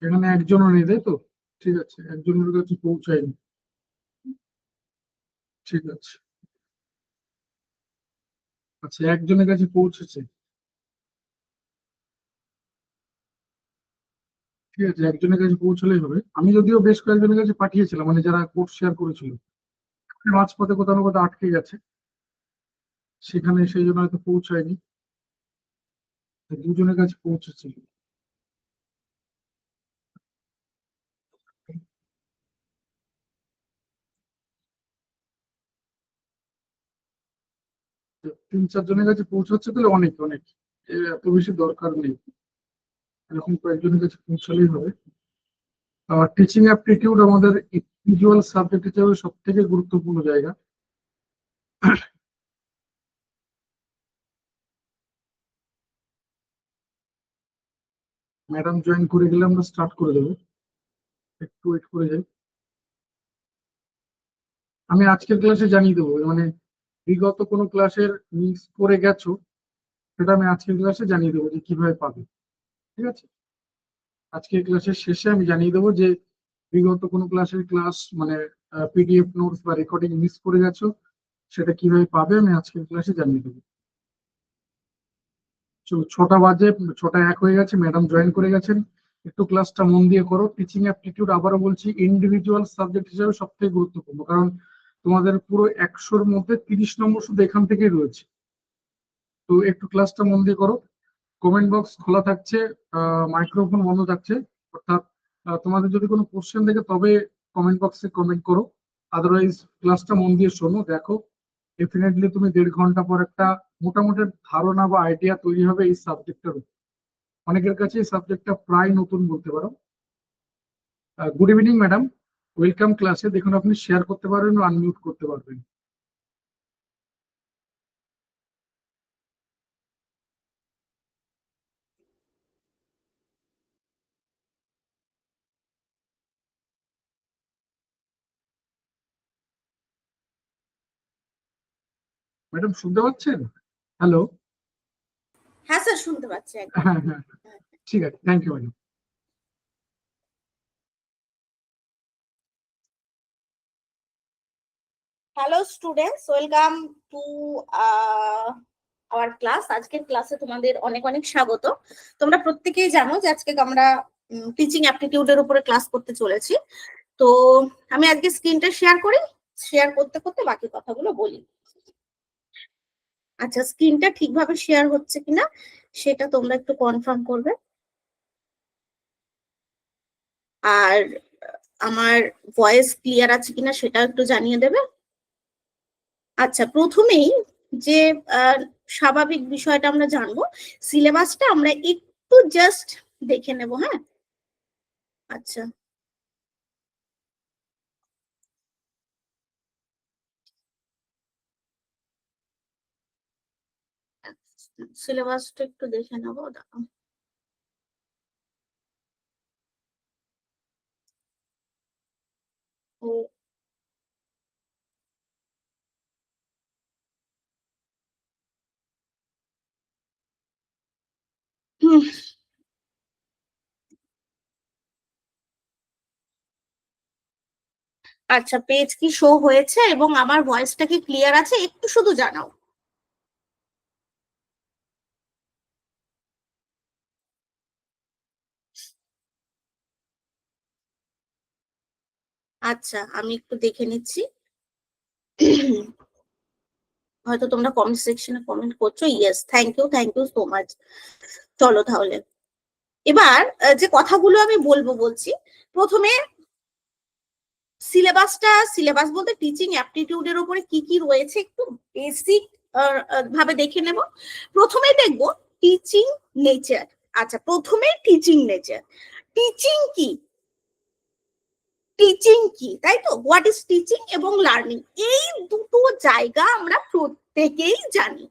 এখানে একজনও নেই, তাই তো? ঠিক আছে, একজনের কাছে পৌঁছায়নি। ঠিক আছে, আচ্ছা, একজনের কাছে পৌঁছেছে। ঠিক আছে, একজনের কাছে পৌঁছলেই হবে। আমি যদিও বেশ কয়েকজনের কাছে পাঠিয়েছিলাম, মানে যারা কোড শেয়ার করেছিল, মাঝপথে কোথাও না কোথাও আটকে গেছে, সেখানে সেই জন্য হয়তো পৌঁছায়নি। দুজনের কাছে পৌঁছেছিল। তিন চারজনের কাছে পৌঁছাচ্ছে, তাহলে অনেক অনেক, এত বেশি দরকার নেই। এরকম কয়েকজনের কাছে পৌঁছালেই হবে। টিচিং অ্যাপটিটিউড আমাদের ইন্ডিভিজুয়াল সাবজেক্ট হিসেবে সব থেকে গুরুত্বপূর্ণ জায়গা। ম্যাডাম জয়েন করে গেলে আমরা স্টার্ট করে দেবো, একটু ওয়েট করে যাই। আমি আজকের ক্লাসে জানিয়ে দেবো, মানে বিগত কোনো ক্লাসের মিস করে গেছো, সেটা আমি আজকের ক্লাসে জানিয়ে দেবো যে কিভাবে পাবে। ঠিক আছে, আজকের ক্লাসের শেষে আমি জানিয়ে দেবো যে বিগত কোনো ক্লাসের ক্লাস মানে পিডিএফ নোটস বা রেকর্ডিং মিস করে গেছো, সেটা কিভাবে পাবে আমি আজকের ক্লাসে জানিয়ে দেবো। ছটা বাজে, 6টা 1 হয়ে গেছে, ম্যাডাম জয়েন করে গেছেন। একটু ক্লাসটা মন দিয়ে করো। টিচিং অ্যাপটিটিউড আবারও বলছি ইন্ডিভিজুয়াল সাবজেক্ট হিসেবে সব থেকে গুরুত্বপূর্ণ, কারণ তোমাদের পুরো 100-র মধ্যে 30 নম্বর শুধু এখান থেকেই রয়েছে। তো একটু ক্লাসটা মন দিয়ে করো। কমেন্ট বক্স খোলা থাকছে, মাইক্রোফোন বন্ধ থাকছে, অর্থাৎ তোমাদের যদি কোনো কোশ্চেন থাকে তবে কমেন্ট বক্সে কমেন্ট করো। আদারওয়াইজ ক্লাসটা মন দিয়ে শোনো, দেখো। ডেফিনেটলি তুমি 1.5 ঘন্টা পর একটা মোটামুটি ধারণা বা আইডিয়া তৈরি হবে এই সাবজেক্টের উপর। অনেকের কাছে এই সাবজেক্টটা প্রায় নতুন বলতে পারো। গুড ইভিনিং ম্যাডাম, ওয়েলকাম ক্লাসে। দেখুন, আপনি শেয়ার করতে পারবেন বা আনমিউট করতে পারবেন। ম্যাডাম শুনতে পাচ্ছেন? হ্যালো? হ্যাঁ স্যার, শুনতে পাচ্ছি একদম। হ্যাঁ হ্যাঁ, ঠিক আছে, thank you madam. Hello students, welcome to our class. আজকের ক্লাসে তোমাদের অনেক অনেক স্বাগত। তোমরা প্রত্যেকেই জানো যে আজকে আমরা টিচিং অ্যাপটিটিউডের উপরে ক্লাস করতে চলেছি। তো আমি আজকে স্ক্রিনটা শেয়ার করি, শেয়ার করতে করতে বাকি কথাগুলো বলি। আচ্ছা, স্ক্রিনটা ঠিকভাবে শেয়ার হচ্ছে কিনা সেটা তোমরা একটু কনফার্ম করবে, আর আমার ভয়েস ক্লিয়ার আছে কিনা সেটা একটু জানিয়ে দেবে। আচ্ছা, প্রথমেই যে স্বাভাবিক বিষয়টা আমরা জানবো, সিলেবাসটা আমরা একটু জাস্ট দেখে নেব। হ্যাঁ, আচ্ছা, সিলেবাসটা একটু দেখে নেবো, দাঁড়াও। ও, হুম, আচ্ছা, পেজ কি শো হয়েছে এবং আমার ভয়েসটা কি ক্লিয়ার আছে একটু শুধু জানাও। আচ্ছা, আমি একটু দেখে নিচ্ছি। হয়তো তোমরা কমেন্ট সেকশনে কমেন্ট করছো। Yes, thank you so much. চলো তাহলে এবার যে কথাগুলো আমি বলছি, প্রথমে সিলেবাস বলতে টিচিং অ্যাপটিটিউডের উপরে কি কি রয়েছে একটু বেসিক ভাবে দেখে নেব। প্রথমে দেখব টিচিং নেচার। আচ্ছা, প্রথমে টিচিং নেচার। টিচিং কি, তাই তো? হোয়াট ইজ টিচিং এবং লার্নিং, এই দুটো জায়গা আমরা প্রত্যেকেই জানি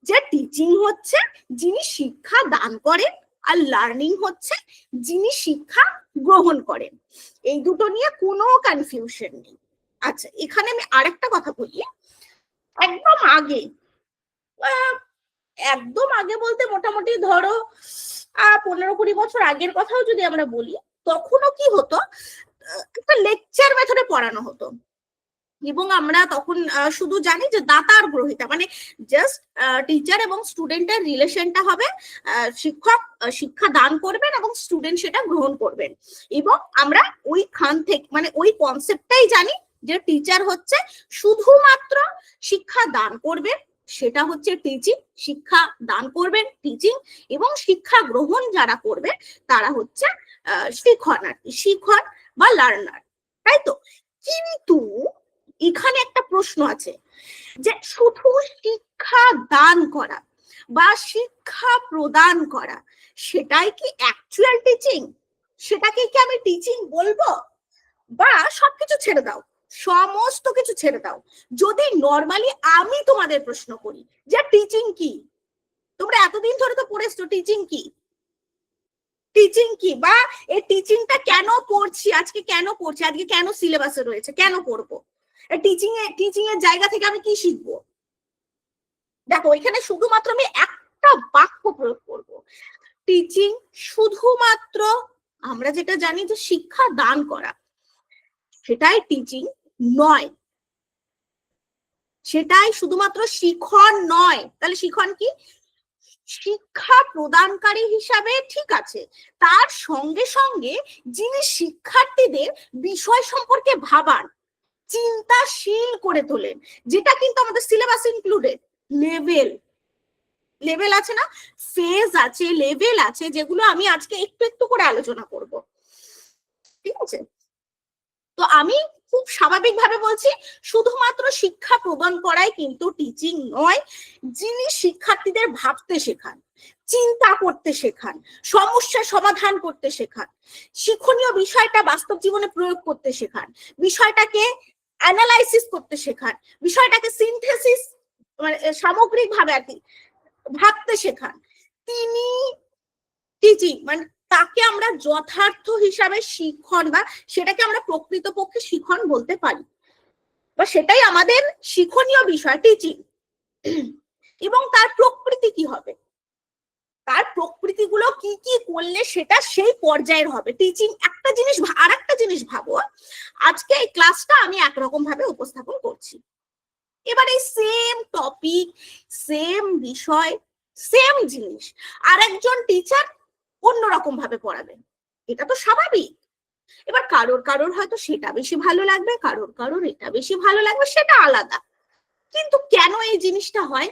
যে টিচিং হচ্ছে যিনি শিক্ষা দান করেন, আর লার্নিং হচ্ছে যিনি শিক্ষা গ্রহণ করেন। এই দুটো নিয়ে কোনো কনফিউশন নেই। আচ্ছা, এখানে আমি আরেকটা কথা বলি। একদম আগে, একদম আগে বলতে মোটামুটি ধরো 15-20 বছর আগের কথাও যদি আমরা বলি, তখনও কি হতো, একটা লেকচার মেথডে পড়ানো হতো, এবং আমরা তখন শুধু জানি যে দাতা আর গ্রহীতা, মানে জাস্ট টিচার এবং স্টুডেন্টের রিলেশনটা হবে, শিক্ষক শিক্ষা দান করবেন এবং স্টুডেন্ট সেটা গ্রহণ করবেন। এবং আমরা ওইখান থেকে মানে ওই কনসেপ্টটাই জানি যে টিচার হচ্ছে শুধুমাত্র শিক্ষা দান করবেন, সেটা হচ্ছে টিচিং, শিক্ষা দান করবেন টিচিং, এবং শিক্ষা গ্রহণ যারা করবেন তারা হচ্ছে শিক্ষণ বা লার্নার, তাই তো? কিন্তু এখানে একটা প্রশ্ন আছে যে শুধু শিক্ষা দান করা বা শিক্ষা প্রদান করা সেটাই কি অ্যাকচুয়াল টিচিং? সেটাকে কি আমি টিচিং বলবো? বা সবকিছু ছেড়ে দাও, সমস্ত কিছু ছেড়ে দাও, যদি নর্মালি আমি তোমাদের প্রশ্ন করি যে টিচিং কি, তোমরা এতদিন ধরে তো পড়েছো টিচিং কি, টিচিং কি, বা এই টিচিংটা কেন পড়ছি আজকে, কেন পড়ছি আজকে, কেন সিলেবাসে রয়েছে, কেন পড়বো, টিচিং এর জায়গা থেকে আমি কি শিখবো? দেখো এখানে শুধুমাত্র আমি একটা বাক্য প্রয়োগ করব, টিচিং শুধুমাত্র আমরা যেটা জানি যে শিক্ষা দান করা, সেটাই টিচিং নয়, সেটাই শুধুমাত্র শিখন নয়। তাহলে শিখন কি? শিক্ষা প্রদানকারী হিসাবে ঠিক আছে, তার সঙ্গে সঙ্গে যিনি শিক্ষার্থীদের বিষয় সম্পর্কে ভাবান, চিন্তাশীল করে তোলেন, যেটা কিন্তু আমাদের সিলেবাস ইনক্লুডেড। লেভেল লেভেল আছে না, ফেজ আছে, লেভেল আছে, যেগুলো আমি আজকে একটু একটু করে আলোচনা করব, ঠিক আছে? তো আমি খুব স্বাভাবিকভাবে বলছি শুধুমাত্র শিক্ষা প্রদান করাই কিন্তু টিচিং নয়। যিনি শিক্ষার্থীদের ভাবতে শেখান, চিন্তা করতে শেখান, সমস্যার সমাধান করতে শেখান, শিক্ষণীয় বিষয়টা বাস্তব জীবনে প্রয়োগ করতে শেখান, বিষয়টাকে অ্যানালাইসিস করতে শেখান, বিষয়টাকে সিনথেসিস মানে সামগ্রিকভাবে আর কি ভাবতে শেখান, তিনি টিচিং মানে তাকে আমরা যথার্থ হিসাবে শিখন বা সেটাকে আমরা প্রকৃতপক্ষে শিখন বলতে পারি, বা সেটাই আমাদের শিক্ষণীয় বিষয় টিচিং। এবং তার প্রকৃতি কি হবে, তার প্রকৃতিগুলো কি কি করলে সেটা সেই পর্যায়ের হবে টিচিং। একটা জিনিস আর একটা জিনিস ভাবো, আজকে এই ক্লাসটা আমি একরকম ভাবে উপস্থাপন করছি, এবার এই সেম টপিক, সেম বিষয়, সেম জিনিস আর একজন টিচার অন্যরকম ভাবে পড়াবেন, এটা তো স্বাভাবিক। এবার কারোর কারোর হয়তো সেটা বেশি ভালো লাগবে, কারোর কারোর এটা বেশি ভালো লাগবে, সেটা আলাদা। কিন্তু কেন এই জিনিসটা হয়,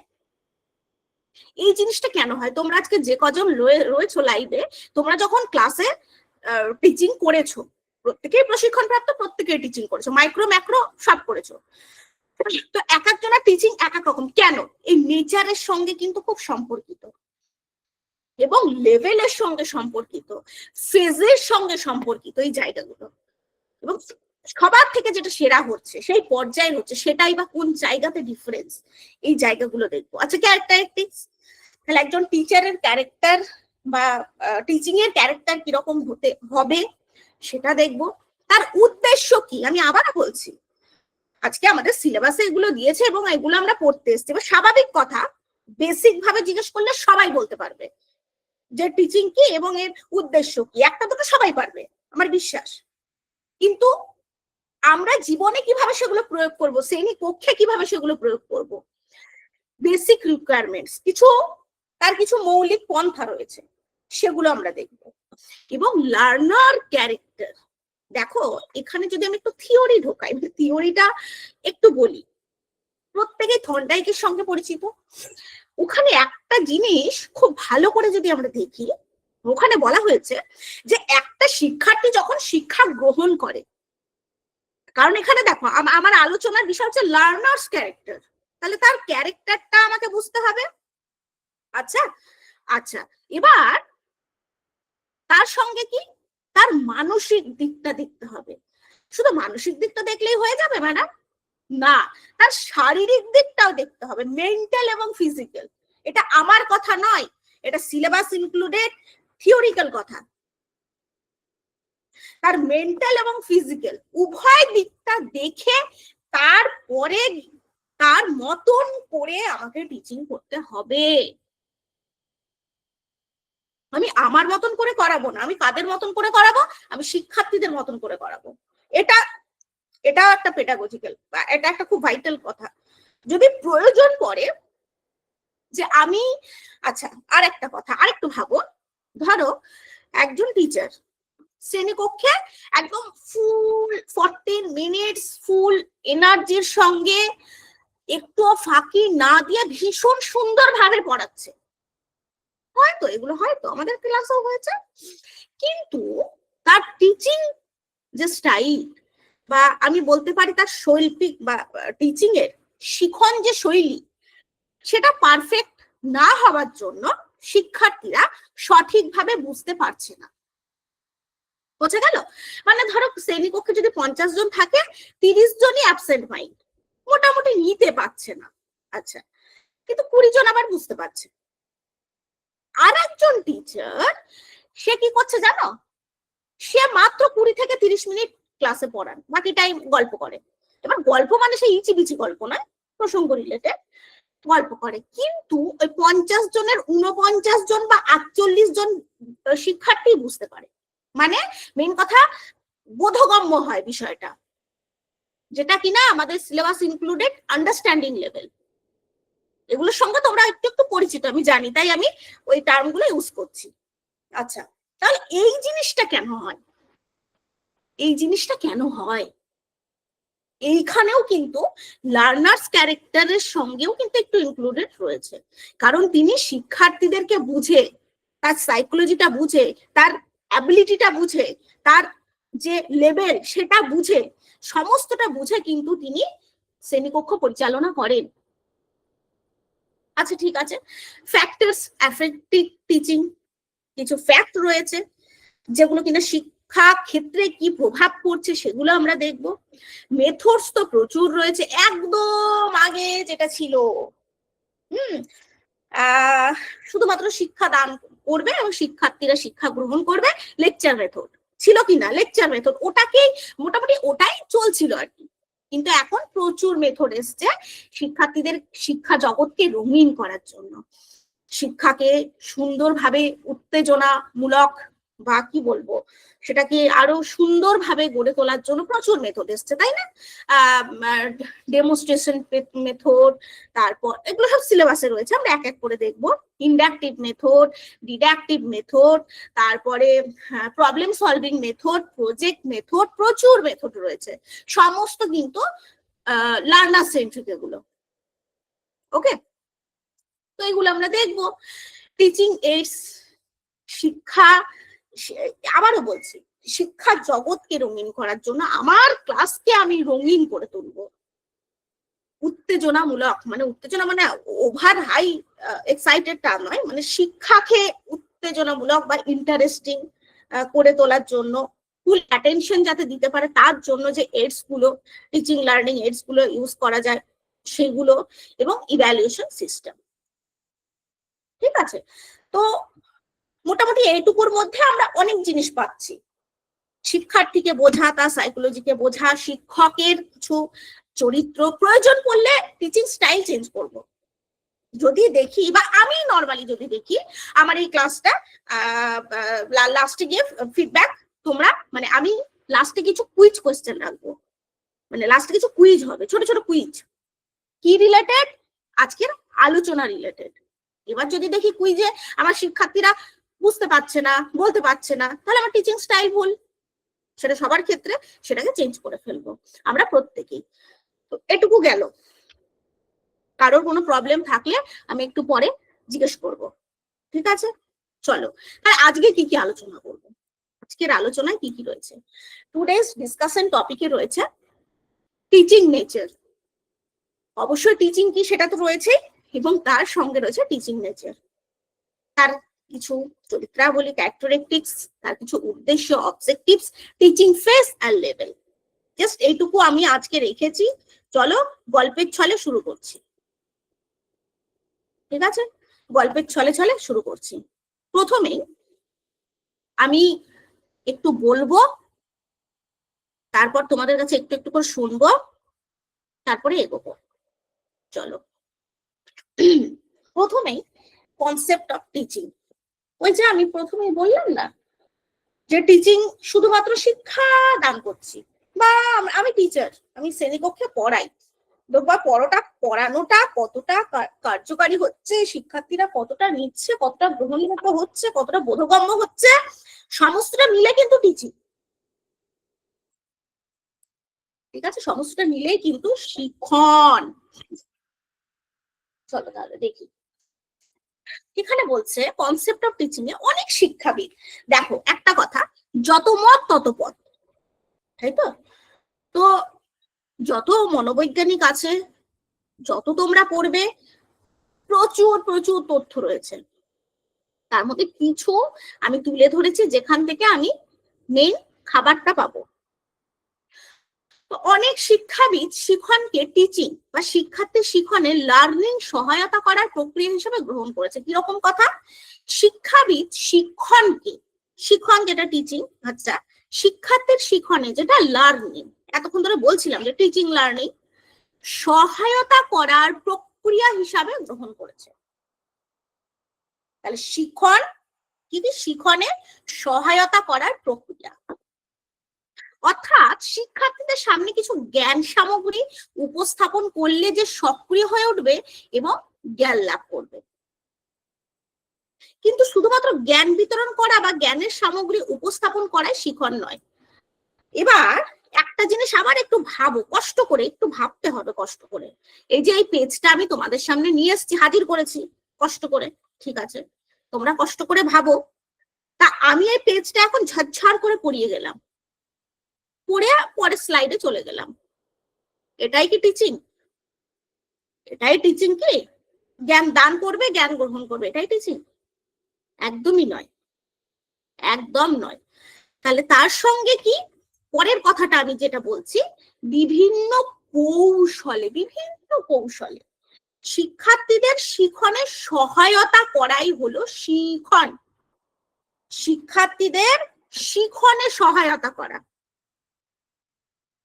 এই জিনিসটা কেন হয়? তোমরা আজকে যে কজন রয়েছো লাইভে, তোমরা যখন ক্লাসে টিচিং করেছো, প্রত্যেকেই প্রশিক্ষণ প্রাপ্ত, প্রত্যেকেই টিচিং করেছো, মাইক্রো ম্যাক্রো সব করেছো, তো এক একজনের টিচিং এক এক রকম। কেন? এই নেচারের সঙ্গে কিন্তু খুব সম্পর্কিত, এবং লেভেলের সঙ্গে সম্পর্কিত, ফেজের সঙ্গে সম্পর্কিত এই জায়গাগুলো, এবং সবার থেকে যেটা সেরা হচ্ছে সেই পর্যায়ে হচ্ছে সেটাই বা কোন জায়গাতে ডিফারেন্স, এই জায়গাগুলো দেখবো। আচ্ছা, ক্যারেক্টারিস্টিক্স, তাহলে একজন টিচারের ক্যারেক্টার বা টিচিং এর ক্যারেক্টার কিরকম হতে হবে সেটা দেখবো। তার উদ্দেশ্য কি, আমি আবার বলছি আজকে আমাদের সিলেবাসে এগুলো দিয়েছে এবং এগুলো আমরা পড়তে এসেছি, এবার স্বাভাবিক কথা বেসিক ভাবে জিজ্ঞেস করলে সবাই বলতে পারবে যে টিচিং কি এবং এর উদ্দেশ্য কি, একটা দুটো সবাই পারবে আমার বিশ্বাস। কিন্তু আমরা জীবনে কিভাবে সেগুলো প্রয়োগ করব, শ্রেণী কক্ষে কিভাবে সেগুলো প্রয়োগ করব, বেসিক রিকোয়ারমেন্টস কিছু, তার কিছু মৌলিক পন্থা রয়েছে, সেগুলো আমরা দেখব। এবং লার্নার ক্যারেক্টার, দেখো এখানে যদি আমি একটু থিওরি ঢোকাই, থিওরিটা একটু বলি, প্রত্যেকেই থর্নডাইকের সঙ্গে পরিচিত। ওখানে একটা জিনিস খুব ভালো করে যদি আমরা দেখি, ওখানে বলা হয়েছে যে একটা শিক্ষার্থী যখন শিক্ষা গ্রহণ করে, কারণ এখানে দেখো আমার আলোচনার বিষয় হচ্ছে লার্নার্স ক্যারেক্টার, তাহলে তার ক্যারেক্টারটা আমাকে বুঝতে হবে। আচ্ছা আচ্ছা, এবার তার সঙ্গে কি, তার মানসিক দিকটা দেখতে হবে। শুধু মানসিক দিকটা দেখলেই হয়ে যাবে ম্যাডাম? না, তার শারীরিক দিকটাও দেখতে হবে, মেন্টাল এবং ফিজিক্যাল। এটা আমার কথা নয়, এটা সিলেবাস ইনক্লুডেড থিওরিক্যাল কথা। তার মেন্টাল এবং ফিজিক্যাল উভয় দিকটা দেখে তারপরে তার মতন করে আমাকে টিচিং করতে হবে। আমি আমার মতন করে করাবো না, আমি কাদের মতন করে করাবো, আমি শিক্ষার্থীদের মতন করে করাবো। এটা এটা একটা পেডাগজিক্যাল, এটা একটা খুব ভাইটাল কথা। যদি প্রয়োজন পড়ে যে আমি, আচ্ছা আর একটা কথা, আর একটু ভাবো, ধরো একজন টিচার শ্রেণীকক্ষে একদম ফুল 14 মিনিটস ফুল এনার্জির সঙ্গে একটুও ফাঁকি না দিয়ে ভীষণ সুন্দরভাবে পড়াচ্ছে, হয়তো এগুলো হয়তো আমাদের ক্লাসেও হয়েছে, কিন্তু তার টিচিং যে স্টাইল, বা আমি বলতে পারি তার শৈল্পিক বা টিচিং এর শিখন যে শৈলী, সেটা পারফেক্ট না হওয়ার জন্য শিক্ষার্থীরা সঠিকভাবে বুঝতে পারছে না। বোঝা গেল? মানে ধরো শ্রেণীকক্ষে যদি 50 জন থাকে, 30 জনই অ্যাবসেন্ট মাইন্ড, মোটামুটি নিতে পারছে না। আচ্ছা, কিন্তু 20 জন আবার বুঝতে পারছে। আর একজন টিচার সে কি করছে জানো, সে মাত্র 20 থেকে 30 মিনিট ক্লাসে পড়ান, বাকি টাইম গল্প করে। এবার গল্প মানে সেই ইচি বিচি গল্প নয়, প্রসঙ্গ রিলেটেড গল্প করে, কিন্তু ওই 50 জনের 49 জন বা 48 জন শিক্ষার্থী বুঝতে পারে। মানে মেইন কথা বোধগম্য হয় বিষয়টা, যেটা কিনা আমাদের সিলেবাস ইনক্লুডেড আন্ডারস্ট্যান্ডিং লেভেল। এগুলোর সঙ্গে তোমরা একটু একটু পরিচিত আমি জানি, তাই আমি ওই টার্মগুলো ইউজ করছি। আচ্ছা, তাহলে এই জিনিসটা কেন হয়, এই জিনিসটা কেন হয়, এইখানেও কিন্তু লার্নার্স ক্যারেক্টারের সঙ্গেও কিন্তু একটু ইনক্লুডেড রয়েছে। কারণ তিনি শিক্ষার্থীদেরকে বুঝে, তার সাইকোলজিটা বুঝে, তার অ্যাবিলিটিটা বুঝে, তার যে লেভেল সেটা বুঝে, সমস্তটা বুঝে কিন্তু তিনি শ্রেণীকক্ষ পরিচালনা করেন। আচ্ছা ঠিক আছে, ফ্যাক্টরস অ্যাফেক্টিং টিচিং, কিছু ফ্যাক্ট রয়েছে যেগুলো কিনা শিক্ষা ক্ষেত্রে কি প্রভাব পড়ছে সেগুলো আমরা দেখব। মেথডস তো প্রচুর রয়েছে, একদম আগে যেটা ছিল শুধুমাত্র শিক্ষা দান করবে এবং শিক্ষার্থীরা শিক্ষা গ্রহণ করবে, লেকচার মেথড ছিল কিনা, লেকচার মেথড ওটাকেই মোটামুটি ওটাই চলছিল আর কি। কিন্তু এখন প্রচুর মেথড এসছে শিক্ষার্থীদের শিক্ষা জগৎকে রঙিন করার জন্য, শিক্ষাকে সুন্দরভাবে উত্তেজনামূলক বা কি বলবো সেটাকে আরো সুন্দরভাবে গড়ে তোলার জন্য প্রচুর মেথড এসছে, তাই না? ডেমনস্ট্রেশন মেথড, তারপর এগুলো সব সিলেবাসে রয়েছে, আমরা এক এক করে দেখবো। ইন্ডাকটিভ মেথড, ডিডাকটিভ মেথড, তারপরে problem solving method, project method, প্রচুর মেথড রয়েছে, সমস্ত কিন্তু লার্নার সেন্ট্রিক এগুলো। ওকে, তো এগুলো আমরা দেখবো। টিচিং এইডস, শিক্ষা, আবারও বলছি, শিক্ষা জগৎকে রঙিন করার জন্য আমার ক্লাসকে আমি রঙিন করে তুলবো, উত্তেজনামূলক, মানে উত্তেজনা মানে ওভার হাই এক্সাইটেডটা নয়, মানে শিক্ষাকে উত্তেজনামূলক বা ইন্টারেস্টিং করে তোলার জন্য, ফুল অ্যাটেনশন যাতে দিতে পারে তার জন্য যে এইডস গুলো, টিচিং লার্নিং এইডস গুলো ইউজ করা যায় সেগুলো, এবং ইভ্যালুয়েশন সিস্টেম। ঠিক আছে, তো মোটামুটি এইটুকুর মধ্যে আমরা অনেক জিনিস পাচ্ছি, শিক্ষার্থীকে বোঝা, তার সাইকোলজিকে বোঝা, শিক্ষকের কিছু চরিত্র, প্রয়োজন পড়লে টিচিং স্টাইল চেঞ্জ করব। যদি দেখি বা আমি নর্মালি যদি দেখি আমার এই ক্লাসটা লাস্টে গিয়ে ফিডব্যাক তোমরা, মানে আমি লাস্টে কিছু কুইজ কোয়েশ্চেন রাখবো, মানে লাস্টে কিছু কুইজ হবে, ছোট ছোট কুইজ, কি রিলেটেড, আজকের আলোচনা রিলেটেড। এবার যদি দেখি কুইজে আমার শিক্ষার্থীরা বুঝতে পারছে না, বলতে পারছে না, তাহলে আমার টিচিং স্টাইল ভুল, সেটা সবার ক্ষেত্রে, সেটাকে চেঞ্জ করে ফেলবো আমরা প্রত্যেকেই। তো এটুকু গেল, কারোর কোনো প্রবলেম থাকলে আমি একটু পরে জিজ্ঞেস করব, ঠিক আছে? চলো, আর আজকে কি কি আলোচনা করব, আজকের আলোচনায় কি কি রয়েছে। টুডেজ ডিসকাশন টপিকে রয়েছে টিচিং নেচার, অবশ্যই টিচিং কি সেটা তো রয়েছে, এবং তার সঙ্গে রয়েছে টিচিং নেচার, তার কিছু চরিত্রাবলী, ক্যারেক্টারিস্টিক্স, তার কিছু উদ্দেশ্য, অবজেক্টিভস, টিচিং ফেস আর লেভেল। জাস্ট এইটুকু আমি আজকে রেখেছি। চলো গল্পের ছলে শুরু করছি, ঠিক আছে? গল্পের ছলে ছলে শুরু করছি। প্রথমেই আমি একটু বলবো, তারপর তোমাদের কাছে একটু একটু করে শুনবো, তারপরে এগোবো। চলো, প্রথমেই কনসেপ্ট অফ টিচিং। ওই যে আমি প্রথমেই বললাম না যে টিচিং শুধুমাত্র শিক্ষা দান করছি, বা আমি টিচার, আমি শ্রেণীকক্ষে পড়াই, বা পড়ানোটা কতটা কার্যকারী হচ্ছে, শিক্ষার্থীরা কতটা নিচ্ছে, কতটা গ্রহণযোগ্য হচ্ছে, কতটা বোধগম্য হচ্ছে, সমস্তটা মিলে কিন্তু টিচিং। ঠিক আছে, সমস্তটা মিলেই কিন্তু শিক্ষণ। চলো তাহলে দেখি, এখানে বলছে কনসেপ্ট অফ টিচিং এ অনেক শিক্ষাবিদ, দেখো একটা কথা, যত মত তত পথ, তাই তো? তো যত মনোবৈজ্ঞানিক আছে, যত তোমরা পড়বে, প্রচুর প্রচুর তথ্য রয়েছে, তার মধ্যে কিছু আমি তুলে ধরেছি যেখান থেকে আমি মেইন খাবারটা পাবো। তো অনেক শিক্ষাবিদ শিক্ষণকে টিচিং বা শিক্ষার্থী শিক্ষণে লার্নিং সহায়তা করার প্রক্রিয়া হিসেবে গ্রহণ করেছে। কিরকম কথা? শিক্ষাবিদ শিক্ষণকে, শিক্ষণ যেটা টিচিং, আচ্ছা, শিক্ষার্থীর শিক্ষণে যেটা লার্নিং, এতক্ষণ ধরে বলছিলাম যে টিচিং লার্নিং, সহায়তা করার প্রক্রিয়া হিসাবে গ্রহণ করেছে। তাহলে শিক্ষণ কি? শিক্ষণে সহায়তা করার প্রক্রিয়া, অর্থাৎ শিক্ষার্থীদের সামনে কিছু জ্ঞান সামগ্রী উপস্থাপন করলে যে সক্রিয় হয়ে উঠবে এবং জ্ঞান লাভ করবে। কিন্তু শুধুমাত্র জ্ঞান বিতরণ করা বা জ্ঞানের সামগ্রী উপস্থাপন করাই শিক্ষণ নয়। এবার একটা জিনিস আবার একটু ভাবো, কষ্ট করে একটু ভাবতে হবে, কষ্ট করে। এই যে এই পেজটা আমি তোমাদের সামনে নিয়ে এসেছি, হাজির করেছি কষ্ট করে, ঠিক আছে, তোমরা কষ্ট করে ভাবো, তা আমি এই পেজটা এখন ঝরঝর করে পড়িয়ে গেলাম, পড়ে পরের স্লাইডে চলে গেলাম, এটাই কি টিচিং? এটাই টিচিং কি? জ্ঞান দান করবে, জ্ঞান গ্রহণ করবে, এটাই টিচিং? একদমই নয়, একদম নয়। তাহলে তার সঙ্গে কি, পরের কথাটা আমি যেটা বলছি, বিভিন্ন কৌশলে, বিভিন্ন কৌশলে শিক্ষার্থীদের শিক্ষণে সহায়তা করাই হলো শিক্ষণ। শিক্ষার্থীদের শিক্ষণে সহায়তা করা,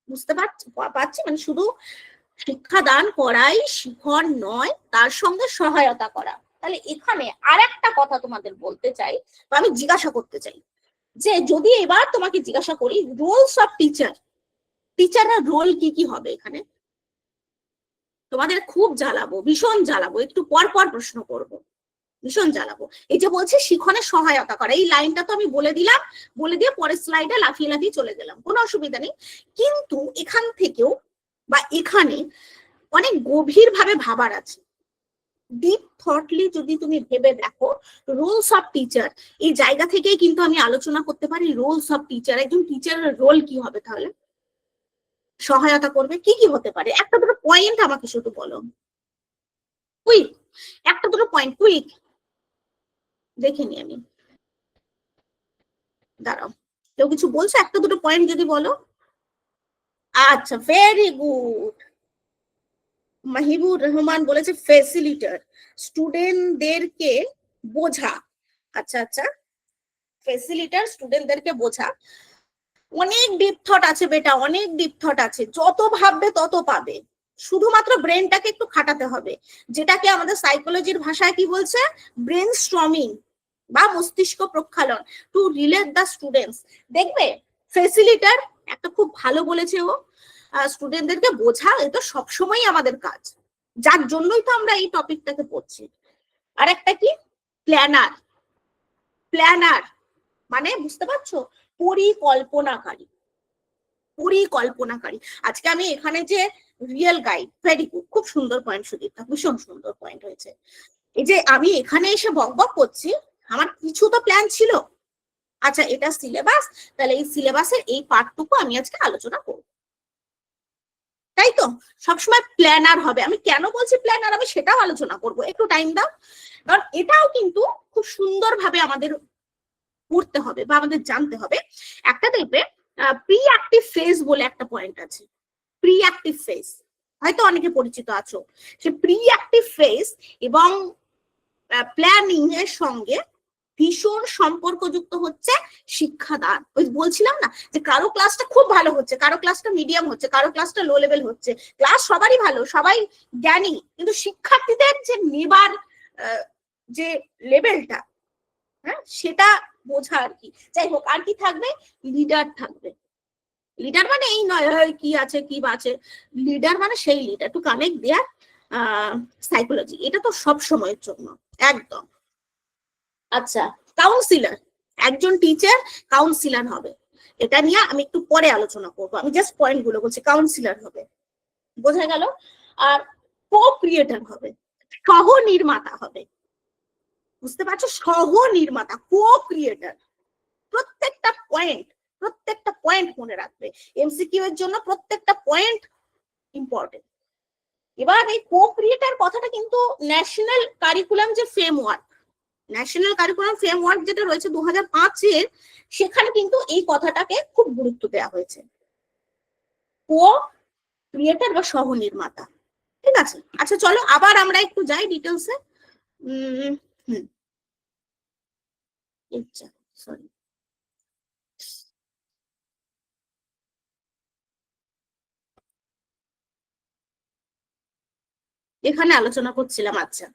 বুঝতে পারছি? মানে শুধু শিক্ষা দান করাই শিক্ষণ নয়, তার সঙ্গে সহায়তা করা। তাহলে এখানে আর একটা কথা তোমাদের বলতে চাই, বা আমি জিজ্ঞাসা করতে চাই, যে যদি এবার তোমাকে জিজ্ঞাসা করি রোলস অফ টিচার, টিচারের রোল কি কি হবে এখানে, তোমাদের খুব জ্বালাবো, ভীষণ জ্বালাবো, একটু পর পর প্রশ্ন করব, ভীষণ জ্বালাবো। এই যে বলছে শিক্ষণে সহায়তা করা, এই লাইনটা তো আমি বলে দিলাম, বলে দিয়ে পরের স্লাইডে লাফিয়ে লাফিয়ে চলে গেলাম, কোনো অসুবিধা নেই। কিন্তু এখান থেকেও বা এখানে অনেক গভীর ভাবে ভাবার আছে, ডিপ থটলি যদি তুমি ভেবে দেখো, রোলস অফ টিচার, এই জায়গা থেকেই কিন্তু আমি আলোচনা করতে পারি রোলস অফ টিচার। একজন টিচারের রোল কি হবে তাহলে? সহায়তা করবে, কি কি হতে পারে? একটা দুটো পয়েন্ট আমাকে শুধু বলো, কুইক, একটা দুটো পয়েন্ট কুইক দেখে নি আমি, দাঁড়াও, কেউ কিছু বলছে? একটা দুটো পয়েন্ট যদি বলো। আচ্ছা, ভেরি গুড, মাহিবুর রহমান বলেছে ফেসিলিটার, স্টুডেন্টদেরকে বোঝা। আচ্ছা আচ্ছা, ফেসিলিটার স্টুডেন্টদেরকে বোঝা। অনেক ডিপ থট আছে বেটা, অনেক ডিপ থট আছে, যত ভাববে তত পাবে, শুধুমাত্র ব্রেনটাকে একটু খাটাতে হবে, যেটাকে আমাদের সাইকোলজির ভাষায় কি বলছে, ব্রেন স্টর্মিং বা মস্তিষ্ক প্রক্ষালন, টু রিলেট দ্য স্টুডেন্টস। দেখবে ফেসিলিটার একটা খুব ভালো বলেছে ও, স্টুডেন্টদেরকে বোঝা, এটা সবসময় আমাদের কাজ, যার জন্যই তো আমরা এই টপিকটাকে পড়ছি। আর একটা কি, প্ল্যানার, প্ল্যানার মানে বুঝতে পারছো, পরিকল্পনাকারী, পরিকল্পনাকারী। আজকে আমি এখানে যে রিয়েল গাইড, ভেরি গুড, খুব সুন্দর পয়েন্ট সুদীপ্তা, ভীষণ সুন্দর পয়েন্ট হয়েছে। এই যে আমি এখানে এসে বকবক করছি, আমার কিছু তো প্ল্যান ছিল। আচ্ছা, এটা সিলেবাস, তাহলে এই সিলেবাসের এই পার্টটুকু আমি আজকে আলোচনা করব, তাই তো? সবসময় প্ল্যানার হবে। আমি কেন বলছি প্ল্যানার, আমি সেটাও আলোচনা করব, একটু টাইম দাও, কারণ এটাও কিন্তু খুব সুন্দরভাবে আমাদের পড়তে হবে বা আমাদের জানতে হবে। একটা দেখবে প্রি অ্যাক্টিভ ফেজ বলে একটা পয়েন্ট আছে, প্রি অ্যাক্টিভ ফেজ, হয়তো অনেকে পরিচিত আছো। সে প্রি অ্যাক্টিভ ফেজ এবং প্ল্যানিং এর সঙ্গে ভীষণ সম্পর্কযুক্ত হচ্ছে শিক্ষাদান। ওই বলছিলাম না যে কারো ক্লাসটা খুব ভালো হচ্ছে, কারো ক্লাসটা মিডিয়াম হচ্ছে, কারো ক্লাসটা লো লেভেল হচ্ছে, ক্লাস সবারই ভালো, সবাই জ্ঞানী, কিন্তু শিক্ষার্থীদের যে নেবার যে লেভেলটা, হ্যাঁ, সেটা বোঝা আর কি। যাই হোক, আর কি থাকবে? লিডার থাকবে। লিডার মানে এই নয় কি আছে কি আছে, লিডার মানে সেই leader to connect their psychology, এটা তো সব সময়ের জন্য একদম। আচ্ছা, কাউন্সিলর, একজন টিচার কাউন্সিলর হবে, এটা নিয়ে আমি একটু পরে আলোচনা করব, আমি জাস্ট পয়েন্ট গুলো বলছি। কাউন্সিলর হবে, বোঝা গেল। আর কো ক্রিয়েটর হবে, সহ নির্মাতা হবে, বুঝতে পারছো? সহ নির্মাতা, কো ক্রিয়েটর। প্রত্যেকটা পয়েন্ট মনে রাখবে, এমসিকিউ এর জন্য প্রত্যেকটা পয়েন্ট ইম্পর্টেন্ট। এবার এই কো ক্রিয়েটর কথাটা কিন্তু ন্যাশনাল কারিকুলাম যে ফ্রেমওয়ার্ক যেটা রয়েছে 2005-এর, সেখানে কিন্তু এই কথাটাকে খুব গুরুত্ব দেওয়া হয়েছে, কো ক্রিয়েটর বা সহ নির্মাতা। ঠিক আছে, আচ্ছা চলো আবার আমরা একটু যাই ডিটেলসে। সরি, এখানে আলোচনা করছিলাম। আচ্ছা,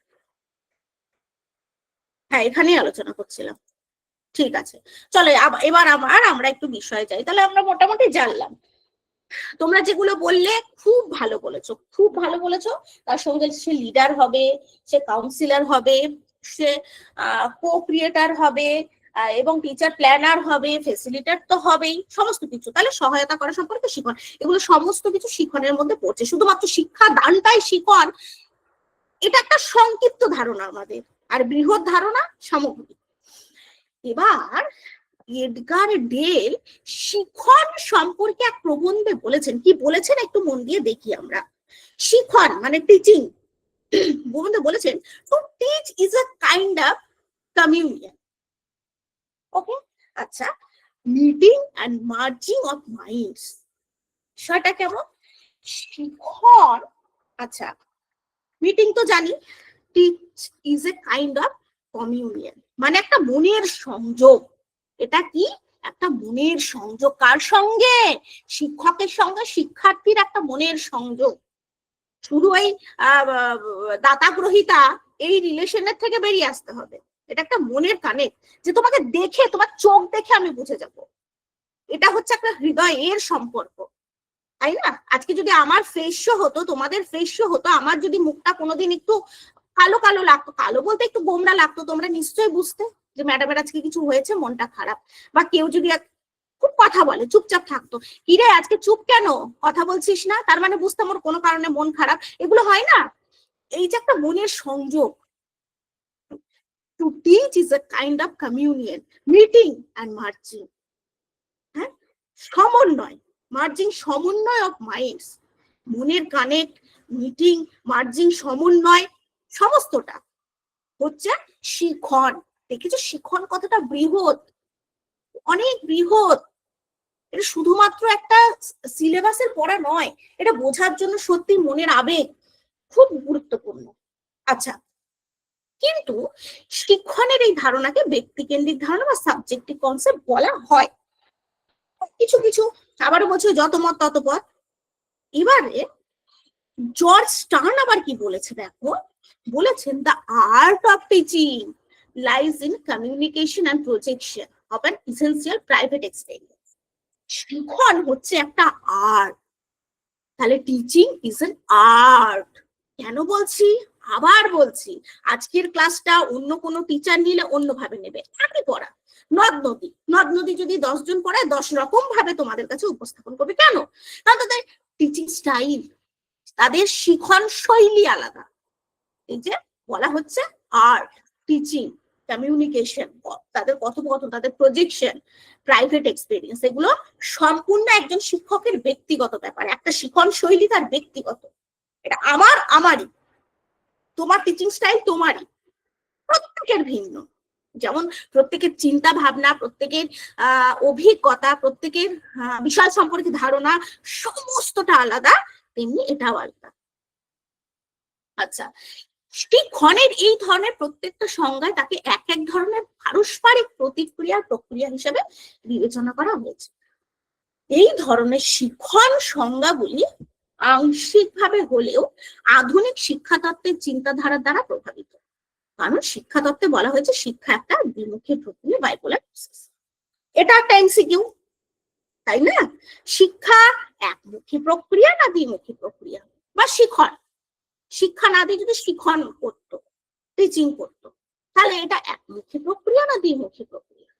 হ্যাঁ এখানেই আলোচনা করছিলাম। ঠিক আছে, চলো এবার আমরা একটু বিষয়ে যাই। তাহলে আমরা মোটামুটি জানলাম, তোমরা যেগুলো বললে খুব ভালো বলেছো, খুব ভালো বলেছো। তার সঙ্গে সে লিডার হবে, সে কাউন্সিলর হবে, সে কো ক্রিয়েটর হবে, এবং টিচার প্ল্যানার হবে, ফেসিলিটার তো হবেই, সমস্ত কিছু। তাহলে সহায়তা করা সম্পর্কে শিখন, এগুলো সমস্ত কিছু শিখনের মধ্যে পড়ছে। শুধুমাত্র শিক্ষা দানটাই শিখন, এটা একটা সংক্ষিপ্ত ধারণা আমাদের, আর বৃহৎ ধারণা সামগ্রিক। এবার এডগার ডেল শিখন সম্পর্কে এক প্রবন্ধে বলেছেন, কি বলেছেন একটু মন দিয়ে দেখি আমরা। শিখন মানে টিচিং, প্রবন্ধে বলেছেন to teach is a kind of communion. Okay, আচ্ছা, meeting and merging of minds, সেটা কেমন? শিখন, আচ্ছা মিটিং তো জানি, teach is a kind of communion মানে একটা মনের সংযোগ। এটা কি? একটা মনের সংযোগ, কার সঙ্গে? শিক্ষকের সঙ্গে শিক্ষার্থীর একটা মনের সংযোগ। শুধু ওই দাতা গ্রহিতা এই রিলেশনের থেকে বেরিয়ে আসতে হবে, এটা একটা মনের কানেক্ট, যে তোমাকে দেখে, তোমার চোখ দেখে আমি বুঝে যাব, এটা হচ্ছে একটা হৃদয়ের সম্পর্ক, তাই না? আজকে যদি আমার ফেস শো হতো, তোমাদের ফেস শো হতো, আমার যদি মুখটা কোনোদিন একটু কালো কালো লাগতো, কালো বলতে একটু গোমড়া লাগতো, তোমরা নিশ্চয়ই বুঝতে যে ম্যাডামের আজকে কিছু হয়েছে, মনটা খারাপ। বা কেউ যদি খুব কথা বলে, চুপচাপ থাকতো, কিরে আজকে চুপ কেন, কথা বলছিস না, তার মানে বুঝতাম ওর কোনো কারণে মন খারাপ। এগুলো হয় না? এই যে একটা মনের সংযোগ। Two teach is a kind of communion, meeting and merging, হ্যাঁ, সমন্বয়, মার্জিং, সমন্বয় অফ মাইন্ডস, মনের কানেক্ট, মিটিং, মার্জিং, সমন্বয়, সমস্তটা হচ্ছে শিখন। দেখেছো শিখন কথাটা বৃহৎ, অনেক বৃহৎ। এটা শুধুমাত্র একটা সিলেবাসের পড়া নয়, এটা বোঝার জন্য সত্যি মনের আবেগ খুব গুরুত্বপূর্ণ। আচ্ছা, কিন্তু শিক্ষণের এই ধারণাকে ব্যক্তিকেন্দ্রিক ধারণা বা সাবজেক্টিভ কনসেপ্ট বলা হয় কিছু কিছু, আবারও বলছো যত মত তত পথ। এবারে জর্জ স্টার্ন আবার কি বলেছে দেখো, বলেছেন the art of teaching lies in communication and projection of an essential private experience. শিখন হচ্ছে একটা আর্ট, তাহলে টিচিং ইজ এন আর্ট। কেন বলছি? আবার বলছি, আজকের ক্লাসটা অন্য কোনো টিচার নিলে অন্যভাবে নেবে, একই পড়া, নদ নদী যদি 10 জন পড়ায় 10 রকম ভাবে তোমাদের কাছে উপস্থাপন করবে। কেন? কারণ তাদের টিচিং স্টাইল, তাদের শিখন শৈলী আলাদা। এই যে বলা হচ্ছে আর্ট, টিচিং, কমিউনিকেশন, তাদের কথোপকথন, তাদের প্রজেকশন, প্রাইভেট এক্সপেরিয়েন্স, এগুলো সম্পূর্ণ একজন শিক্ষকের ব্যক্তিগত ব্যাপার। একটা শিখন শৈলী তার ব্যক্তিগত, এটা আমারই, তোমার টিচিং স্টাইল তোমারই, প্রত্যেকের ভিন্ন। যেমন প্রত্যেকের চিন্তা ভাবনা, প্রত্যেকের অভিজ্ঞতা, প্রত্যেকের বিষয় সম্পর্কে ধারণা সমস্তটা আলাদা, তেমনি এটাও আলাদা। আচ্ছা, শিক্ষণের এই ধরনের প্রত্যেকটা সংজ্ঞায় তাকে এক এক ধরনের পারস্পরিক প্রতিক্রিয়ার প্রক্রিয়া হিসেবে বিবেচনা করা হয়েছে। এই ধরনের শিক্ষণ সংজ্ঞাগুলি আংশিকভাবে হলেও আধুনিক শিক্ষা তত্ত্বের চিন্তাধারার দ্বারা প্রভাবিত। কারণ শিক্ষা তত্ত্বে বলা হয়েছে শিক্ষা একটা দ্বিমুখী প্রক্রিয়া, বাইপোলার প্রসেস। এটা একটা এমসিকিউ, তাই না? শিক্ষা একমুখী প্রক্রিয়া না দ্বিমুখী প্রক্রিয়া? বা শিখন, শিক্ষা না দিয়ে যদি শিখন করতো, টিচিং করতো, তাহলে এটা একমুখী প্রক্রিয়া না দ্বিমুখী প্রক্রিয়া?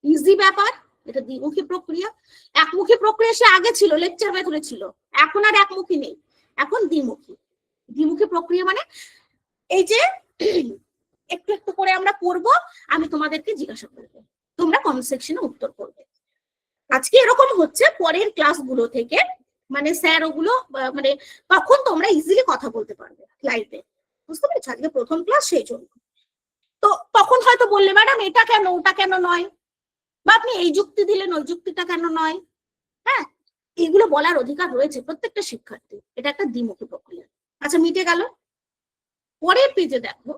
ইজি ব্যাপার, এটা দ্বিমুখী প্রক্রিয়া। একমুখী প্রক্রিয়া সে আগে ছিল, লেকচার মেথডে ছিল, এখন আর একমুখী নেই, এখন দ্বিমুখী। দ্বিমুখী প্রক্রিয়া মানে এই যে একটু একটু করে আমরা পড়বো, আমি তোমাদেরকে জিজ্ঞাসা করবো, তোমরা কমেন্ট সেকশনে উত্তর করবে। আজকে এরকম হচ্ছে, পরের ক্লাসগুলো থেকে মানে স্যার ওগুলো মানে তখন তোমরা ইজিলি কথা বলতে পারবে লাইভে, বুঝতে পেরেছো? আজকে প্রথম ক্লাস, সেই জন্য। তো তখন হয়তো বললে ম্যাডাম এটা কেন, ওটা কেন নয়, বা আপনি এই যুক্তি দিলেন ওই যুক্তিটা কেন নয়। হ্যাঁ, এগুলো বলার অধিকার রয়েছে প্রত্যেকটা শিক্ষার্থী। এটা একটা দ্বিমুখী প্রক্রিয়া। আচ্ছা, মিটে গেল। পরের পেজে দেখো,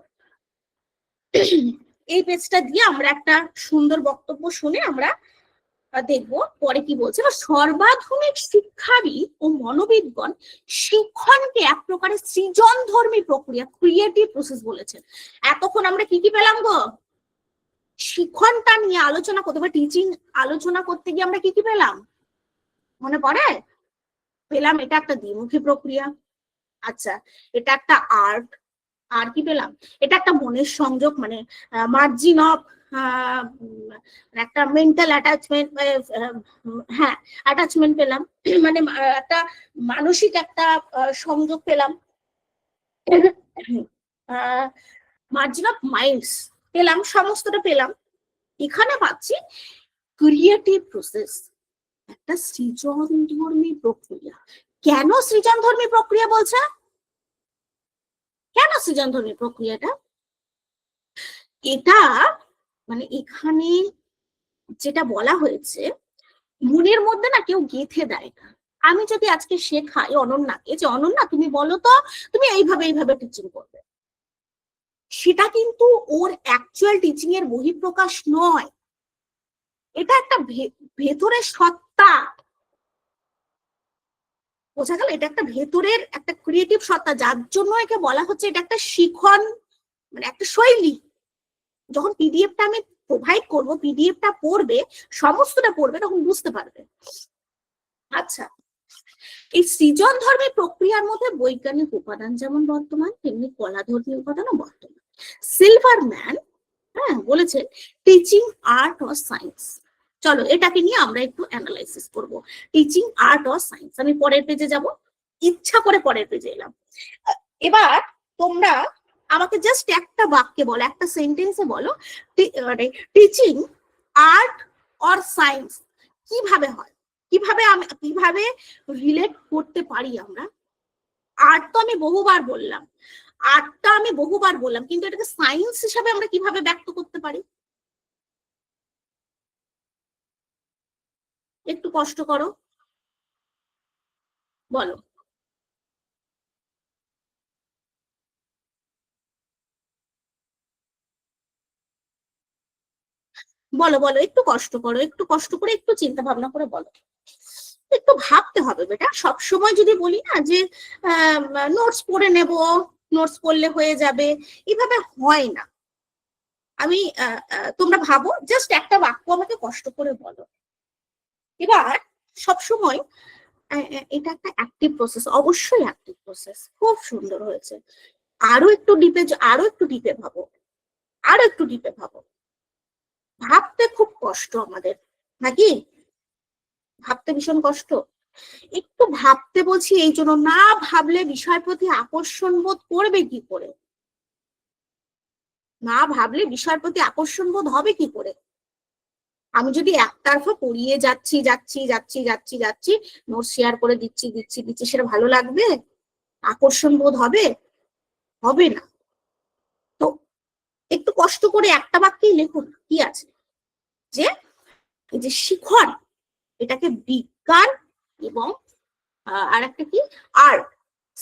এই পেজটা দিয়ে আমরা একটা সুন্দর বক্তব্য শুনে আমরা দেখবো পরে কি বলছে। সর্বাধুনিক শিক্ষাবিদ ও মনোবিদগণ শিক্ষণকে এক প্রকারের সৃজনধর্মী প্রক্রিয়া, ক্রিয়েটিভ প্রসেস বলেছেন। এতক্ষণ আমরা কি কি পেলাম গো? শিক্ষণটা নিয়ে আলোচনা করতে বা টিচিং আলোচনা করতে গিয়ে আমরা কি কি পেলাম মনে পড়ে? পেলাম এটা একটা দ্বিমুখী প্রক্রিয়া। আচ্ছা, এটা একটা আর্ট। আর কি পেলাম? এটা একটা মনের সংযোগ, মানে মার্জিন অফ একটা মেন্টাল অ্যাটাচমেন্ট, হ্যাঁ অ্যাটাচমেন্ট পেলাম, মানে একটা মানসিক একটা সংযোগ পেলাম, মার্জিন অফ মাইন্ডস পেলাম, সমস্তটা পেলাম। এখানে পাচ্ছি ক্রিয়েটিভ প্রসেস, একটা সৃজনধর্মী প্রক্রিয়া। কেন সৃজনধর্মী প্রক্রিয়া বলছে? কেন সৃজনধর্মী প্রক্রিয়াটা? এটা মানে এখানে যেটা বলা হয়েছে, মনের মধ্যে না কেউ গেঁথে দেয় না। আমি যদি আজকে শেখাই অনন্যাকে যে অনন্যা তুমি বলো তো তুমি এইভাবে এইভাবে টিচিং করবে, সেটা কিন্তু ওর অ্যাকচুয়াল টিচিং এর বহিঃপ্রকাশ নয়, এটা একটা ভেতরের সত্তা। বোঝা গেল? এটা একটা ভেতরের একটা ক্রিয়েটিভ সত্তা, যার জন্য একে বলা হচ্ছে এটা একটা শিখন, মানে একটা শৈলী। যখন পিডিএফটা আমি প্রোভাইড করবো, পিডিএফটা পড়বে, সমস্তটা পড়বে, তখন বুঝতে পারবে। আচ্ছা, এই সৃজনধর্মী প্রক্রিয়ার মধ্যে বৈজ্ঞানিক উপাদান যেমন বর্তমান, তেমনি কলাধর্মী উপাদানও বর্তমান। সিলভারম্যান বলেছেন টিচিং আর্ট অর সায়েন্স। চলো এটাকে নিয়ে আমরা একটু অ্যানালাইসিস করব, টিচিং আর্ট অর সায়েন্স। আমি পরের পেজে যাব, ইচ্ছা করে পরের পেজে এলাম। এবার তোমরা আমাকে জাস্ট একটা বাক্যে বলো, একটা সেন্টেন্সে বলো, টিচিং আর্ট অর সায়েন্স কিভাবে হয়, কিভাবে রিলেট করতে পারি আমরা। আর্ট তো আমি বহুবার বললাম, কিন্তু এটাকে সায়েন্স হিসাবে আমরা কিভাবে ব্যক্ত করতে পারি? একটু কষ্ট করো, বলো বলো বলো, একটু কষ্ট করো, একটু কষ্ট করে একটু চিন্তা ভাবনা করে বলো। একটু ভাবতে হবে বেটা। সব সময় যদি বলি না যে নোটস পড়ে নেব, নোটস পড়লে হয়ে যাবে, এভাবে হয় না। আমি তোমরা ভাবো, জাস্ট একটা বাক্য আমাকে কষ্ট করে বলো। এবার সবসময় এটা একটা অ্যাক্টিভ প্রসেস, অবশ্যই অ্যাক্টিভ প্রসেস। খুব সুন্দর হয়েছে। আরো একটু ডিপে ভাবো, আরো একটু ডিপে ভাবো। ভাবতে খুব কষ্ট আমাদের, নাকি? ভাবতে ভীষণ কষ্ট। একটু ভাবতে বলছি এই জন্য, না ভাবলে বিষয় প্রতি আকর্ষণ বোধ করবে কি করে? না ভাবলে বিষয়ের প্রতি আকর্ষণ বোধ হবে কি করে? আমি যদি একতরফা পড়িয়ে যাচ্ছি, নোট শেয়ার করে দিচ্ছি, সেটা ভালো লাগবে? আকর্ষণ বোধ হবে? হবে না। তো একটু কষ্ট করে একটা বাক্যেই লিখুন, কি আছে যে এই যে শিখন, এটাকে বিজ্ঞান এবং আর একটা কি আর্ট,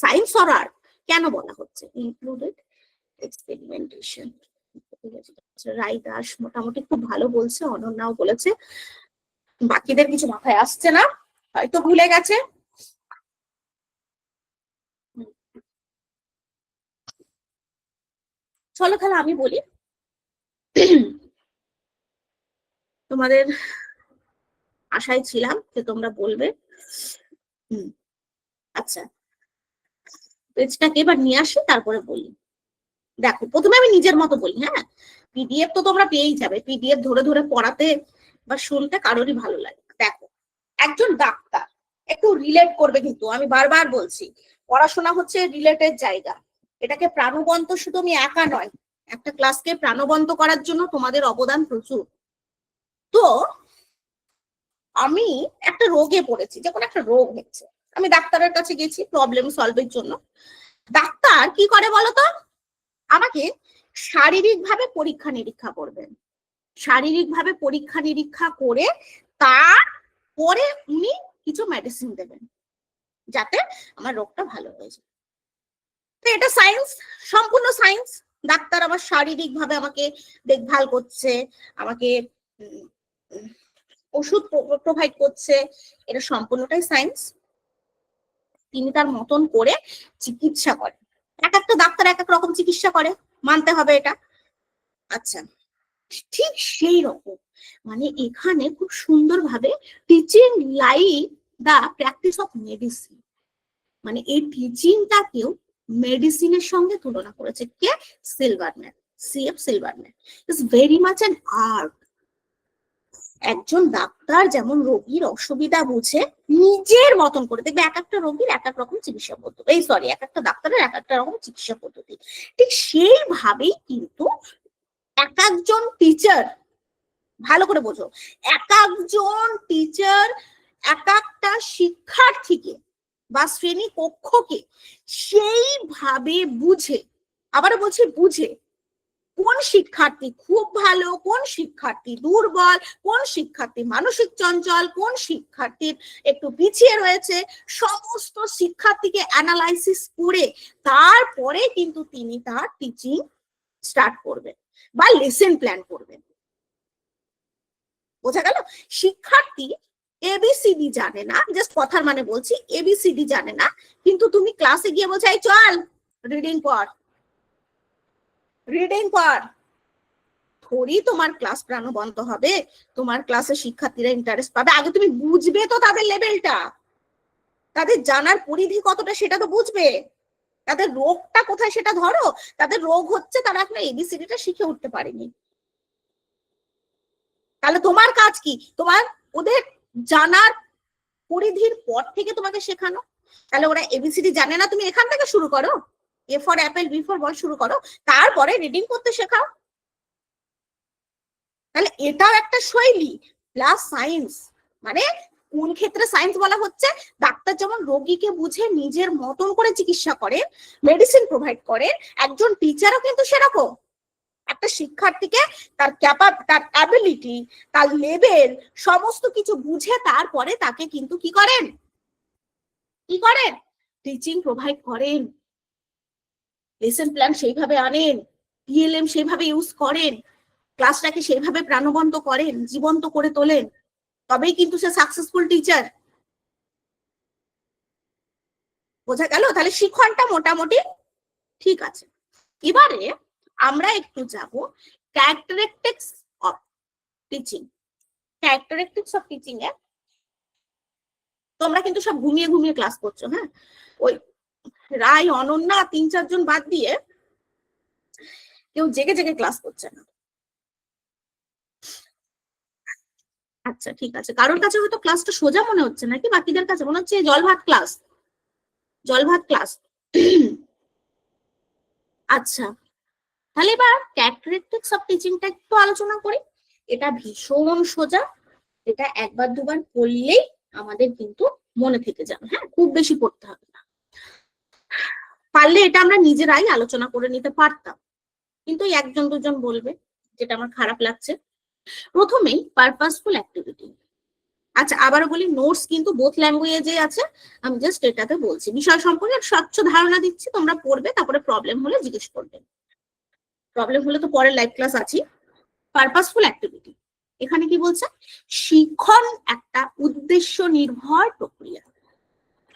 সায়েন্স অর আর্ট কেন বলা হচ্ছে? Included experimentation. রাইটার মোটামুটি খুব ভালো বলছে, অনন্যাও বলেছে, বাকিদের কিছু মাথায় আসছে না, হয়তো ভুলে গেছে। চলো তাহলে আমি বলি, তোমাদের আশায় ছিলাম যে তোমরা বলবে। আচ্ছা, পেজটাকে এবার নিয়ে আসি, তারপরে বলি। দেখো, প্রথমে আমি নিজের মতো বলি। হ্যাঁ, পিডিএফ তো তোমরা পেয়েই যাবে, পিডিএফ ধরে ধরে পড়াতে বা শুনতে কারোরই ভালো লাগে। দেখো, একজন ডাক্তার একটু রিলেট করবে, কিন্তু আমি বারবার বলছি পড়াশোনা হচ্ছে রিলেটেড জায়গা। এটাকে প্রাণবন্ত শুধু আমি একা নয়, একটা ক্লাসকে প্রাণবন্ত করার জন্য তোমাদের অবদান প্রচুর। তো আমি একটা রোগে পড়েছি, যখন একটা রোগ হচ্ছে, আমি ডাক্তারের কাছে গেছি প্রবলেম সলভের জন্য। ডাক্তার কি করে বলতো, আমাকে শারীরিকভাবে পরীক্ষা নিরীক্ষা করবেন, শারীরিকভাবে পরীক্ষা নিরীক্ষা করে তারপরে উনি কিছু মেডিসিন দেবেন যাতে আমার রোগটা ভালো হয়ে যায়। তো এটা সায়েন্স, সম্পূর্ণ সায়েন্স। ডাক্তার আমার শারীরিকভাবে আমাকে দেখভাল করছে, আমাকে ওষুধ প্রোভাইড করছে, এটা সম্পূর্ণটাই সায়েন্স। তিনি তার মতন করে চিকিৎসা করেন। এক একটা ডাক্তার এক এক রকম চিকিৎসা করে, মানতে হবে এটা। আচ্ছা, ঠিক সেই রকম মানে এখানে খুব সুন্দরভাবে teaching like the practice of medicine, মানে এই টিচিংটাকেও মেডিসিনের সঙ্গে তুলনা করেছে কে? Silverman, CF Silverman. It's very much an art. একজন ডাক্তার যেমন রোগীর অসুবিধা বুঝে নিজের মতন করে, দেখবে এক একটা রোগীর এক এক রকম চিকিৎসা পদ্ধতি, এক একটা ডাক্তারের এক একটা রকম চিকিৎসা পদ্ধতি, ঠিক সেইভাবেই কিন্তু এক একজন টিচার, ভালো করে বোঝো, এক একজন টিচার এক একটা শিক্ষার্থীকে বা শ্রেণী কক্ষকে সেইভাবে বুঝে, আবার বলছি বুঝে, কোন শিক্ষার্থী খুব ভালো, কোন শিক্ষার্থী দুর্বল, কোন শিক্ষার্থী মানসিক চঞ্চল, কোন শিক্ষার্থীর একটু পিছিয়ে রয়েছে, সমস্ত শিক্ষার্থীকে অ্যানালাইসিস করে তারপরে কিন্তু তিনি তার টিচিং স্টার্ট করবেন বা লেসন প্ল্যান করবেন। বোঝা গেল? শিক্ষার্থী এবিসিডি জানে না, জাস্ট কথার মানে বলছি, এবিসিডি জানে না, কিন্তু তুমি ক্লাসে গিয়ে বলছো এই চল রিডিং পড়, রিডিং পড়, থোড়ি তোমার ক্লাস প্রাণবন্ত হবে, তোমার ক্লাসে শিক্ষার্থীরা ইন্টারেস্ট পাবে। আগে তুমি বুঝবে তো তাদের লেভেলটা, তাদের জানার পরিধি কতটা সেটা তো বুঝবে, তাদের রোগটা কোথায় সেটা ধরো। তাদের রোগ হচ্ছে তারা এখন এবিসিডিটা শিখে উঠতে পারেনি, তাহলে তোমার কাজ কি? তোমার ওদের জানার পরিধির পর থেকে তোমাকে শেখানো। তাহলে ওরা এবিসিডি জানে না, তুমি এখান থেকে শুরু করো, A for apple, B for ball শুরু করো, তারপরে রিডিং করতে শেখাও। তাহলে এটাও একটা শৈলী প্লাস সায়েন্স। মানে কোন ক্ষেত্রে সায়েন্স বলা হচ্ছে? ডাক্তার যেমন রোগীকে বুঝে নিজের মতন করে চিকিৎসা করে, মেডিসিন প্রোভাইড করে, একজন টিচারও কিন্তু সেরকম একটা শিক্ষার্থীকে তার তার অ্যাবিলিটি, তার লেভেল সমস্ত কিছু বুঝে তারপরে তাকে কিন্তু কি করেন, টিচিং প্রোভাইড করেন, লেসন প্ল্যান সেইভাবে আনেন, পিএলএম সেইভাবে ইউজ করেন, ক্লাসটাকে সেইভাবে প্রাণবন্ত করেন, জীবন্ত করে তোলেন, তবেই কিন্তু সে সাকসেসফুল টিচার। বোঝা গেল? তাহলে শিক্ষণটা মোটামুটি ঠিক আছে। এবারে আমরা একটু যাব characteristics of teaching. Characteristics of teaching এ তোমরা কিন্তু সব ঘুমিয়ে ঘুমিয়ে ক্লাস করছো। হ্যাঁ, ওই রায়, অনন্যা, 3-4 জন বাদ দিয়ে কেউ জেগে জেগে ক্লাস করছে না। আচ্ছা ঠিক আছে, কারোর কাছে হয়তো ক্লাসটা সোজা মনে হচ্ছে নাকি, বাকিদের কাছে মনে হচ্ছে জল ভাত ক্লাস, জল ভাত ক্লাস। আচ্ছা, তাহলে এবার ক্যারেক্টারিস্টিক্স অফ টিচিংটা একটু আলোচনা করি। এটা ভীষণ সোজা, এটা একবার দুবার পড়লেই আমাদের কিন্তু মনে থেকে যাবে। হ্যাঁ, খুব বেশি পড়তে হবে না, পারলে এটা আমরা নিজেরাই আলোচনা করে নিতে পারতাম, কিন্তু একজন দুজন বলবে, যেটা আমার খারাপ লাগছে। প্রথমেই পারপাসফুল অ্যাক্টিভিটি। আচ্ছা, আবারও বলি, নোটস কিন্তু বোথ ল্যাঙ্গুয়েজে আছে, আমি জাস্ট এটাতে বলছি, বিষয় সম্পর্কে স্বচ্ছ ধারণা দিচ্ছি, তোমরা পড়বে, তারপরে প্রবলেম হলে জিজ্ঞেস করবে, প্রবলেম হলে তো পরে লাইভ ক্লাস আছে। পারপাসফুল অ্যাক্টিভিটি, এখানে কি বলছে? শিক্ষণ একটা উদ্দেশ্য নির্ভর প্রক্রিয়া,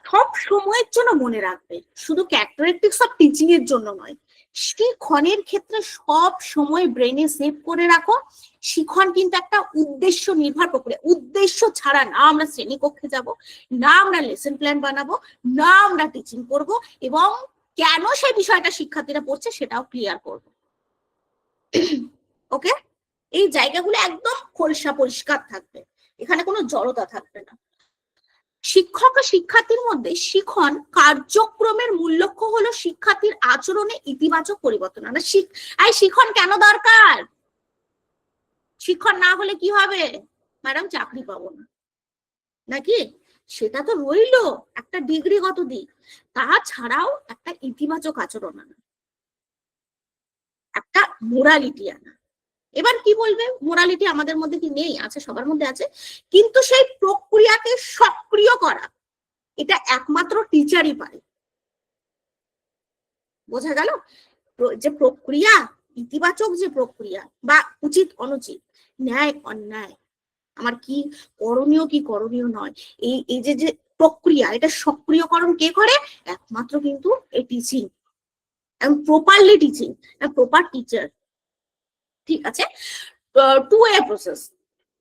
সব সময়ের জন্য মনে রাখবে, শুধু ক্যারেক্টারিস্টিক্স অফ টিচিং এর জন্য নয়, শিখনের ক্ষেত্রে সব সময় ব্রেনে সেভ করে রাখো, শিখন কিন্তু একটা উদ্দেশ্য নির্ভর প্রক্রিয়া। উদ্দেশ্য ছাড়া না আমরা শ্রেণীকক্ষে যাব, না আমরা লেসন প্ল্যান বানাবো, না আমরা টিচিং করব, এবং কেন সেই বিষয়টা শিক্ষার্থীরা পড়ছে সেটাও ক্লিয়ার করব। ওকে, এই জায়গাগুলো একদম খোলসা পরিষ্কার থাকবে, এখানে কোনো জড়তা থাকবে না। শিক্ষক ও শিক্ষার্থীর মধ্যে শিখন কার্যক্রমের মূল লক্ষ্য হলো শিক্ষার্থীর আচরণে ইতিবাচক পরিবর্তন আনা। শিখন কেন দরকার? শিক্ষণ না হলে কি হবে ম্যাডাম? চাকরি পাবো না, নাকি? সেটা তো রইলো একটা ডিগ্রিগত দিক, তাছাড়াও একটা ইতিবাচক আচরণ আনা, একটা মোরালিটি আনা। এবার কি বলবে, মোরালিটি আমাদের মধ্যে কি নেই? আছে, সবার মধ্যে আছে, কিন্তু সেই প্রক্রিয়াকে সক্রিয় করা এটা একমাত্র টিচারই পারে। বোঝা গেল? যে প্রক্রিয়া, ইতিবাচক যে প্রক্রিয়া বা উচিত অনুচিত, ন্যায় অন্যায়, আমার কি করণীয় কি করণীয় নয়, এই যে যে প্রক্রিয়া, এটা সক্রিয়করণ কে করে? একমাত্র কিন্তু এই টিচিং, এবং প্রপারলি টিচিং, প্রপার টিচার। ঠিক আছে, 2A প্রসেস,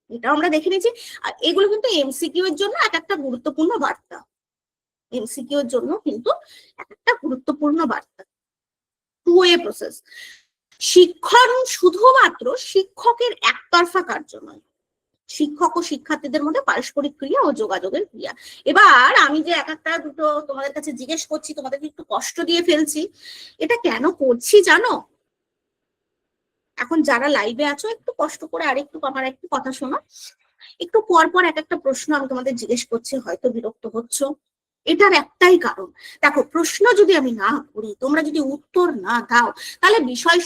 এটা আমরা দেখে নিয়েছি। আর এগুলো কিন্তু এমসিকিউ এর জন্য এক একটা গুরুত্বপূর্ণ বার্তা, এমসিকিউ এর জন্য কিন্তু এক একটা গুরুত্বপূর্ণ বার্তা। 2A প্রসেস, শিক্ষণ শুধুমাত্র শিক্ষকের একতরফা কার্য নয়, শিক্ষক ও শিক্ষার্থীদের মধ্যে পারস্পরিক ক্রিয়া ও যোগাযোগের ক্রিয়া। এবার আমি যে এক একটা দুটো তোমাদের কাছে জিজ্ঞেস করছি, তোমাদেরকে একটু কষ্ট দিয়ে ফেলছি, এটা কেন করছি জানো? এখন যারা লাইভে আছো একটু কষ্ট করে আরেকটু আমার একটু কথা শোনো, একটু পর পর এক একটা প্রশ্ন আমি তোমাদের জিজ্ঞেস করছি, হয়তো বিরক্ত হচ্ছ। এটার একটাই কারণ, দেখো প্রশ্ন যদি আমি না করি, তোমরা যদি উত্তর না দাও, তাহলে বিষয়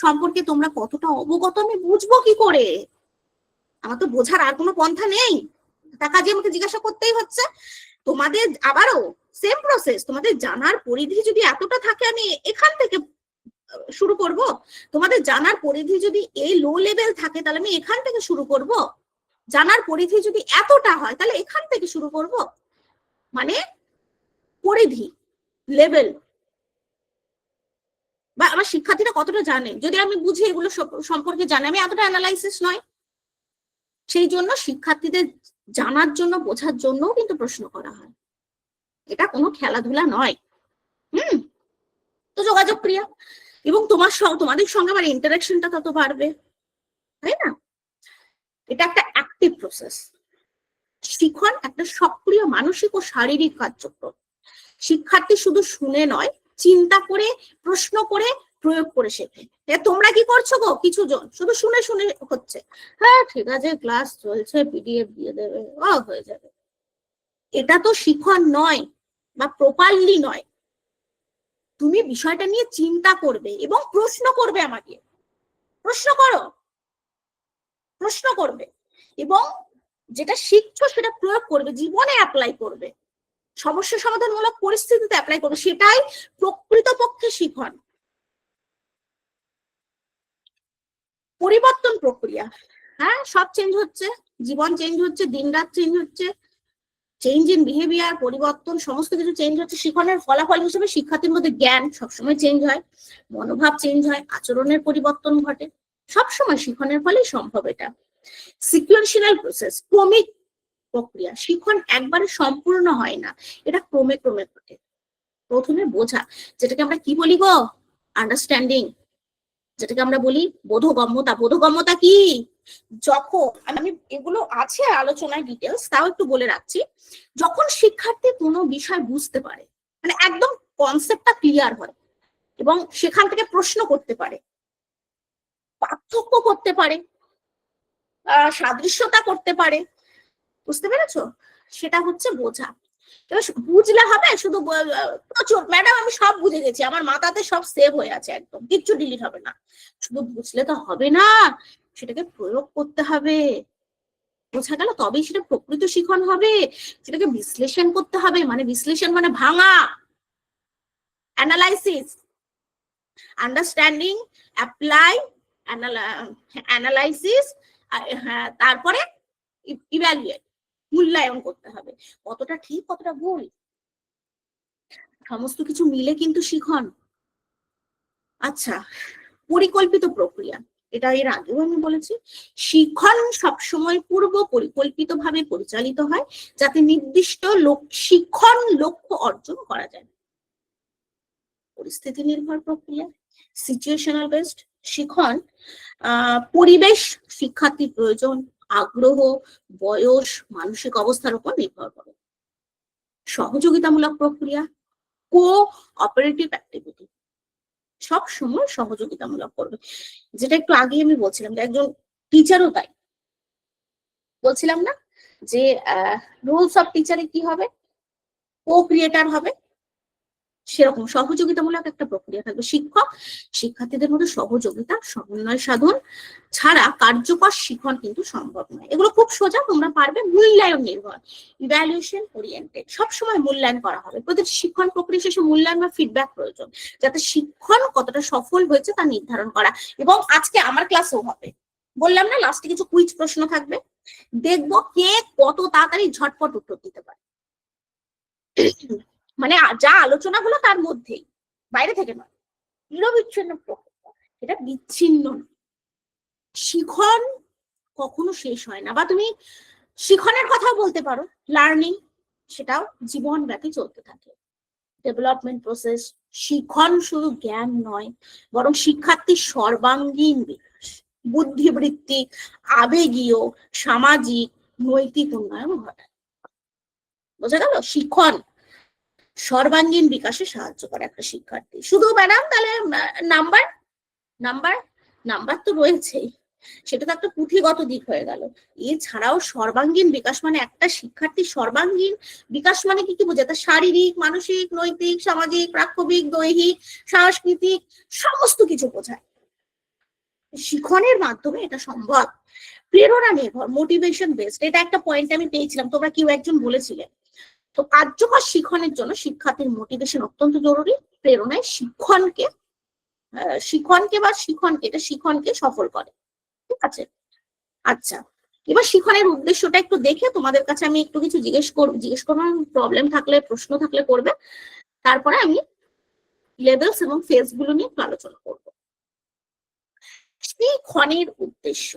সম্পর্কে তোমরা কতটা অবগত আমি বুঝবো কি করে? আমার তো বোঝার আর কোনো পন্থা নেই, তা কাজে আমাকে জিজ্ঞাসা করতেই হচ্ছে। তোমাদের আবারও সেম প্রসেস, তোমাদের জানার পরিধি যদি এতটা থাকে, আমি এখান থেকে শুরু করব। তোমাদের জানার পরিধি যদি এই লো লেভেল থাকে, তাহলে আমি এখান থেকে শুরু করব। জানার পরিধি যদি এতটা হয়, তাহলে এখান থেকে শুরু করব। মানে পরিধি, লেভেল, বা আমার শিক্ষার্থীরা কতটা জানে, যদি আমি বুঝি এগুলো সম্পর্কে জানে, আমি এতটা অ্যানালাইসিস নয়। সেই জন্য শিক্ষার্থীদের জানার জন্য, বোঝার জন্য কিন্তু প্রশ্ন করা হয়, এটা কোনো খেলাধুলা নয়। তো যোগাযোগ ক্রিয়া, এবং তোমাদের সঙ্গে আমার ইন্টারাকশনটা তত বাড়বে, তাই না? এটা একটা অ্যাক্টিভ প্রসেস। শিখন একটা সক্রিয় মানসিক ও শারীরিক কার্যক্রম। শিক্ষার্থী শুধু শুনে নয়, চিন্তা করে, প্রশ্ন করে, প্রয়োগ করে শেখে। তোমরা কি করছো গো? কিছু জন শুধু শুনে শুনে হচ্ছে, হ্যাঁ ঠিক আছে ক্লাস চলছে, পিডিএফ দিয়ে দেবে, ও হয়ে যাবে। এটা তো শিখন নয়, বা প্রপারলি নয়। তুমি বিষয়টা নিয়ে চিন্তা করবে এবং প্রশ্ন করবে, আমাকে প্রশ্ন করো, প্রশ্ন করবে, এবং যেটা শিখছো সেটা প্রয়োগ করবে, জীবনে অ্যাপ্লাই করবে, সমস্যা সমাধানমূলক পরিস্থিতিতে অ্যাপ্লাই করবে, সেটাই প্রকৃতপক্ষে শিখন। পরিবর্তন প্রক্রিয়া, হ্যাঁ সব চেঞ্জ হচ্ছে, জীবন চেঞ্জ হচ্ছে, দিন রাত চেঞ্জ হচ্ছে, চেঞ্জ ইন বিহেভিয়ার, পরিবর্তন, সমস্ত কিছু চেঞ্জ হচ্ছে। শিখনের ফলাফল হিসেবে শিক্ষার্থীর মধ্যে জ্ঞান সবসময় চেঞ্জ হয়, মনোভাব চেঞ্জ হয়, আচরণের পরিবর্তন ঘটে, সবসময় শিখনের ফলেই সম্ভব এটা। সিকুয়েন্সিয়াল প্রসেস, ক্রমিক প্রক্রিয়া, শিখন একবারে সম্পূর্ণ হয় না, এটা ক্রমে ক্রমে ঘটে। প্রথমে বোঝা, যেটাকে আমরা কি বলি গো? আন্ডারস্ট্যান্ডিং, যেটাকে আমরা বলি বোধগম্যতা। বোধগম্যতা কি? যখন আমি এগুলো আছে আলোচনায় ডিটেলস, তাও একটু বলে রাখছি, যখন শিক্ষার্থী কোনো বিষয় বুঝতে পারে, মানে একদম কনসেপ্টটা ক্লিয়ার হয়, এবং সেখান থেকে প্রশ্ন করতে পারে, পার্থক্য করতে পারে, সাদৃশ্যতা করতে পারে, বুঝতে পেরেছো? সেটা হচ্ছে বোঝা। বুঝলে হবে শুধু প্রচুর ম্যাডাম আমি সব বুঝে গেছি, আমার মাথাতে সব সেভ হয়ে আছে, একদম কিচ্ছু ডিলিট হবে না। শুধু বুঝলে তো হবে না, সেটাকে প্রয়োগ করতে হবে, বোঝা গেল? তবেই সেটা প্রকৃত শিখন হবে। সেটাকে বিশ্লেষণ করতে হবে, মানে বিশ্লেষণ মানে ভাঙা, অ্যানালাইসিস, আন্ডারস্ট্যান্ডিং, অ্যাপ্লাই, অ্যানালাইসিস, তারপরে ইভ্যালুয়েট, মূল্যায়ন করতে হবে, কতটা ঠিক কতটা ভুল, সমস্ত কিছু মিলে কিন্তু শিখন। আচ্ছা, পরিকল্পিত প্রক্রিয়া, এটা এর আগেও আমি বলেছি। শিখন সবসময় পূর্ব পরিকল্পিতভাবে পরিচালিত হয় যাতে নির্দিষ্ট শিখন লক্ষ্য অর্জন করা যায়। পরিস্থিতি নির্ভর প্রক্রিয়া, সিচুয়েশনাল বেসড। শিখন পরিবেশ, শিক্ষার্থীর প্রয়োজন, আগ্রহ, বয়স, মানসিক অবস্থার উপর নির্ভর করে। সহযোগিতামূলক প্রক্রিয়া, কোঅপারেটিভ অ্যাক্টিভিটি, সব সময় সহযোগিতামূলক করবে। যেটা একটু আগে আমি বলছিলাম যে একজন টিচারও তাই, বলছিলাম না যে রুলস অফ টিচারে কি হবে, কো ক্রিয়েটার হবে, সেরকম সহযোগিতামূলক একটা প্রক্রিয়া থাকবে। শিক্ষক শিক্ষার্থীদের মধ্যে সহযোগিতা, সমন্বয় সাধন ছাড়া কার্যকর শিখন কিন্তু সম্ভব নয়। এগুলো খুব সোজা, তোমরা পারবে। মূল্যায়ন নির্ভর, ইভ্যালুয়েশন ওরিয়েন্টেড, সবসময় মূল্যায়ন করা হবে। প্রতিটি শিক্ষণ প্রক্রিয়া শেষে মূল্যায়ন বা ফিডব্যাক প্রয়োজন, যাতে শিক্ষণ কতটা সফল হয়েছে তা নির্ধারণ করা। এবং আজকে আমার ক্লাসেও হবে, বললাম না লাস্টে কিছু কুইজ প্রশ্ন থাকবে, দেখবো কে কত তাড়াতাড়ি ঝটপট উত্তর দিতে পারে। মানে যা আলোচনা হলো তার মধ্যেই, বাইরে থেকে নয়, নিরবিচ্ছিন্ন প্রক্রিয়া, এটা বিচ্ছিন্ন। শিখন কখনো শেষ হয় না, বা তুমি শিখনের কথা বলতে পারো, লার্নিং, সেটাও জীবনব্যাপী চলতে থাকে। ডেভেলপমেন্ট প্রসেস, শিখন শুধু জ্ঞান নয়, বরং শিক্ষার্থীর সর্বাঙ্গীন বিকাশ, বুদ্ধিবৃত্তিক, আবেগীয়, সামাজিক, নৈতিক উন্নয়ন ঘটায়। বোঝা গেল? শিখন সর্বাঙ্গীন বিকাশে সাহায্য করে একটা শিক্ষার্থী। শুধু ম্যাডাম তাহলে নাম্বার নাম্বার নাম্বার তো রয়েছেই, সেটা তো একটা পুঁথিগত দিক হয়ে গেল। এছাড়াও সর্বাঙ্গীন বিকাশ মানে একটা শিক্ষার্থীর সর্বাঙ্গীন বিকাশ মানে কি কি বোঝায়? শারীরিক, মানসিক, নৈতিক, সামাজিক, প্রাক্ষবিক, দৈহিক, সাংস্কৃতিক, সমস্ত কিছু বোঝায়। শিখনের মাধ্যমে এটা সম্ভব। প্রেরণা নির্ভর, মোটিভেশন বেসড, এটা একটা পয়েন্ট আমি পেয়েছিলাম, তোমরা কেউ একজন বলেছিলে। তো কার্যকর শিখনের জন্য শিক্ষার্থীর মোটিভেশন অত্যন্ত জরুরি। প্রেরণায় শিক্ষণকে এটা শিখনকে সফল করে। ঠিক আছে? আচ্ছা, এবার শিখনের উদ্দেশ্যটা একটু দেখে তোমাদের কাছে আমি একটু কিছু জিজ্ঞেস করবো, প্রবলেম থাকলে, প্রশ্ন থাকলে করবে। তারপরে আমি লেভেলস এবং ফেজ গুলো নিয়ে একটু আলোচনা করবো। শিখনের উদ্দেশ্য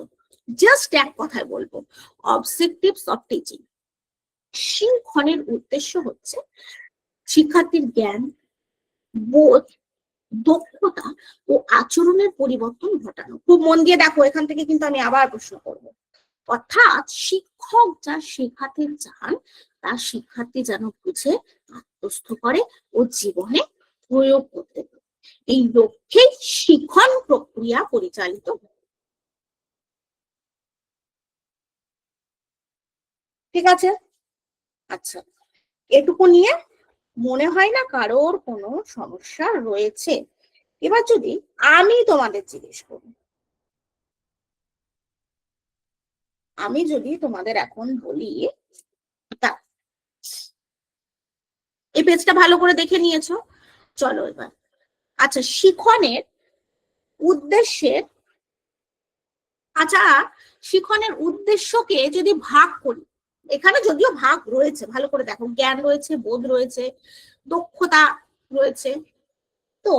জাস্ট এক কথায় বলবো, অবজেক্টিভস অফ টিচিং। শিখনের উদ্দেশ্য হচ্ছে শিক্ষার্থীর জ্ঞান, বোধ, দক্ষতা ও আচরণের পরিবর্তন ঘটানো। খুব মন দিয়ে দেখো, এখান থেকে কিন্তু আমি আবার প্রশ্ন করবো। অর্থাৎ শিক্ষক যা শেখাতে চান তা শিক্ষার্থী যেন বুঝে, আত্মস্থ করে ও জীবনে প্রয়োগ করতে পারে। এই লক্ষ্যে শিখন প্রক্রিয়া পরিচালিত হয়। ঠিক আছে? আচ্ছা, এটুকু নিয়ে মনে হয় না কারোর কোনো সমস্যা রয়েছে। এবার যদি আমি তোমাদের জিজ্ঞেস করি, আমি যদি তোমাদের এখন বলি, এই পেজটা ভালো করে দেখে নিয়েছো, চলো এবার। আচ্ছা, শিখনের উদ্দেশ্যের, আচ্ছা শিখনের উদ্দেশ্যকে যদি ভাগ করি, এখানে যদিও ভাগ রয়েছে, ভালো করে দেখো, জ্ঞান রয়েছে, বোধ রয়েছে, দক্ষতা রয়েছে। তো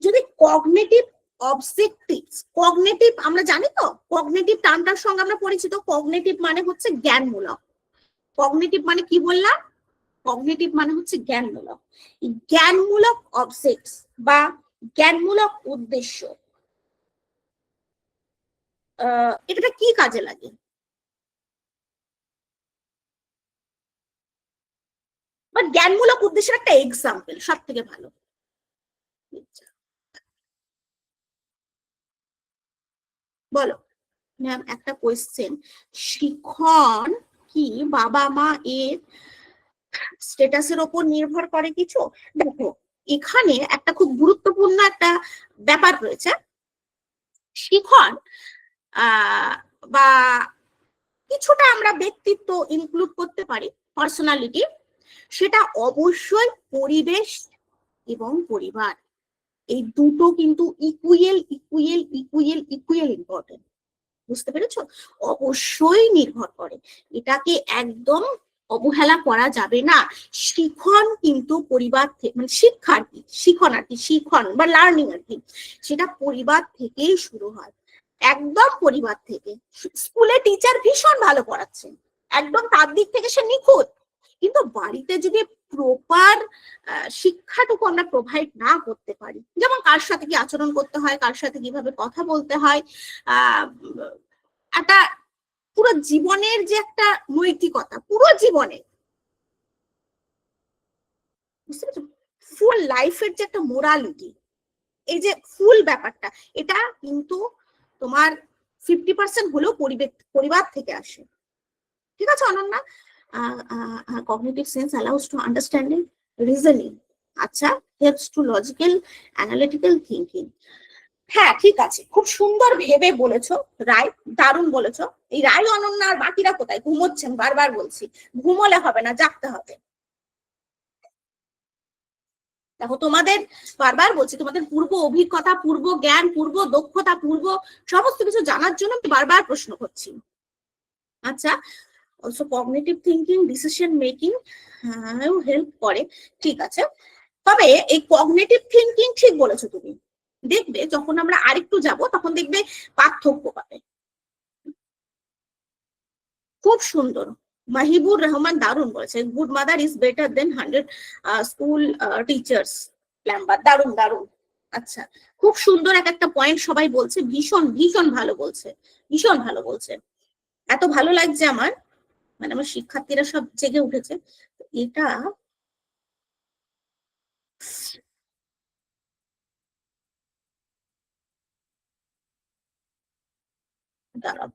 যদি কগনিটিভ অবজেক্টিভস, কগনিটিভ আমরা জানি তো, কগনিটিভ টার্মটার সঙ্গে আমরা পরিচিত। কগনিটিভ মানে হচ্ছে জ্ঞানমূলক। কগনিটিভ মানে কি বললাম? কগনিটিভ মানে হচ্ছে জ্ঞানমূলক। জ্ঞানমূলক অবজেক্টস বা জ্ঞানমূলক উদ্দেশ্য, এটা কি কাজে লাগে? বা জ্ঞানমূলক উদ্দেশ্যের একটা এক্সাম্পল সব থেকে ভালো। বলো ম্যাম, একটা কোয়েশ্চেন, শিখন কি বাবা মা এর স্ট্যাটাসের ওপর নির্ভর করে কিছু? দেখো, এখানে একটা খুব গুরুত্বপূর্ণ একটা ব্যাপার রয়েছে। শিখন বা কিছুটা আমরা ব্যক্তিত্ব ইনক্লুড করতে পারি, পার্সোনালিটি, সেটা অবশ্যই পরিবেশ এবং পরিবার, এই দুটো কিন্তু ইকুয়াল ইম্পর্টেন্ট। বুঝতে পেরেছো? অবশ্যই নির্ভর করে, এটাকে একদম অবহেলা করা যাবে না। শিখন কিন্তু পরিবার থেকে, মানে শিক্ষার্থী শিখন বা লার্নিং আর কি, সেটা পরিবার থেকেই শুরু হয়, একদম পরিবার থেকে। স্কুলে টিচার ভীষণ ভালো পড়াচ্ছেন, একদম তার দিক থেকে সে নিখুঁত, কিন্তু বাড়িতে যদি প্রপার শিক্ষাটুকু আমরা প্রোভাইড না করতে পারি, যেমন কার সাথে কি আচরণ করতে হয়, কার সাথে কিভাবে কথা বলতে হয়, একটা পুরো জীবনের যে একটা নৈতিকতা, পুরো জীবনে ফুল লাইফের যে একটা মোরালিটি, এই যে ফুল ব্যাপারটা, এটা কিন্তু তোমার 50% হলেও পরিবার থেকে আসে। ঠিক আছে Ananya? cognitive sense allows to understanding, reasoning, আচ্ছা, helps to logical analytical thinking। হ্যাঁ ঠিক আছে, খুব সুন্দর ভেবে বলেছো রায়, দারুণ বলেছো। এই রায়, অনন্যা আর বাকিরা কোথায়? ঘুমোচ্ছেন, বারবার বলছি, ঘুমোলে হবে না, জাগতে হবে। দেখো তোমাদের বারবার বলছি, তোমাদের পূর্ব অভিজ্ঞতা, পূর্ব জ্ঞান, পূর্ব দক্ষতা, পূর্ব সমস্ত কিছু জানার জন্য আমি বারবার প্রশ্ন করছি। আচ্ছা, also cognitive thinking, decision making help করে, ঠিক আছে। তবে এই কগনিটিভ থিঙ্কিং ঠিক বলেছো তুমি, দেখবে যখন আমরা আরেকটু যাব তখন দেখবে পার্থক্য পাবে। খুব সুন্দর, মাহিবুর রহমান দারুণ বলেছে, good mother is better than 100 school teachers ল্যাম্বার, দারুণ দারুণ। আচ্ছা, খুব সুন্দর এক একটা পয়েন্ট সবাই বলছে, ভীষণ ভীষণ ভালো বলছে, ভীষণ ভালো বলছে। এত ভালো লাগছে আমার, মানে আমার শিক্ষার্থীরা সব জেগে উঠেছে। এটা দাঁড়াও,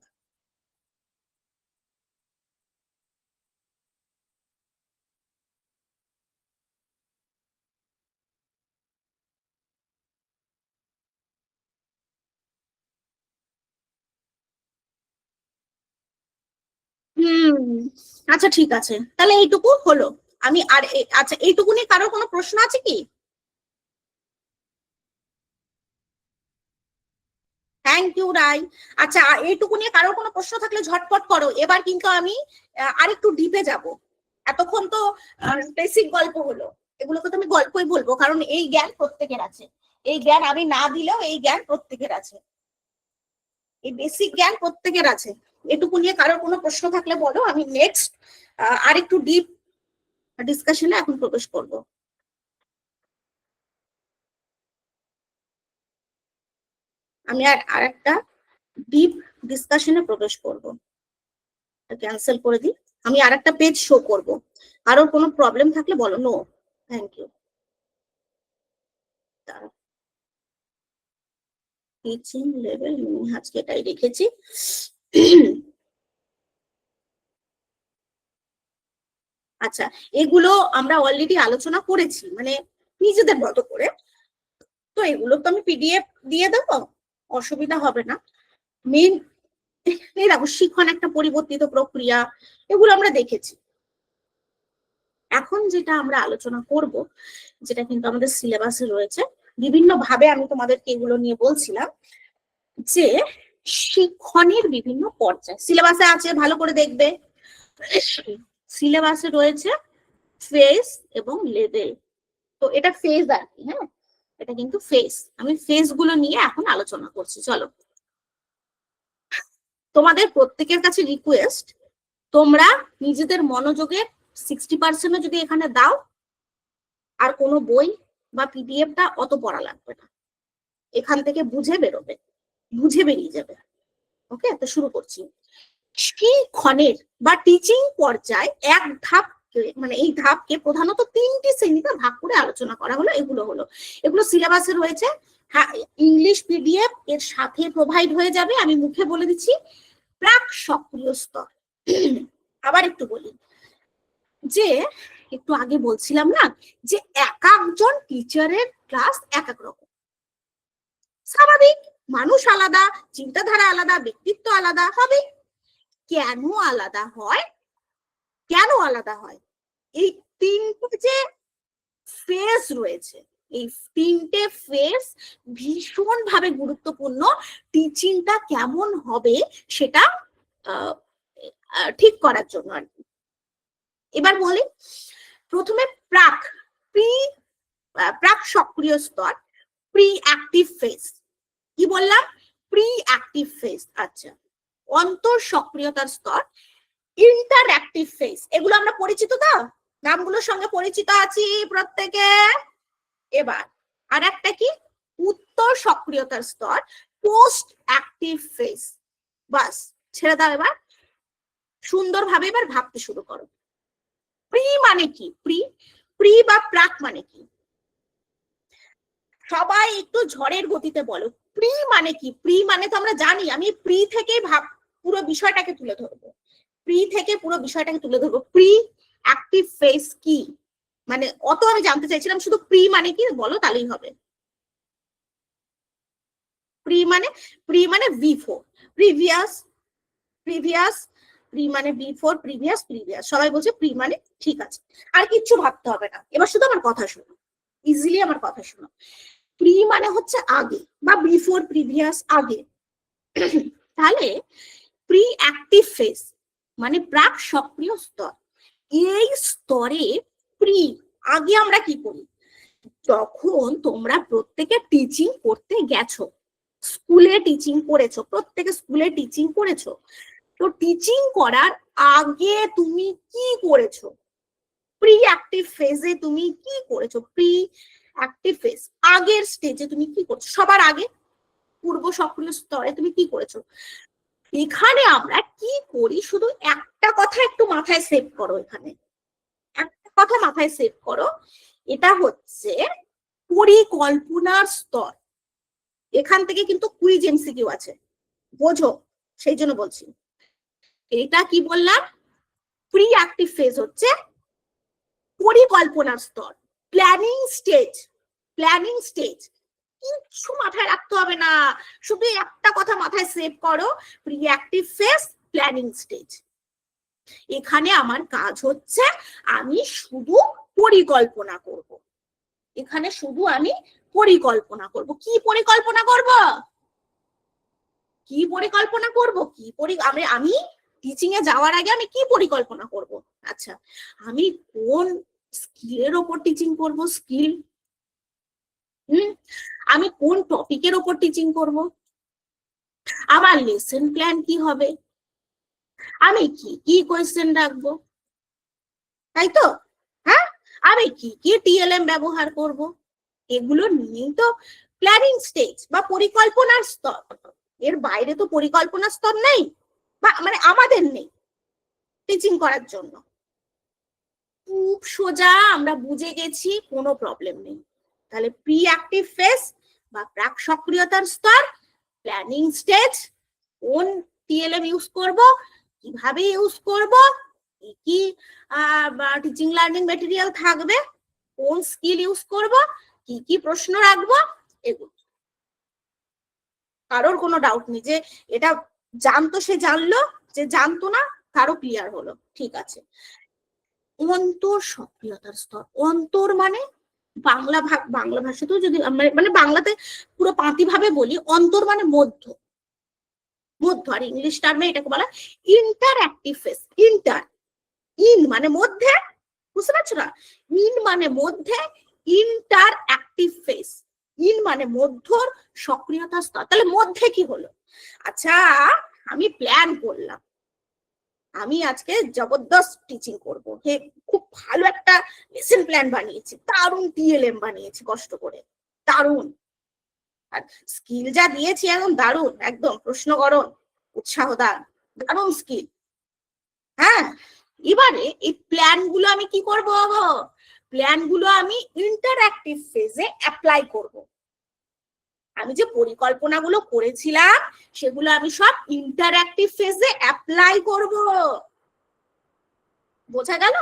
আচ্ছা ঠিক আছে, তাহলে এইটুকু হলো। আমি আর আচ্ছা, এইটুকু নিয়ে কারোর কোনো প্রশ্ন আছে কি? থ্যাংক ইউ রাই। আচ্ছা, এইটুকু নিয়ে কারোর কোনো প্রশ্ন থাকলে ঝটপট করো, এবার কিন্তু আমি আরেকটু ডিপে যাব। এতক্ষণ তো বেসিক গল্প হলো, এগুলোকে তো আমি গল্পই বলবো, কারণ এই জ্ঞান প্রত্যেকের আছে, এই জ্ঞান আমি না দিলেও এই জ্ঞান প্রত্যেকের আছে, এই বেসিক জ্ঞান প্রত্যেকের আছে। এটুকু নিয়ে কারোর কোনো প্রশ্ন থাকলে বলো, আমি নেক্সট আরেকটু ডিপ ডিসকাশনে এখন প্রবেশ করব। আমি আর একটা ডিপ ডিসকাশনে প্রবেশ করব, ক্যান্সেল করে দিই, আমি আর একটা পেজ শো করব। কারোর কোনো প্রবলেম থাকলে বলো। No, thank you. Teaching level আজকে এটাই রেখেছি। আচ্ছা, এগুলো আমরা অলরেডি আলোচনা করেছি, মানে নিজেদের মতো করে, তো এগুলো তো আমি পিডিএফ দিয়ে দেবো, অসুবিধা হবে না। মেন এই দেখো, শিখন একটা পরিবর্তিত প্রক্রিয়া, এগুলো আমরা দেখেছি। এখন যেটা আমরা আলোচনা করব, যেটা কিন্তু আমাদের সিলেবাসে রয়েছে, বিভিন্ন ভাবে আমি তোমাদেরকে এগুলো নিয়ে বলছিলাম, যে শিক্ষণের বিভিন্ন পর্যায় সিলেবাসে আছে, ভালো করে দেখবে। সিলেবাসে রয়েছে ফেজ এবং লেভেল, তো এটা ফেজ আর কি, হ্যাঁ এটা কিন্তু ফেজ। আমি ফেজ গুলো নিয়ে এখন আলোচনা করছি, চলো। তোমাদের প্রত্যেকের কাছে রিকোয়েস্ট, তোমরা নিজেদের মনোযোগের 60% যদি এখানে দাও, আর কোনো বই বা পিডিএফটা অত পড়া লাগবে না, এখান থেকে বুঝে বেরোবে, বুঝে বেরিয়ে যাবে। ওকে, তো শুরু করছি। শিক্ষণের বা টিচিং পর্যায় এক ধাপ, মানে এই ধাপকে প্রধানত 3টি শ্রেণীতে ভাগ করে আলোচনা করা হলো। এগুলো সিলেবাসে রয়েছে, হ্যাঁ ইংলিশ পিডিএফ এর সাথে প্রোভাইড হয়ে যাবে। আমি মুখে বলে দিচ্ছি, প্রাক সক্রিয় স্তর। আবার একটু বলি, যে একটু আগে বলছিলাম না, যে এক একজন টিচারের ক্লাস এক এক রকম, স্বাভাবিক, মানুষ আলাদা, চিন্তাধারা আলাদা, ব্যক্তিত্ব আলাদা হবে। কেন আলাদা হয়? কেন আলাদা হয়? এই তিনটে যে ফেজ রয়েছে, এই তিনটে ফেজ ভীষণ ভাবে গুরুত্বপূর্ণ। টিচিংটা কেমন হবে সেটা ঠিক করার জন্য আর কি। এবার বলি প্রথমে প্রাক সক্রিয় স্তর, প্রি অ্যাক্টিভ ফেজ। কি বললাম? Pre active phase. আচ্ছা, অন্তর সক্রিয়তার স্তর, ইন্টারঅ্যাক্টিভ ফেজ। এগুলো আমরা পরিচিত তো, নামগুলোর সঙ্গে পরিচিত আছি প্রত্যেকে। এবার আর একটা কি, উত্তর সক্রিয়তার স্তর, পোস্ট অ্যাক্টিভ ফেজ। বাস, ছেড়ে দাও, এবার সুন্দরভাবে এবার ভাবতে শুরু করো। প্রি মানে কি? প্রি বা প্রাক মানে কি? সবাই একটু ঝড়ের গতিতে বলো, প্রি মানে কি? প্রি মানে তো আমরা জানি, আমি প্রি থেকে পুরো বিষয়টাকে তুলে ধরবো, প্রি অ্যাক্টিভ ফেজ কি মানে অত আমি জানতে চাইছিলাম, শুধু প্রি মানে কি বলো তাহলেই হবে। প্রি মানে বিফোর, প্রিভিয়াস, প্রি মানে বিফোর, প্রিভিয়াস। সবাই বলছে প্রি মানে, ঠিক আছে, আর কিচ্ছু ভাবতে হবে না। এবার শুধু আমার কথা শোনো, ইজিলি আমার কথা শোনো। প্রি মানে হচ্ছে আগে, বা বিফোর, প্রিভিয়াস, আগে। তাহলে প্রি অ্যাক্টিভ ফেজ মানে প্রাক সক্রিয় স্তর। এই স্তরে আগে আমরা কি করি? যখন তোমরা প্রত্যেকে টিচিং করতে গেছো, স্কুলে টিচিং করেছো, প্রত্যেকে স্কুলে টিচিং করেছো, তো টিচিং করার আগে তুমি কি করেছো? প্রি অ্যাক্টিভ ফেজে তুমি কি করেছো? প্রি অ্যাক্টিভ ফেজ, আগের স্টেজে তুমি কি করছো? সবার আগে পূর্ব সক্রিয় স্তরে তুমি কি করেছো? এখানে আমরা কি করি, শুধু একটা কথা একটু মাথায় সেভ করো। এখানে একটা কথা মাথায় সেভ করো, এটা হচ্ছে পরিকল্পনার স্তর। এখান থেকে কিন্তু কুইজ এমসিকিউ আছে, বোঝো, সেই জন্য বলছি। এটা কি বললাম? প্রি অ্যাক্টিভ ফেজ হচ্ছে পরিকল্পনার স্তর, প্ল্যানিং স্টেজ। কিছু মাথায় রাখতে হবে না, শুধু একটা কথা মাথায় সেভ করো, pre active phase, planning stage. এখানে আমার কাজ হচ্ছে আমি শুধু পরিকল্পনা করব। এখানে শুধু আমি পরিকল্পনা করব। কি পরিকল্পনা করব? আমি টিচিং এ যাওয়ার আগে আমি কি পরিকল্পনা করব? আচ্ছা, আমি কোন স্কিলের ওপর টিচিং করব? স্কিল। আমি কোন টপিকের ওপর টিচিং করব? আমার লেসন প্ল্যান কি হবে? আমি কি কি কোয়েশ্চেন রাখবো? তাই তো? হ্যাঁ, আমি কি কি টিএলএম ব্যবহার করব? এগুলো নিয়েই তো প্ল্যানিং স্টেজ বা পরিকল্পনার স্তর। এর বাইরে তো পরিকল্পনার স্তর নেই, বা মানে আমাদের নেই টিচিং করার জন্য। খুব সোজা, আমরা বুঝে গেছি, কোনো প্রবলেম নেই। তাহলে প্রি অ্যাক্টিভ ফেজ বা প্রাক সক্রিয়তার স্তর, প্ল্যানিং স্টেজ, কোন টিএলএম ইউজ করব, কিভাবে ইউজ করব, কি টিচিং লার্নিং ম্যাটেরিয়াল থাকবে, কোন স্কিল ইউজ করব, কি কি প্রশ্ন রাখবো, এগুলো। কারোর কোনো ডাউট নেই যে এটা জানতো সে জানলো, যে জানতো না তারও ক্লিয়ার হলো, ঠিক আছে। অন্তর সক্রিয়তার স্তর, অন্তর মানে বাংলা ভাষাতেও যদি মানে বাংলাতে পুরো পাঁতি ভাবে বলি, অন্তর মানে মধ্য, আর ইংলিশ টার্মে এটাকে বলা ইন্টারঅ্যাক্টিভ ফেজ। ইন মানে মধ্যে, বুঝতে পারছো না? ইন মানে মধ্যে, ইন্টারঅ্যাক্টিভ ফেজ, ইন মানে মধ্যর সক্রিয়তা স্তর। তাহলে মধ্যে কি হলো? আচ্ছা, আমি প্ল্যান করলাম, আমি আজকে জবরদস্ত টিচিং করব, হে খুব ভালো একটা লেসন প্ল্যান বানিয়েছি, দারুণ টিএলএম বানিয়েছি কষ্ট করে, দারুণ, আর স্কিল যা দিয়েছি একদম দারুণ, একদম প্রশ্নকরণ, উৎসাহ দারুণ স্কিল। হ্যাঁ, এবারে এই প্ল্যান গুলো আমি কি করব? প্ল্যান গুলো আমি ইন্টারঅ্যাক্টিভ ফেজে অ্যাপ্লাই করব। আমি যে পরিকল্পনাগুলো করেছিলাম সেগুলো আমি সব ইন্টারঅ্যাক্টিভ ফেজে অ্যাপ্লাই করব। বোঝা গেল?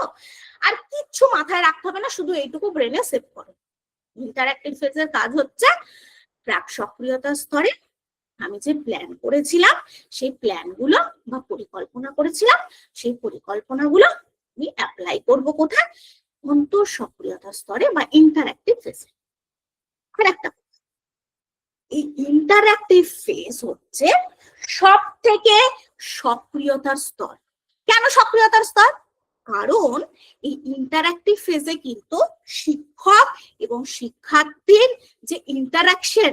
আর কিচ্ছু মাথায় রাখতে হবে না, শুধু এইটুকু ব্রেনে সেভ করো। ইন্টারঅ্যাক্টিভ ফেজের কাজ হচ্ছে প্রাক সক্রিয়তা স্তরে আমি যে প্ল্যান করেছিলাম, সেই প্ল্যানগুলো বা পরিকল্পনা করেছিলাম, সেই পরিকল্পনাগুলো আমি অ্যাপ্লাই করব কোথায়? অন্তর সক্রিয়তা স্তরে বা ইন্টারঅ্যাক্টিভ ফেজে। আর একটা, এই ইন্টারঅ্যাক্টিভ ফেজ হচ্ছে সব থেকে সক্রিয়তার স্তর। কেন সক্রিয়তার স্তর? কারণ এই ইন্টারঅ্যাক্টিভ ফেজে কিন্তু শিক্ষক এবং শিক্ষার্থীর যে ইন্টারাকশন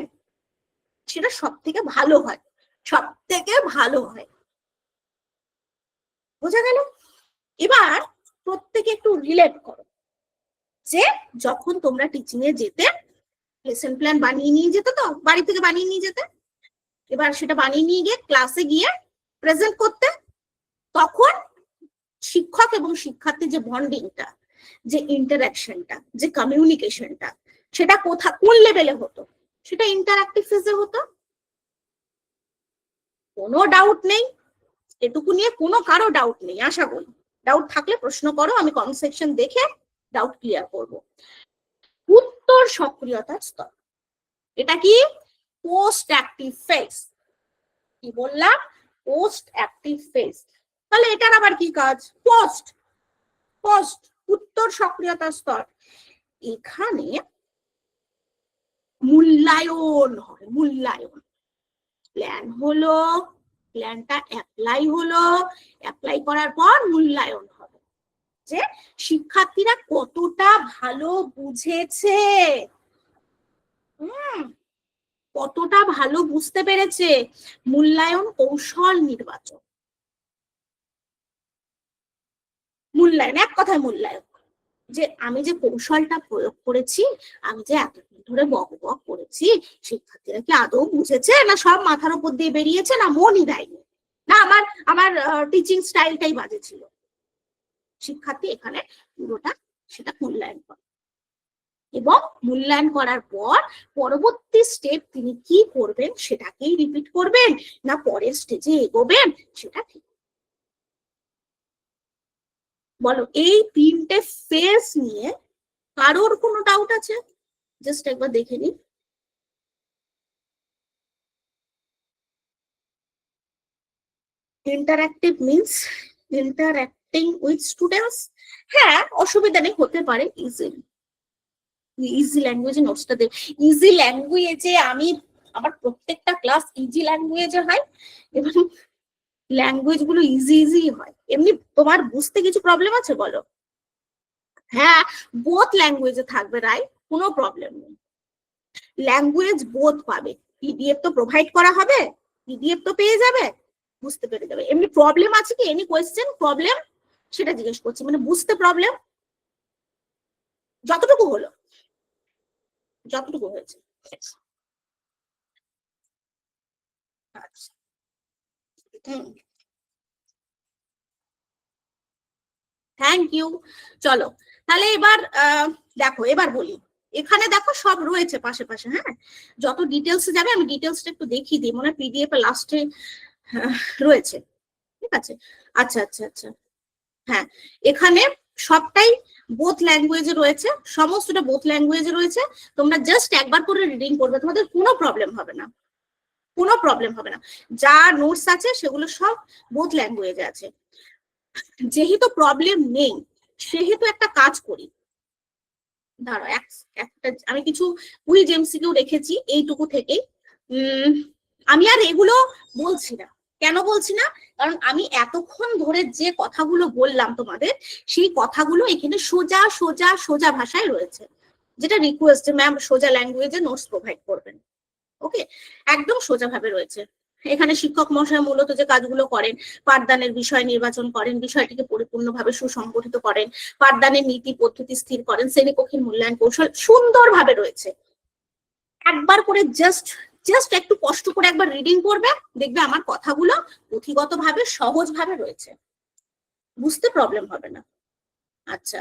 সেটা সব থেকে ভালো হয়, সব থেকে ভালো হয়। বোঝা গেল? এবার প্রত্যেকে একটু রিলেট করো যে যখন তোমরা টিচিং এ যেতে, লেসন প্ল্যান বানিয়ে নিয়ে যেতে, তো বাড়ি থেকে বানিয়ে নিয়ে যেতে, এবার সেটা বানিয়ে নিয়ে গিয়ে ক্লাসে গিয়ে প্রেজেন্ট করতে, তখন শিক্ষক এবং শিক্ষার্থীর যে বন্ডিংটা, যে ইন্টারাকশনটা, যে কমিউনিকেশনটা, সেটা কোন লেভেলে হতো? সেটা ইন্টারঅ্যাক্টিভ ফেজে হতো। কোনো ডাউট নেই, এটুকু নিয়ে কোনো কারো ডাউট নেই আশা করি। ডাউট থাকলে প্রশ্ন করো, আমি কমেন্ট সেকশন দেখে ডাউট ক্লিয়ার করব। উত্তর সক্রিয়তার স্তর, এটা কি? Post active phase. কি বললাম? Post active phase. তাহলে এটার আবার কি কাজ? পোস্ট পোস্ট উত্তর সক্রিয়তার স্তর। এখানে মূল্যায়ন হয়, মূল্যায়ন। প্ল্যান হলো, প্ল্যানটা অ্যাপ্লাই হলো, অ্যাপ্লাই করার পর মূল্যায়ন হবে যে শিক্ষার্থীরা কতটা ভালো বুঝেছে, কতটা ভালো বুঝতে পেরেছে। মূল্যায়ন কৌশল নির্বাচন, মূল্যায়ন এক কথায় মূল্যায়ন, যে আমি যে কৌশলটা প্রয়োগ করেছি, আমি যে এতদিন ধরে বক বক করেছি, শিক্ষার্থীরা কি আদৌ বুঝেছে, না সব মাথার উপর দিয়ে বেরিয়েছে, না মনই দেয়নি, না আমার আমার টিচিং স্টাইলটাই বাজে ছিল। শিক্ষার্থী এখানে পুরোটা সেটা মূল্যায়ন করে, এবং মূল্যায়ন করার পর পরবর্তী স্টেপ তিনি কি করবেন সেটাকেই রিপিট করবেন, না পরের স্টেজে এগোবেন, সেটা ঠিক। বলো, এই তিনটে ফেজ নিয়ে কারোর কোনো ডাউট আছে? জাস্ট একবার দেখে নিন। Interactive means interacting with students. হ্যাঁ, অসুবিধা নেই, হতে পারে ইজিলি, ইজি ল্যাঙ্গুয়েজে নোটসটা দেব। ইজি ল্যাঙ্গুয়েজে আমি, আমার প্রত্যেকটা ক্লাস ইজি ল্যাঙ্গুয়েজে হয়, এবং ল্যাঙ্গুয়েজ গুলো ইজি ইজি হয়। এমনি তোমার বুঝতে কিছু প্রবলেম আছে বলো? হ্যাঁ, বোথ ল্যাঙ্গুয়েজে থাকবে, রাইট, কোনো প্রবলেম নেই। ল্যাঙ্গুয়েজ বোথ পাবে, পিডিএফ তো প্রোভাইড করা হবে, পিডিএফ তো পেয়ে যাবে, বুঝতে পেরে যাবে। এমনি প্রবলেম আছে কি? এনি কোয়েশ্চেন, প্রবলেম, সেটা জিজ্ঞেস করছি, মানে বুঝতে প্রবলেম? যতটুকু হলো, যতটুকু হয়েছে। আচ্ছা, থ্যাংক ইউ। চলো তাহলে এবার দেখো, এবার বলি, এখানে দেখো সব রয়েছে পাশে পাশে। হ্যাঁ, যত ডিটেলস যাবে আমি ডিটেলসটা একটু দেখিয়ে দিই, মনে হয় পিডিএফ এর লাস্টে রয়েছে। ঠিক আছে, আচ্ছা আচ্ছা আচ্ছা। হ্যাঁ, এখানে সবটাই বোথ ল্যাঙ্গুয়েজে রয়েছে, সমস্তটা বোথ ল্যাঙ্গুয়েজে রয়েছে। তোমরা জাস্ট একবার করে রিডিং করবে, তোমাদের কোনো প্রবলেম হবে না, কোনো প্রবলেম হবে না। যা নোটস আছে সেগুলো সব বোথ ল্যাঙ্গুয়েজে আছে। যেহেতু প্রবলেম নেই, সেহেতু একটা কাজ করি, দাঁড়াও একটা আমি কিছু কুইজ এমসিকিউ রেখেছি এইটুকু থেকেই। আমি আর এগুলো বলছি না। কেন বলছি না? কারণ আমি এতক্ষণ ধরে যে কথাগুলো বললাম তোমাদের, সেই কথাগুলো এখানে সোজা সোজা সোজা ভাষায় রয়েছে, যেটা রিকোয়েস্ট, ম্যাম সোজা ল্যাঙ্গুয়েজে নোটস প্রোভাইড করবেন। ওকে, একদম সোজা ভাবে রয়েছে। এখানে শিক্ষক মহাশয় মূলত যে কাজগুলো করেন, পাঠদানের বিষয় নির্বাচন করেন, বিষয়টিকে পরিপূর্ণভাবে সুসংগঠিত করেন, পাঠদানের নীতি পদ্ধতি স্থির করেন, শ্রেণীকক্ষের মূল্যায়ন কৌশল সুন্দরভাবে রয়েছে। একবার করে জাস্ট জাস্ট একটু কষ্ট করে একবার রিডিং করবে, দেখবে আমার কথাগুলো পুঁথিগতভাবে সহজভাবে রয়েছে, বুঝতে প্রবলেম হবে না। আচ্ছা,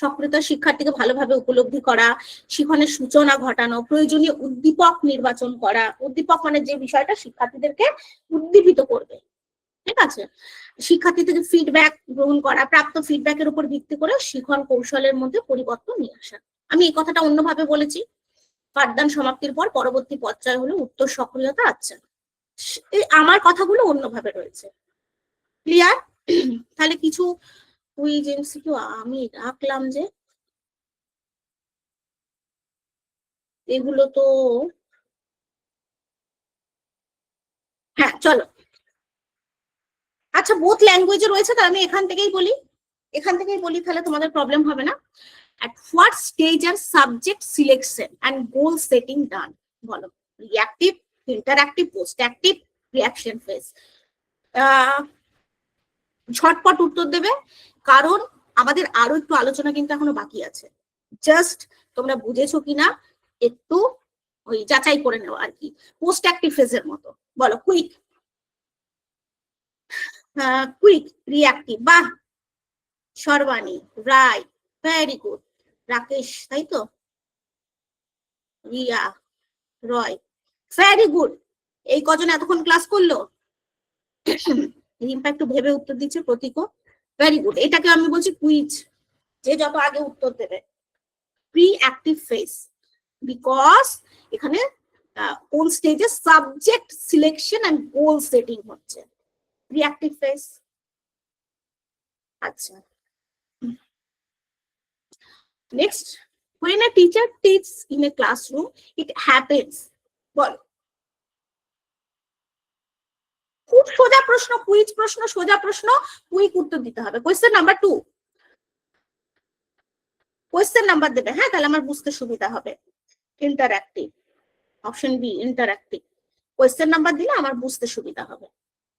সক্রিয়তা শিক্ষার্থীকে ভালোভাবে উপলব্ধি করা, শিখনের সূচনা ঘটানো, প্রয়োজনীয় উদ্দীপক নির্বাচন করা। উদ্দীপক মানে যে বিষয়টা শিক্ষার্থীদেরকে উদ্দীপিত করবে। ঠিক আছে, শিক্ষার্থী থেকে ফিডব্যাক গ্রহণ করা, প্রাপ্ত ফিডব্যাকের উপর ভিত্তি করে শিখন কৌশলের মধ্যে পরিবর্তন নিয়ে আসা। আমি এই কথাটা অন্যভাবে বলেছি। পাঠদান সমাপ্তির পর পরবর্তী পর্যায়ে হলো উত্তর সক্রিয়তা। আচ্ছা, আমার কথাগুলো অন্যভাবে রয়েছে, ক্লিয়ার? তাহলে কিছু কুইজ এমসিকিউ আমি রাখলাম যে, এগুলো তো, হ্যাঁ চলো, আচ্ছা বোথ ল্যাঙ্গুয়েজে রয়েছে, তাহলে আমি এখান থেকেই বলি, তাহলে তোমাদের প্রবলেম হবে না। At what stage are subject selection and goal setting done? বলো, reactive, interactive, post-active, reaction phase. ঝটপট উত্তর দেবে, কারণ আমাদের আরো একটু আলোচনা কিন্তু এখনো বাকি আছে। জাস্ট তোমরা বুঝেছো কিনা একটু ওই যাচাই করে নেওয়া আর কি, পোস্ট-অ্যাক্টিভ ফেজের মতো। বলো, কুইক, রিঅ্যাক্টিভ, বাহ Sarbani, right, very good, Rakesh, তাই তো, রিয়া, রয়, ভেরি গুড। এই কজন এতক্ষণ ক্লাস করলো? রিম্পা একটু ভেবে উত্তর দিচ্ছে, প্রতীকও ভেরি গুড। এটাকে আমি বলছি কুইজ, যে যত আগে উত্তর দেবে। প্রি অ্যাক্টিভ ফেজ, বিকজ এখানে কোন স্টেজে subject selection and goal setting হচ্ছে, প্রি অ্যাক্টিভ ফেজ। আচ্ছা, next, when a teacher teaches in a classroom it happens, বল। খুব সোজা প্রশ্ন, কুইজ প্রশ্ন, সোজা প্রশ্ন, কুইক উত্তর দিতে হবে। কোয়েশ্চেন নাম্বার 2, কোয়েশ্চেন নাম্বার দেবে, হ্যাঁ, তাহলে আমার বুঝতে সুবিধা হবে। Interactive, option B interactive, question number দিলে আমার বুঝতে সুবিধা হবে।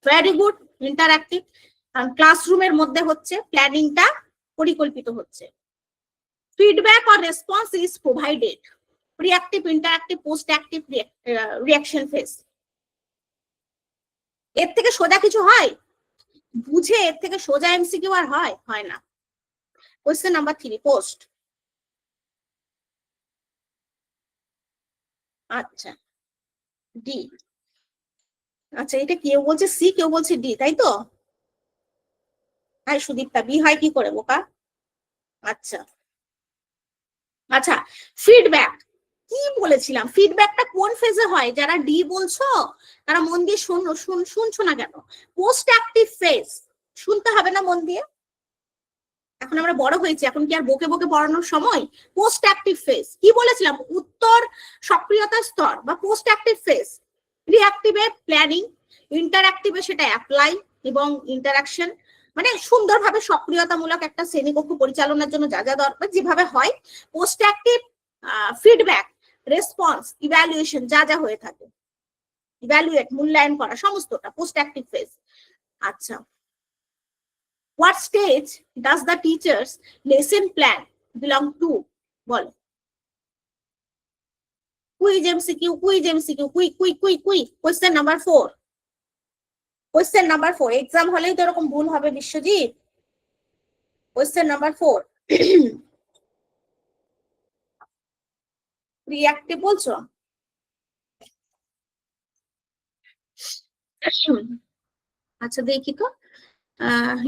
ভেরি গুড, ইন্টারঅ্যাক্টিভ, কারণ ক্লাসরুমের মধ্যে হচ্ছে, প্ল্যানিংটা পরিকল্পিত হচ্ছে। Feedback or response is provided, preactive, interactive, post active, reaction phase. এর থেকে সোজা কিছু হয়? বুঝে এর থেকে সোজা এমসিকিউ আর হয় না। Question number 3, post. আচ্ছা, ডি। আচ্ছা, এটা কেউ বলছে সি, কেউ বলছে ডি, তাই তো? হ্যাঁ সুদীপ্তা, বি হয় কি করে বোকা? আচ্ছা আচ্ছা, ফিডব্যাক কি বলেছিলাম, ফিডব্যাকটা কোন ফেজে হয়? যারা ডি বলছো তারা মন দিয়ে শুনছো না কেন? পোস্ট অ্যাক্টিভ ফেজ, শুনতে হবে না মন দিয়ে? এখন আমরা বড় হয়েছি, এখন কি আর বকে বকে পড়ানোর সময়? পোস্ট অ্যাক্টিভ ফেজ কি বলেছিলাম? উত্তর সক্রিয়তার স্তর বা পোস্ট অ্যাক্টিভ ফেজ। রিঅ্যাক্টিভে প্ল্যানিং, ইন্টারঅ্যাক্টিভে সেটা অ্যাপ্লাই এবং ইন্টারাকশন, মানে সুন্দরভাবে সক্রিয়তামূলক একটা শ্রেণীকক্ষ পরিচালনার জন্য যা যা দরকার যেভাবে হয়। Post active feedback, response, evaluation যা যা হয়ে থাকে, ইভ্যালুয়েট মূল্যায়ন করা, সমস্তটা পোস্ট অ্যাক্টিভ ফেজ। আচ্ছা, what stage does the teacher's lesson plan belong to? Ball. Quiz MCQ, quick. Question number 4, question number 4, exam হলেই তো এরকম ভুল হবে বিশ্বজিৎ। কোয়েশ্চেন নাম্বার 4, রিঅ্যাক্টিভ বলছো? আচ্ছা দেখি তো,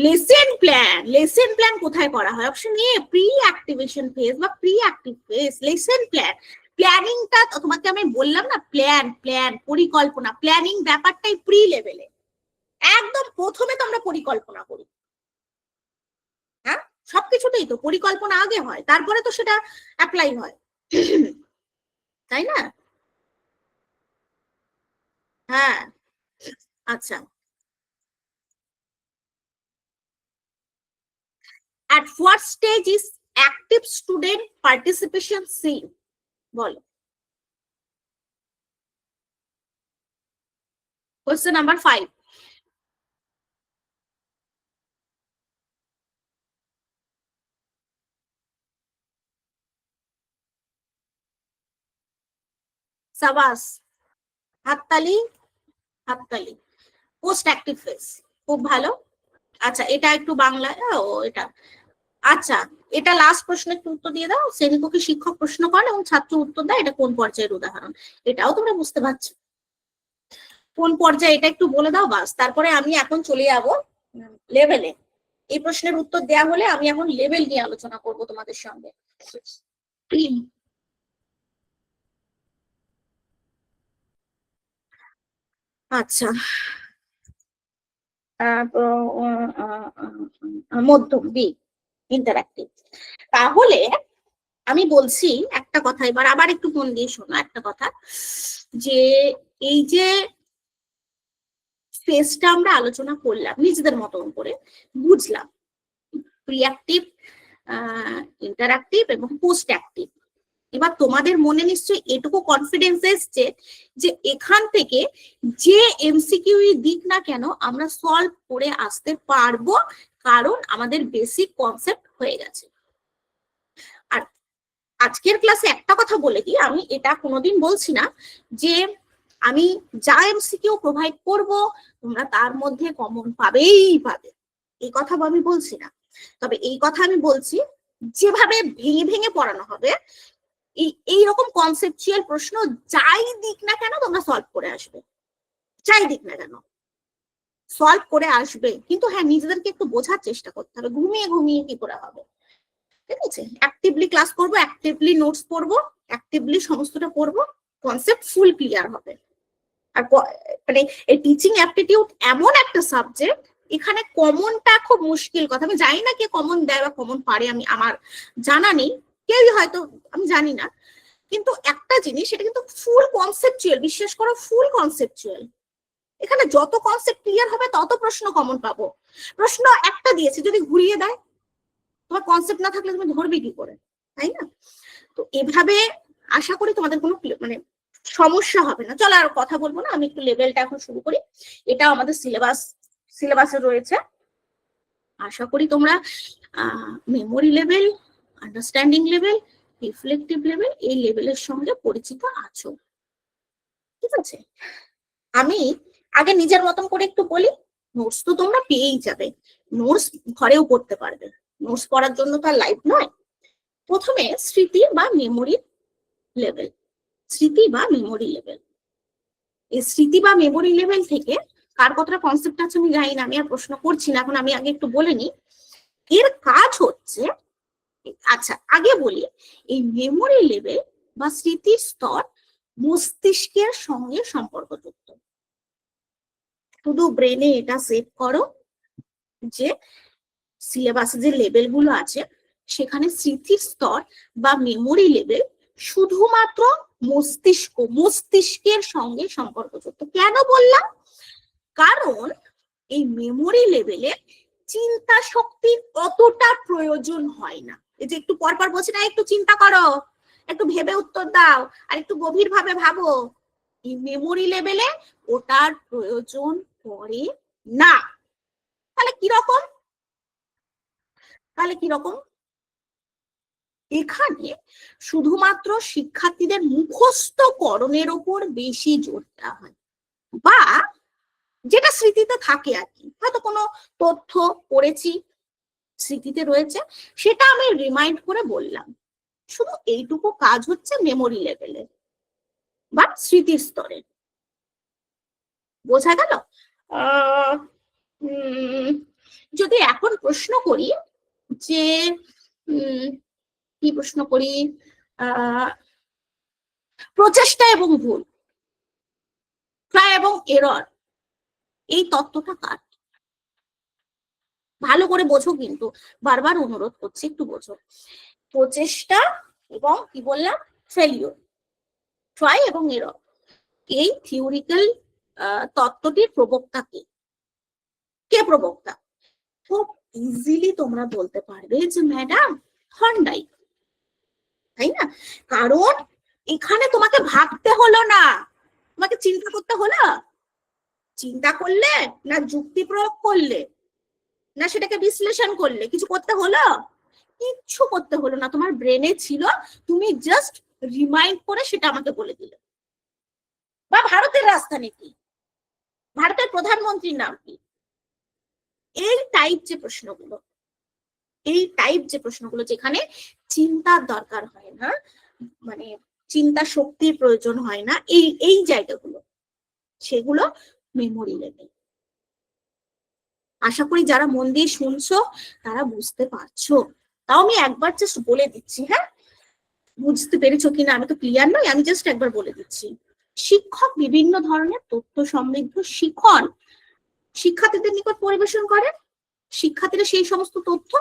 লেসন প্ল্যান কোথায় করা হয়? Option A pre activation phase বা pre active phase. Lesson plan, প্ল্যানিংটা তোমাকে আমি বললাম না, প্ল্যান পরিকল্পনা, প্ল্যানিং ব্যাপারটাই প্রি লেভেলে, একদম প্রথমে তো আমরা পরিকল্পনা করি। হ্যাঁ, সবকিছুতেই তো পরিকল্পনা আগে হয়, তারপরে তো সেটা অ্যাপ্লাই হয়, তাই না? হ্যাঁ, আচ্ছা, at what stage is active student participation seen? বলো। কোয়েশ্চেন নাম্বার 5, সাবাস, হাততালি, হাততালি। পোস্ট অ্যাক্টিভ ফেজ, খুব ভালো। আচ্ছা, এটা একটু বাংলা, ও এটা, আচ্ছা এটা লাস্ট প্রশ্ন, একটু উত্তর দিয়ে দাও। শ্রেণীকক্ষে শিক্ষক প্রশ্ন করেন এবং ছাত্র উত্তর দেয়, এটা কোন পর্যায়ের উদাহরণ? এটাও তোমরা বুঝতে পারছো কোন পর্যায়ে, এটা একটু বলে দাও বাস। তারপরে আমি এখন চলে যাবো লেভেলে। এই প্রশ্নের উত্তর দেয়া হলে আমি এখন লেভেল নিয়ে আলোচনা করব তোমাদের সঙ্গে। আচ্ছা, মধ্যম বি ইন্টারঅ্যাক্টিভ। তাহলে আমি বলছি একটা কথা, এবার আবার একটু মন দিয়ে শোনো একটা কথা, যে এই যে ফেজটা আমরা আলোচনা করলাম নিজেদের মতন করে, বুঝলাম প্রিঅ্যাক্টিভ, ইন্টারঅ্যাক্টিভ এবং পোস্ট অ্যাক্টিভ। এবার তোমাদের মনে নিশ্চয়ই এটুকু কনফিডেন্স এসছে যে এখান থেকে যে এমসিকিউ দিক না কেন আমরা সলভ করে আসতে পারবো, কারণ আমাদের বেসিক কনসেপ্ট হয়ে গেছে। আর আজকের ক্লাসে একটা কথা বলে দিই, আমি এটা কোনোদিন বলছি না যে আমি যা এমসিকিউ প্রোভাইড করব তোমরা তার মধ্যে কমন পাবেই পাবে, এই কথা আমি বলছি না। তবে এই কথা আমি বলছি যেভাবে ভেঙে ভেঙে পড়ানো হবে, এইরকম কনসেপচুয়াল প্রশ্ন যাই দিক না কেন তোমরা সলভ করে আসবে, যাই দিক না কেন সলভ করে আসবে। কিন্তু হ্যাঁ, নিজেদেরকে একটু বোঝার চেষ্টা করতে হবে, ঘুমিয়ে ঘুমিয়ে কি করে হবে, ঠিক আছে? অ্যাক্টিভলি ক্লাস করবো, অ্যাক্টিভলি নোটস পড়বো, অ্যাক্টিভলি সমস্তটা পড়বো, কনসেপ্ট ফুল ক্লিয়ার হবে। আর মানে এই টিচিং অ্যাপটিটিউড এমন একটা সাবজেক্ট, এখানে কমনটা খুব মুশকিল কথা। আমি জানি না কে কমন দেয় বা কমন পারে, আমি আমার জানা নেই, কেউই হয়তো, আমি জানি না। কিন্তু একটা জিনিস, সেটা কিন্তু ফুল কনসেপচুয়াল, বিশ্বাস করো ফুল কনসেপচুয়াল। এখানে যত কনসেপ্ট ক্লিয়ার হবে তত প্রশ্ন কমন পাবো। প্রশ্ন একটা দিয়েছে, যদি ঘুরিয়ে দেয় তোমার কনসেপ্ট না থাকলে তুমি ধরবে কি করে, তাই না? তো এভাবে আশা করি তোমাদের কোনো মানে সমস্যা হবে না। চলো আর কথা বলবো না, আমি একটু লেভেলটা এখন শুরু করি। এটা আমাদের সিলেবাসে রয়েছে। আশা করি তোমরা memory level, understanding level, reflective level, এই লেভেলের সঙ্গে পরিচিত আছো, ঠিক আছে? আমি আগে নিজের মতন করে একটু বলি। নোটস তো তোমরা পেয়েই যাবে, নোটস ঘরেও পড়তে পারবে, নোটস পড়ার জন্য তো আর লাইভ নয়। প্রথমে স্মৃতি বা মেমোরি লেভেল, স্মৃতি বা মেমোরি লেভেল। এই স্মৃতি বা মেমোরি লেভেল থেকে কার কতটা কনসেপ্ট আছে আমি জানি না, আমি আর প্রশ্ন করছি না এখন, আমি আগে একটু বলে নিই। এর কাজ হচ্ছে, আচ্ছা আগে বলি, এই মেমোরি লেভেল বা স্মৃতির স্তর মস্তিষ্কের সঙ্গে সম্পর্কযুক্ত। শুধু ব্রেনে এটা সেভ করো যে সিলেবাসে যে লেভেল গুলো আছে সেখানে স্মৃতির স্তর বা মেমোরি লেভেল শুধুমাত্র মস্তিষ্কের সঙ্গে সম্পর্কযুক্ত। কেন বললাম? কারণ এই মেমোরি লেভেলে চিন্তা শক্তির অতটা প্রয়োজন হয় না। এই যে একটু পরপর বলছি না, একটু চিন্তা করো, একটু ভেবে উত্তর দাও, আর একটু গভীর ভাবে ভাবো, এই মেমোরি লেভেলে ওটার প্রয়োজন পড়ে না। তাহলে কিরকম? এখানে শুধুমাত্র শিক্ষার্থীদের মুখস্থকরণের ওপর বেশি জোর দেওয়া হয়, বা যেটা স্মৃতিতে থাকে আর কি, হয়তো কোনো তথ্য পড়েছি স্মৃতিতে রয়েছে, সেটা আমি রিমাইন্ড করে বললাম। শুধু এইটুকু কাজ হচ্ছে মেমোরি লেভেলে বা স্মৃতির স্তরে। বোঝা গেল? যদি এখন প্রশ্ন করি যে কি প্রশ্ন করি, প্রচেষ্টা এবং ভুল, ট্রাই এবং এরর, এই তত্ত্বটা কার? ভালো করে বোঝো, কিন্তু বারবার অনুরোধ করছি একটু বোঝো। প্রচেষ্টা এবং কি বললাম, ফেলিওর, ট্রাই এবং এরর, এই থিওরিক্যাল তত্ত্বটির প্রবক্তা কে? কে প্রবক্তা? খুব ইজিলি তোমরা বলতে পারবে যে ম্যাডাম থর্নডাইক, তাই না? কারণ এখানে তোমাকে ভাবতে হলো না, তোমাকে চিন্তা করতে হলো। চিন্তা করলে না যুক্তি প্রয়োগ করলে না সেটাকে বিশ্লেষণ করলে, কিছু করতে হলো? কিচ্ছু করতে হলো না, তোমার ব্রেনে ছিল, তুমি জাস্ট রিমাইন্ড করে সেটা আমাকে বলে দিলে। বা ভারতের রাজধানী কি, ভারতের প্রধানমন্ত্রীর নাম কি, এই টাইপ যে প্রশ্নগুলো যেখানে চিন্তার দরকার হয় না, মানে চিন্তা শক্তির প্রয়োজন হয় না, এই জায়গাগুলো, সেগুলো মেমোরি লেভেল। আশা করি যারা মন দিয়ে শুনছো তারা বুঝতে পারছো। তাও আমি একবার জাস্ট বলে দিচ্ছি, হ্যাঁ বুঝতে পেরেছো কিনা আমি তো ক্লিয়ার নই, আমি জাস্ট একবার বলে দিচ্ছি। শিক্ষক বিভিন্ন ধরনের তথ্য সমৃদ্ধ শিখন শিক্ষার্থীদের নিকট পরিবেশন করেন। শিক্ষার্থীরা সেই সমস্ত তথ্য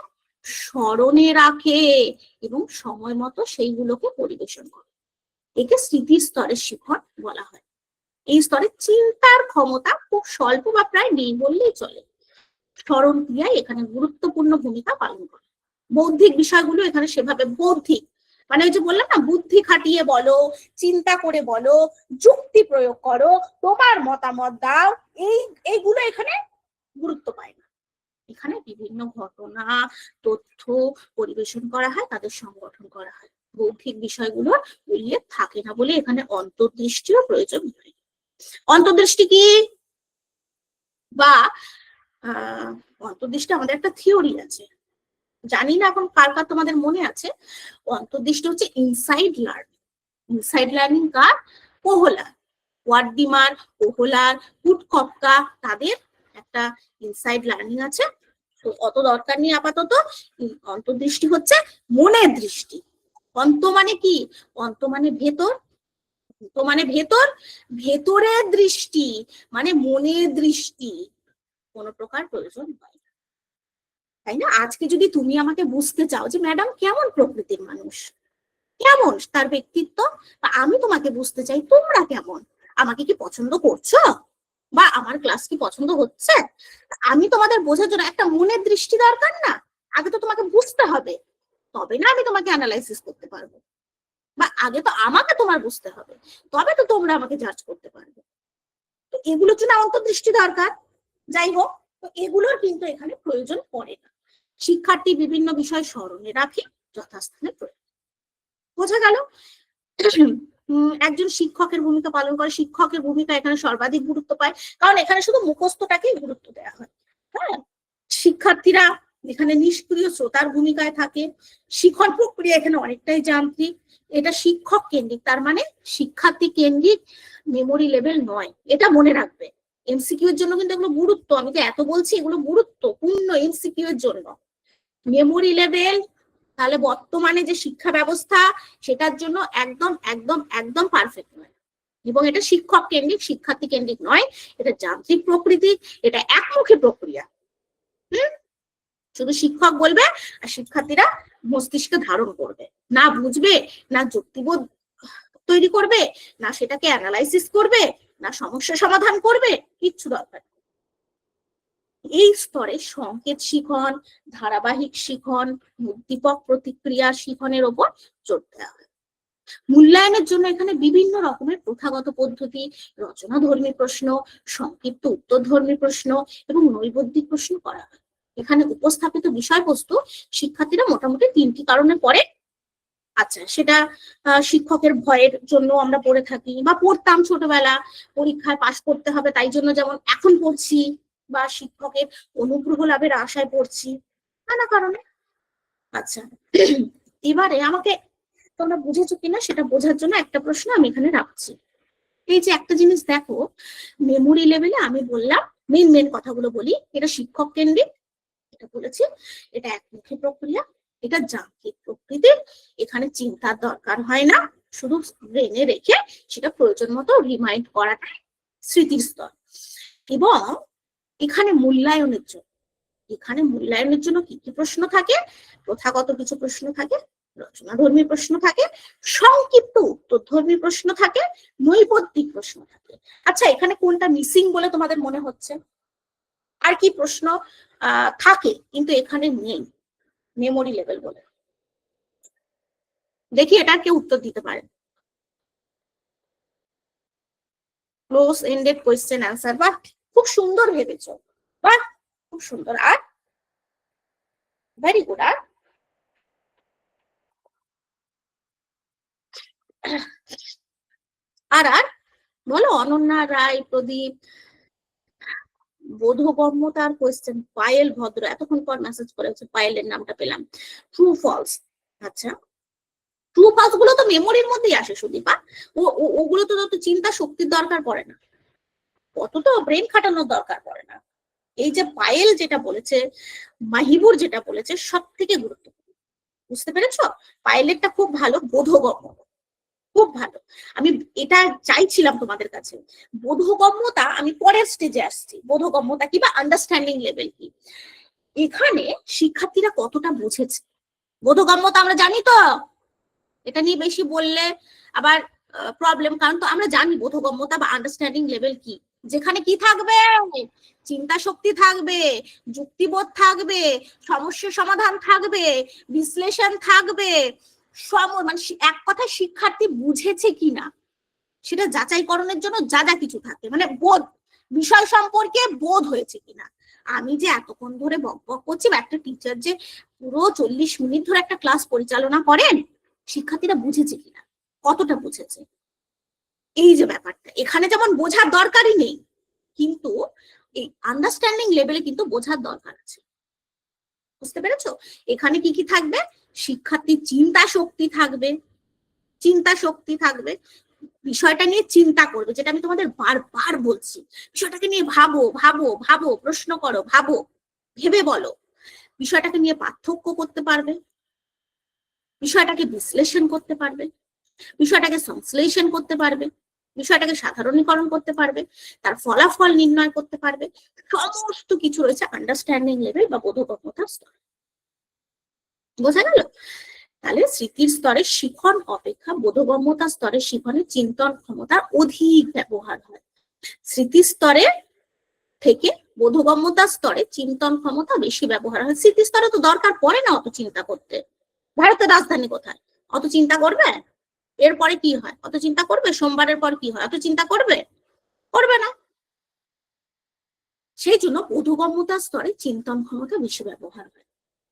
স্মরণে রাখে এবং সময় মতো সেইগুলোকে পরিবেশন করে। একে স্মৃতির স্তরের শিখন বলা হয়। এই স্তরে চিন্তার ক্ষমতা খুব স্বল্প বা প্রায় নেই বললেই চলে। স্মরণ ক্রিয়া এখানে গুরুত্বপূর্ণ ভূমিকা পালন করে। বৌদ্ধিক বিষয়গুলো এখানে সেভাবে বৌদ্ধিক, মানে ওই যে বললাম না, বুদ্ধি খাটিয়ে বলো, চিন্তা করে বলো, যুক্তি প্রয়োগ করো, তোমার মতামত দাও, এইগুলো এখানে গুরুত্ব পায় না। এখানে বিভিন্ন ঘটনা, তথ্য পরিবেশন করা হয়, তাদের সংগঠন করা হয়। বৌদ্ধিক বিষয়গুলোর উল্লেখ থাকে না বলে এখানে অন্তর্দৃষ্টিও প্রয়োজন হয়। অন্তর্দৃষ্টি কি, বা অন্তর্দৃষ্টি আমাদের একটা থিওরি আছে, জানি না এখন কার কার তোমাদের মনে আছে। অন্তর্দৃষ্টি হচ্ছে ইনসাইড লার্নিং। ইনসাইড লার্নিং কার? কোহলার, ওয়ার্ডিমার, কোহলার, উডকপকা, তাদের একটা ইনসাইড লার্নিং আছে। তো অত দরকার নেই আপাতত। অন্তর্দৃষ্টি হচ্ছে মনের দৃষ্টি। অন্ত মানে কি? অন্ত মানে ভেতর, তো মানে ভেতর, ভেতরের দৃষ্টি মানে মনের দৃষ্টি কোনো প্রকার প্রয়োজন হয় না, তাই না? আজকে যদি তুমি আমাকে বুঝতে চাও যে ম্যাডাম কেমন প্রকৃতির মানুষ, কেমন তার ব্যক্তিত্ব, বা আমি তোমাকে বুঝতে চাই তোমরা কেমন, আমাকে কি পছন্দ করছো, বা আমার ক্লাস কি পছন্দ হচ্ছে, আমি তোমাদের বোঝার জন্য একটা মনের দৃষ্টি দরকার না? আগে তো তোমাকে বুঝতে হবে, তবে না আমি তোমাকে অ্যানালাইসিস করতে পারবো, বা আগে তো আমাকে তোমার বুঝতে হবে, তবে তো তোমরা আমাকে জাজ করতে পারবে। তো এগুলোর জন্য অন্তর্দৃষ্টি দরকার। যাই হোক, তো এগুলোর কিন্তু এখানে প্রয়োজন পড়ে না। শিক্ষার্থী বিভিন্ন বিষয় স্মরণে রাখে, যথাস্থানে প্রয়োগ। বোঝা গেল? একজন শিক্ষকের ভূমিকা পালন করে, শিক্ষকের ভূমিকা এখানে সর্বাধিক গুরুত্ব পায়, কারণ এখানে শুধু মুখস্থটাকেই গুরুত্ব দেওয়া হয়। হ্যাঁ, শিক্ষার্থীরা এখানে নিষ্ক্রিয় শ্রোতার ভূমিকায় থাকে। শিক্ষণ প্রক্রিয়া এখানে অনেকটাই যান্ত্রিক, এটা শিক্ষক কেন্দ্রিক, তার মানে শিক্ষার্থী কেন্দ্রিক, মেমোরি লেভেল নয়, এটা মনে রাখবে। এমসিকিউ এর জন্য কিন্তু এগুলো গুরুত্ব, আমি তো এত বলছি, এগুলো গুরুত্বপূর্ণ এমসিকিউ এর জন্য। মেমোরি লেভেল তাহলে বর্তমানে যে শিক্ষা ব্যবস্থা সেটার জন্য একদম একদম একদম পারফেক্ট নয়, এবং এটা শিক্ষক কেন্দ্রিক, শিক্ষার্থী কেন্দ্রিক নয়, এটা যান্ত্রিক প্রকৃতির, এটা একমুখী প্রক্রিয়া। শুধু শিক্ষক বলবে আর শিক্ষার্থীরা মস্তিষ্কে ধারণ করবে, না বুঝবে, না যুক্তিবোধ তৈরি করবে, না সেটাকে অ্যানালাইসিস করবে, না সমস্যা সমাধান করবে, কিচ্ছু দরকার নেই। এই স্তরে সংকেত শিখন, ধারাবাহিক শিখন, উদ্দীপক প্রতিক্রিয়া শিখনের ওপর জোর দেওয়া হয়। মূল্যায়নের জন্য এখানে বিভিন্ন রকমের প্রথাগত পদ্ধতি, রচনাধর্মী প্রশ্ন, সংক্ষিপ্ত উত্তরধর্মী প্রশ্ন এবং নৈবদ্যিক প্রশ্ন করা হয়। এখানে উপস্থাপিত বিষয়বস্তু শিক্ষার্থীরা মোটামুটি 3টি কারণে পড়ে। আচ্ছা, সেটা শিক্ষকের ভয়ের জন্য আমরা পড়ে থাকি, বা পড়তাম ছোটবেলা, পরীক্ষায় পাশ করতে হবে তাই জন্য যেমন এখন পড়ছি, বা শিক্ষকের অনুগ্রহ লাভের আশায় পড়ছি, নানা কারণে। আচ্ছা, এবারে আমাকে তোমরা বুঝেছো কিনা সেটা বোঝার জন্য একটা প্রশ্ন আমি এখানে রাখছি। এই যে একটা জিনিস দেখো, মেমোরি লেভেলে আমি বললাম মেন কথাগুলো বলি, এটা শিক্ষক কেন্দ্রিক, এটা বলেছি, এটা একমুখী প্রক্রিয়া, এটা যান্ত্রিক প্রকৃতির, এখানে চিন্তার দরকার হয় না, শুধু ব্রেনে রেখে সেটা প্রয়োজন মতো রিমাইন্ড করাটাই স্মৃতির স্তর। এবং এখানে মূল্যায়নের জন্য কি কি প্রশ্ন থাকে? প্রথাগত কিছু প্রশ্ন থাকে, রচনাধর্মী প্রশ্ন থাকে, সংক্ষিপ্ত উত্তরধর্মী প্রশ্ন থাকে, নৈবদ্যিক প্রশ্ন থাকে। আচ্ছা, এখানে কোনটা মিসিং বলে তোমাদের মনে হচ্ছে? আর কি প্রশ্ন থাকে কিন্তু এখানে নেই মেমোরি লেভেল বলে? দেখি এটা কে উত্তর দিতে পারে। ক্লোজ এন্ডেড কোয়েশ্চেন অ্যান্সার, বাহ, খুব সুন্দর ভেবেছো, বাহ, খুব সুন্দর। Are very good. আর আর বলো, অনন্যা রায়, প্রদীপ, বোধগম্যতার কোয়েশ্চেন, পায়েল ভদ্র এতক্ষণ পর মেসেজ করেছে, পায়েলের নামটা পেলাম। ট্রু ফলস, আচ্ছা, ট্রু ফলস গুলো তো মেমোরির মধ্যেই আসে সুদীপা, ওগুলো তো চিন্তা শক্তির দরকার পড়ে না, অত তো ব্রেন খাটানোর দরকার পড়ে না। এই যে পায়েল যেটা বলেছে, মাহিবুর যেটা বলেছে, সব থেকে গুরুত্বপূর্ণ, বুঝতে পেরেছো? পায়েলেরটা খুব ভালো, বোধগম্য, খুব ভালো। আমি এটা চাইছিলাম তোমাদের কাছে, বোধগম্যতা আমি পরের স্টেজে আসছি, বোধগম্যতা কি বা আন্ডারস্ট্যান্ডিং লেভেল কি, এখানে শিক্ষার্থীরা কতটা বুঝেছে। বোধগম্যতা আমরা জানি তো, এটা নিয়ে বেশি বললে আবার প্রবলেম, কারণ তো আমরা জানি বোধগম্যতা বা আন্ডারস্ট্যান্ডিং লেভেল কি, যেখানে কি থাকবে, চিন্তা শক্তি থাকবে, যুক্তিবোধ থাকবে, সমস্যা সমাধান থাকবে, বিশ্লেষণ থাকবে, মানে এক কথায় শিক্ষার্থী বুঝেছে কিনা সেটা যাচাইকরণের জন্য যা যা কিছু থাকে, মানে বোধ, বিষয় সম্পর্কে বোধ হয়েছে কিনা। আমি যে এতক্ষণ ধরে বক বক করছি, বা একটা টিচার যে পুরো 40 মিনিট ধরে একটা ক্লাস পরিচালনা করেন, শিক্ষার্থীরা বুঝেছে কিনা, কতটা বুঝেছে, এই যে ব্যাপারটা এখানে যেমন বোঝার দরকারই নেই, কিন্তু এই আন্ডারস্ট্যান্ডিং লেভেলে কিন্তু বোঝার দরকার আছে। বুঝতে পেরেছো? এখানে কি কি থাকবে, শিক্ষার্থীর চিন্তা শক্তি থাকবে, চিন্তা শক্তি থাকবে, বিষয়টা নিয়ে চিন্তা করবে, যেটা আমি তোমাদের বারবার বলছি, বিষয়টাকে নিয়ে ভাবো ভাবো ভাবো, প্রশ্ন করো, ভাবো, ভেবে বলো, বিষয়টাকে নিয়ে পার্থক্য করতে পারবে, বিষয়টাকে বিশ্লেষণ করতে পারবে, বিষয়টাকে সংশ্লেষণ করতে পারবে, বিষয়টাকে সাধারণীকরণ করতে পারবে, তার ফলাফল নির্ণয় করতে পারবে, সমস্ত কিছু রয়েছে আন্ডারস্ট্যান্ডিং লেভেল বা বোধগম্যতার স্তর। বোঝা গেল? তাহলে স্মৃতির স্তরে শিখন অপেক্ষা বোধগম্যতা স্তরে শিখনের চিন্তন ক্ষমতার অধিক ব্যবহার হয়। স্মৃতির স্তরে থেকে বোধগম্যতা স্তরে চিন্তন ক্ষমতা বেশি ব্যবহার হয়। স্মৃতির স্তরে তো দরকার পড়ে না অত চিন্তা করতে, ভারতের রাজধানী কোথায়, অত চিন্তা করবে? এরপরে কি হয়, অত চিন্তা করবে? সোমবারের পর কি হয়, অত চিন্তা করবে? করবে না। সেই জন্য বোধগম্যতা স্তরে চিন্তন ক্ষমতা বেশি ব্যবহার হয়।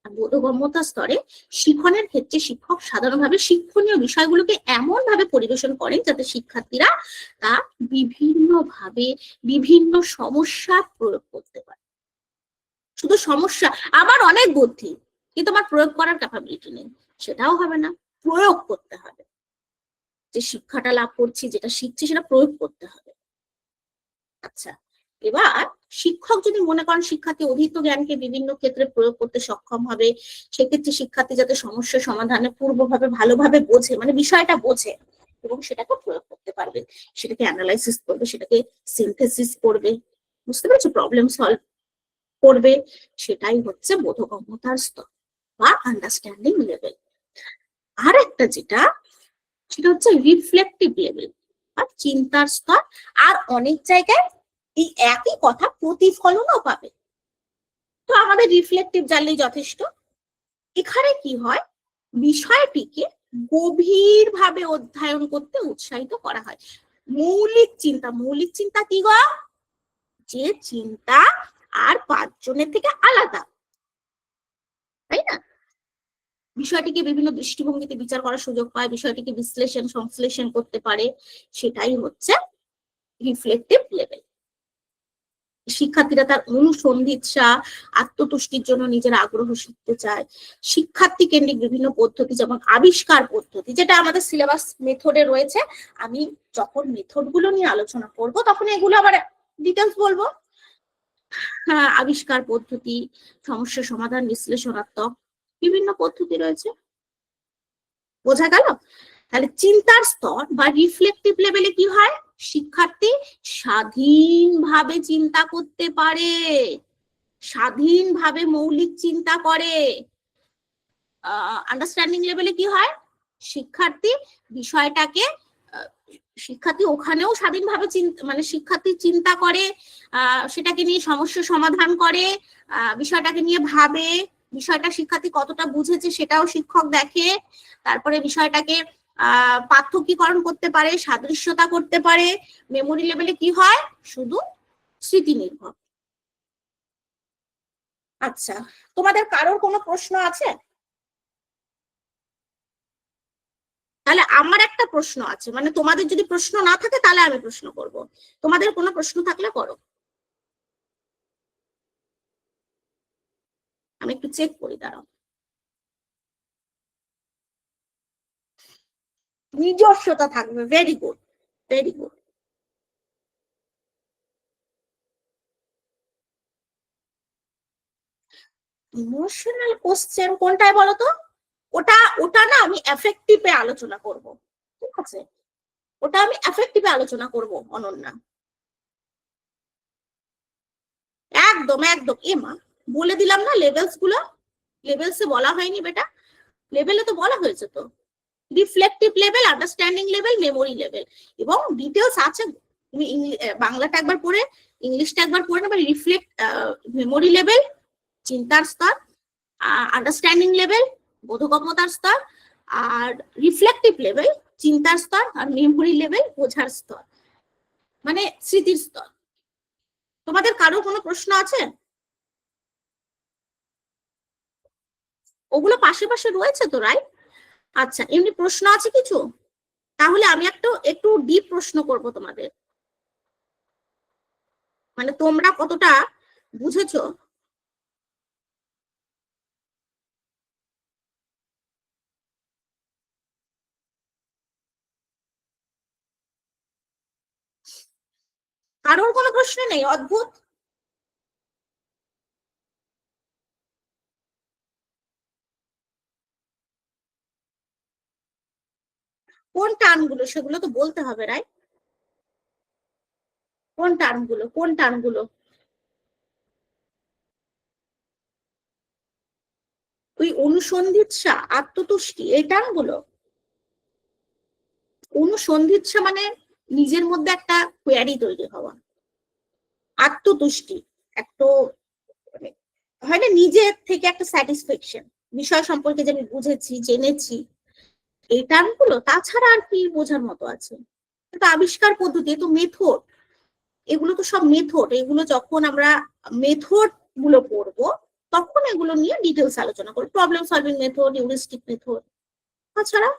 বোধগম্যতা স্তরে শিখনের ক্ষেত্রে শিক্ষক সাধারণভাবে শিক্ষণীয় বিষয়গুলোকে এমন ভাবে পরিবেশন করেন যাতে শিক্ষার্থীরা তা বিভিন্ন ভাবে বিভিন্ন সমস্যা প্রয়োগ করতে পারে। শুধু সমস্যা, আমার অনেক বুদ্ধি কিন্তু আমার প্রয়োগ করার ক্যাপাবিলিটি নেই, সেটাও হবে না, প্রয়োগ করতে হবে। যে শিক্ষাটা লাভ করছি, যেটা শিখছি, সেটা প্রয়োগ করতে হবে। আচ্ছা, এবার শিক্ষক যদি মনে করেন শিক্ষার্থী অধীত জ্ঞানকে বিভিন্ন ক্ষেত্রে প্রয়োগ করতে সক্ষম হবে, সেক্ষেত্রে শিক্ষার্থী যাতে সমস্যা সমাধানে পূর্বভাবে ভালোভাবে বোঝে, মানে বিষয়টা বোঝে এবং সেটাকে প্রয়োগ করতে পারবে, সেটাকে অ্যানালাইসিস করবে, সেটাকে সিনথেসিস করবে, বুঝতে পেরেছো, প্রবলেম সলভ করবে, সেটাই হচ্ছে বোধগম্যতার স্তর বা আন্ডারস্ট্যান্ডিং লেভেল। আর একটা যেটা, সেটা হচ্ছে রিফ্লেক্টিভ লেভেল বা চিন্তার স্তর। আর অনেক জায়গায় এই একই কথা প্রতিফলনও পাবে, তো আমাদের রিফ্লেক্টিভ জানলেই যথেষ্ট। এখানে কি হয়, বিষয়টিকে গভীরভাবে অধ্যয়ন করতে উৎসাহিত করা হয়। মৌলিক চিন্তা, মৌলিক চিন্তা কি গো? যে চিন্তা আর 5 জনের থেকে আলাদা, তাই না? বিষয়টিকে বিভিন্ন দৃষ্টিভঙ্গিতে বিচার করার সুযোগ পায়, বিষয়টিকে বিশ্লেষণ সংশ্লেষণ করতে পারে, সেটাই হচ্ছে রিফ্লেক্টিভ লেভেল। শিক্ষার্থীরা তার অনুসন্ধিৎসা, আত্মতুষ্টির জন্য নিজের আগ্রহ শিখতে চায়। শিক্ষার্থী কেন্দ্রিক বিভিন্ন পদ্ধতি, যেমন আবিষ্কার পদ্ধতি, যেটা আমাদের সিলেবাস মেথডে রয়েছে, আমি যখন মেথড গুলো নিয়ে আলোচনা করব তখন এগুলো আবার ডিটেলস বলবো। হ্যাঁ, আবিষ্কার পদ্ধতি, সমস্যা সমাধান, বিশ্লেষণাত্মক বিভিন্ন পদ্ধতি রয়েছে। বোঝা গেল? তাহলে চিন্তার স্তর বা রিফ্লেক্টিভ লেভেলে কি হয়, শিক্ষার্থী স্বাধীনভাবে চিন্তা করতে পারে, স্বাধীনভাবে মৌলিক চিন্তা করে। আন্ডারস্ট্যান্ডিং লেভেলে কি হয়, শিক্ষার্থী বিষয়টাকে শিক্ষার্থী ওখানেও স্বাধীনভাবে মানে শিক্ষার্থী চিন্তা করে, সেটাকে নিয়ে সমস্যা সমাধান করে, বিষয়টাকে নিয়ে ভাবে, বিষয়টা শিক্ষার্থী কতটা বুঝেছে সেটাও শিক্ষক দেখে, তারপরে বিষয়টাকে পার্থক্যীকরণ করতে পারে, সাদৃশ্যতা করতে পারে। মেমোরি লেভেলে কি হয়, শুধু স্মৃতি নির্ভর। আচ্ছা, তোমাদের কারোর কোনো প্রশ্ন আছে? তাহলে আমার একটা প্রশ্ন আছে, মানে তোমাদের যদি প্রশ্ন না থাকে তাহলে আমি প্রশ্ন করব, তোমাদের কোনো প্রশ্ন থাকলে করো, আমি একটু চেক করি, দাঁড়াও। নিজস্বতা থাকবে, very good, very good. Emotional question কোনটায় বলো তো? ওটা ওটা না আমি এফেক্টিভে আলোচনা করব, ঠিক আছে, ওটা আমি এফেক্টিভে আলোচনা করব অনন্যা, একদম একদম। এ মা, বলে দিলাম না লেভেলস গুলো, লেভেলসে বলা হয়নি বেটা, লেভেলে তো বলা হয়েছে তো। Reflective level, understanding level, memory level, এবং ডিটেলস আছে। তুমি বাংলাটা একবার পড়ে ইংলিশটা একবার পড়ে নেবে। মেমোরি লেভেল চিন্তার স্তর, আন্ডারস্ট্যান্ডিং লেভেল বোধগম্যতার স্তর, আর রিফ্লেক্টিভ লেভেল চিন্তার স্তর, আর মেমোরি লেভেল বোঝার স্তর, মানে স্মৃতির স্তর। তোমাদের কারো কোনো প্রশ্ন আছে? ওগুলো পাশে পাশে রয়েছে তো, রাইট? আচ্ছা, এমনি প্রশ্ন আছে কিছু? তাহলে আমি একটু ডিপ প্রশ্ন করব তোমাদের, মানে তোমরা কতটা বুঝেছো। কারোর কোনো প্রশ্ন নেই? অদ্ভুত। কোন টার্মগুলো সেগুলো তো বলতে হবে, রাইট? কোন টার্মগুলো, কোন টার্মগুলো? ওই অনুসন্ধিৎসা, আত্মতুষ্টি, এই টার্মগুলো। অনুসন্ধিৎসা মানে নিজের মধ্যে একটা কোয়ারি তৈরি হওয়া, আত্মতুষ্টি একটু হয় না, নিজের থেকে একটা স্যাটিসফ্যাকশন, বিষয় সম্পর্কে যে আমি বুঝেছি, জেনেছি, এই টার্মগুলো। তাছাড়া আর কি বোঝার মতো আছে? কিন্তু আবিষ্কার পদ্ধতি, তো মেথড, এগুলো তো সব মেথড। এগুলো যখন আমরা মেথড গুলো পড়বো তখন এগুলো নিয়ে ডিটেলস আলোচনা করবো, problem solving method, heuristic method. তাছাড়া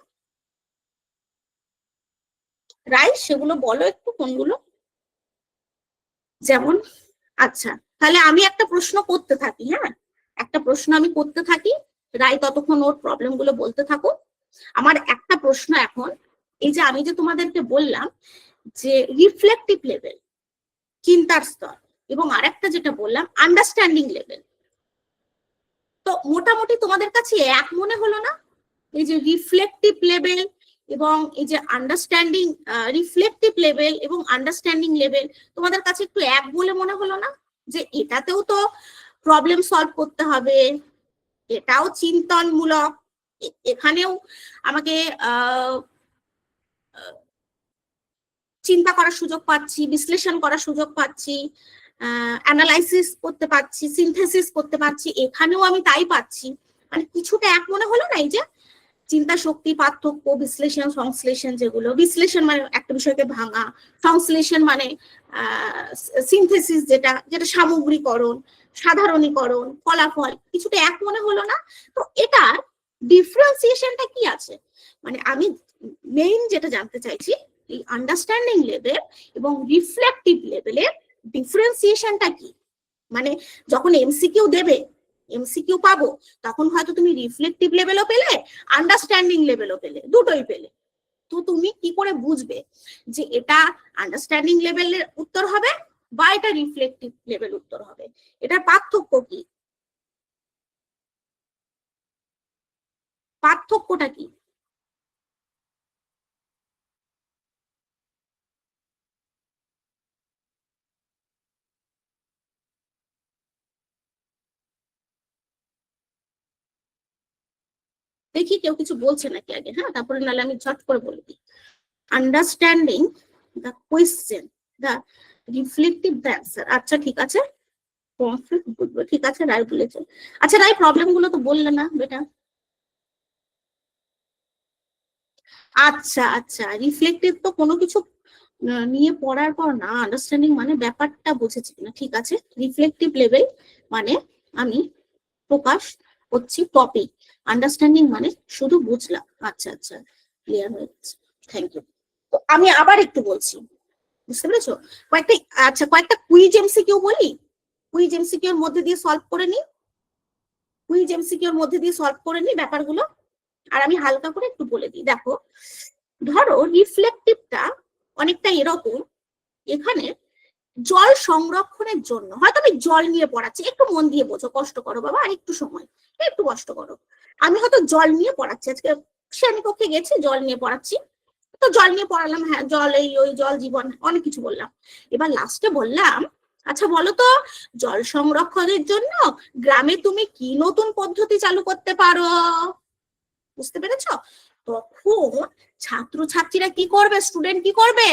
রাইট, সেগুলো বলো একটু কোনগুলো। যেমন, আচ্ছা তাহলে আমি একটা প্রশ্ন করতে থাকি, হ্যাঁ, একটা প্রশ্ন আমি করতে থাকি, রাই ততক্ষণ ওর প্রবলেম গুলো বলতে থাকো। আমার একটা প্রশ্ন এখন, এই যে আমি যে তোমাদেরকে বললাম যে রিফ্লেক্টিভ লেভেল চিন্তার স্তর, এবং আরেকটা যেটা বললাম আন্ডারস্ট্যান্ডিং লেভেল, তো মোটামুটি তোমাদের কাছে এক মনে হলো না? এই যে রিফ্লেক্টিভ লেভেল এবং এই যে আন্ডারস্ট্যান্ডিং, রিফ্লেক্টিভ লেভেল এবং আন্ডারস্ট্যান্ডিং লেভেল তোমাদের কাছে একটু এক বলে মনে হলো না? যে এটাতেও তো প্রবলেম সলভ করতে হবে, এটাও চিন্তনমূলক, এখানেও আমাকে চিন্তা করার সুযোগ পাচ্ছি, বিশ্লেষণ করার সুযোগ পাচ্ছি, অ্যানালাইসিস করতে পারছি, সিনথেসিস করতে পারছি, এখানেও আমি তাই পাচ্ছি। মানে কিছুটা এক মনে হলো না? এই যে চিন্তা শক্তি, পার্থক্য, বিশ্লেষণ, সংশ্লেষণ, যেগুলো বিশ্লেষণ মানে একটা বিষয়কে ভাঙা, সংশ্লেষণ মানে সিনথেসিস, যেটা যেটা সামগ্রীকরণ, সাধারণীকরণ, ফলাফল, কিছুটা এক মনে হলো না? তো এটার ডিফারেন্সিয়েশনটা কি আছে? মানে আমি মেইন যেটা জানতে চাইছি, এই আন্ডারস্ট্যান্ডিং লেভেল এবং রিফ্লেক্টিভ লেভেলের ডিফারেন্সিয়েশনটা কি? মানে যখন এমসিকিউ দেবে, এমসিকিউ পাবো, তখন হয়তো তুমি রিফ্লেক্টিভ লেভেলও পেলে, আন্ডারস্ট্যান্ডিং লেভেলও পেলে, দুটোই পেলে। তো তুমি কি করে বুঝবে যে এটা আন্ডারস্ট্যান্ডিং লেভেলের উত্তর হবে বা এটা রিফ্লেক্টিভ লেভেল উত্তর হবে? এটার পার্থক্য কি? পার্থক্যটা কি? দেখি কেউ কিছু বলছে নাকি আগে, হ্যাঁ, তারপরে নাহলে আমি ঝট করে বলে দিই। Understanding the question, the reflective the answer. আচ্ছা ঠিক আছে, ঠিক আছে, রায় বলেছে। আচ্ছা রায়, প্রবলেম গুলো তো বললে না বেটা। আচ্ছা আচ্ছা, রিফ্লেক্টিভ তো কোনো কিছু নিয়ে পড়ার পর না, আন্ডারস্ট্যান্ডিং মানে ব্যাপারটা বুঝেছি না, ঠিক আছে। রিফ্লেক্টিভ লেভেল মানে আমি প্রকাশ করছি টপিক, আন্ডারস্ট্যান্ডিং মানে শুধু বুঝলাম। আচ্ছা আচ্ছা, ক্লিয়ার হয়ে গেছে, থ্যাংক ইউ। তো আমি আবার একটু বলছি, বুঝতে পেরেছো? কয়েকটা, আচ্ছা কয়েকটা কুইজ এমসিকিউ বলি, কুইজ এমসিকিউ এর মধ্যে দিয়ে সলভ করে নি, কুইজ এমসিকিউ এর মধ্যে দিয়ে সলভ করে নি ব্যাপারগুলো, আর আমি হালকা করে একটু বলে দিই। দেখো, ধরো রিফ্লেক্টিভটা অনেকটা এরকম, এখানে জল সংরক্ষণের জন্য হয়তো আমি জল নিয়ে পড়াচ্ছি, একটু মন দিয়ে বোঝো, কষ্ট করো বাবা, আর একটু সময়, একটু কষ্ট করো। আমি হয়তো জল নিয়ে পড়াচ্ছি, আজকে শ্রেণীকক্ষে গেছি, জল নিয়ে পড়াচ্ছি, তো জল নিয়ে পড়ালাম, হ্যাঁ জল, এই ওই জল জীবন, অনেক কিছু বললাম। এবার লাস্টে বললাম, আচ্ছা বলো তো, জল সংরক্ষণের জন্য গ্রামে তুমি কি নতুন পদ্ধতি চালু করতে পারো? বুঝতে পেরেছো? তখন ছাত্রছাত্রীরা কি করবে, স্টুডেন্ট কি করবে,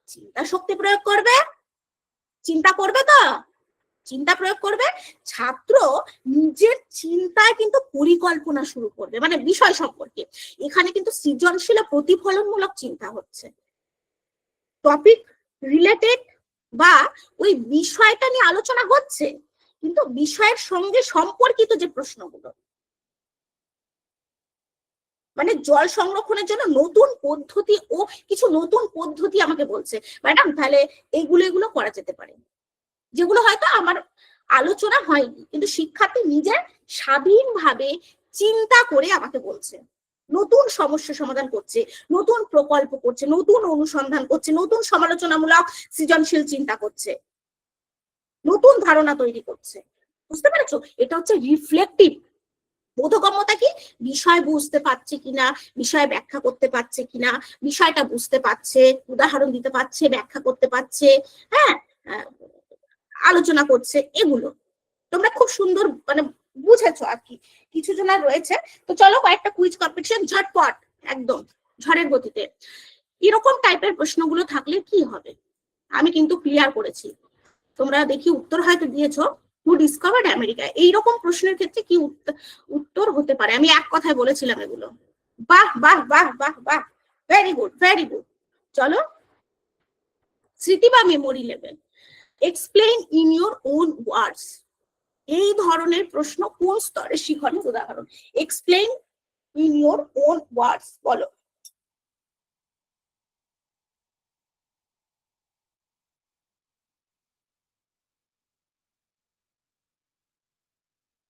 চিন্তা শক্তি প্রয়োগ করবে, চিন্তা করবে তো, চিন্তা প্রয়োগ করবে। ছাত্র নিজের চিন্তায় কিন্তু পরিকল্পনা শুরু করবে, মানে বিষয় সম্পর্কে। এখানে কিন্তু সৃজনশীল ও প্রতিফলনমূলক চিন্তা হচ্ছে, টপিক রিলেটেড বা ওই বিষয়টা নিয়ে আলোচনা হচ্ছে, কিন্তু বিষয়ের সঙ্গে সম্পর্কিত যে প্রশ্নগুলো, মানে জল সংরক্ষণের জন্য নতুন পদ্ধতি ও কিছু নতুন পদ্ধতি আমাকে বলছে ম্যাডাম, তাহলে এগুলো করা যেতে পারে, যেগুলো হয়তো আমার আলোচনা হয়নি, কিন্তু শিক্ষার্থী নিজের স্বাধীনভাবে চিন্তা করে আমাকে বলছে, নতুন সমস্যা সমাধান করছে, নতুন প্রকল্প করছে, নতুন অনুসন্ধান করছে, নতুন সমালোচনামূলক সৃজনশীল চিন্তা করছে, নতুন ধারণা তৈরি করছে। বুঝতে পেরেছো? এটা হচ্ছে রিফ্লেক্টিভ। বোধগম্যতা কি, বিষয় বুঝতে পারছে কিনা, বিষয় ব্যাখ্যা করতে পারছে কিনা, বিষয়টা বুঝতে পারছে, উদাহরণ দিতে পারছে, ব্যাখ্যা করতে পারছে, হ্যাঁ, আলোচনা করছে, এগুলো তোমরা খুব সুন্দর মানে বুঝেছো আর কি। কিছু জনা রয়েছে, তো চলো কয়েকটা কুইজ কম্পিটিশন ঝটপট, একদম ঝড়ের গতিতে। এরকম টাইপের প্রশ্নগুলো থাকলে কি হবে, আমি কিন্তু ক্লিয়ার করেছি, তোমরা দেখি উত্তর হয়তো দিয়েছো। হু ডিসকভার্ড আমেরিকা, এইরকম প্রশ্নের ক্ষেত্রে কি উত্তর হতে পারে, আমি এক কথায় বলেছিলাম এগুলো। বাহ বাহ বাহ বাহ বাহ, ভেরি গুড ভেরি গুড। চলো, স্মৃতি বা memory level, explain in your own words, এই ধরনের প্রশ্ন কোন স্তরে শিখনের উদাহরণ, explain in your own words, বলো।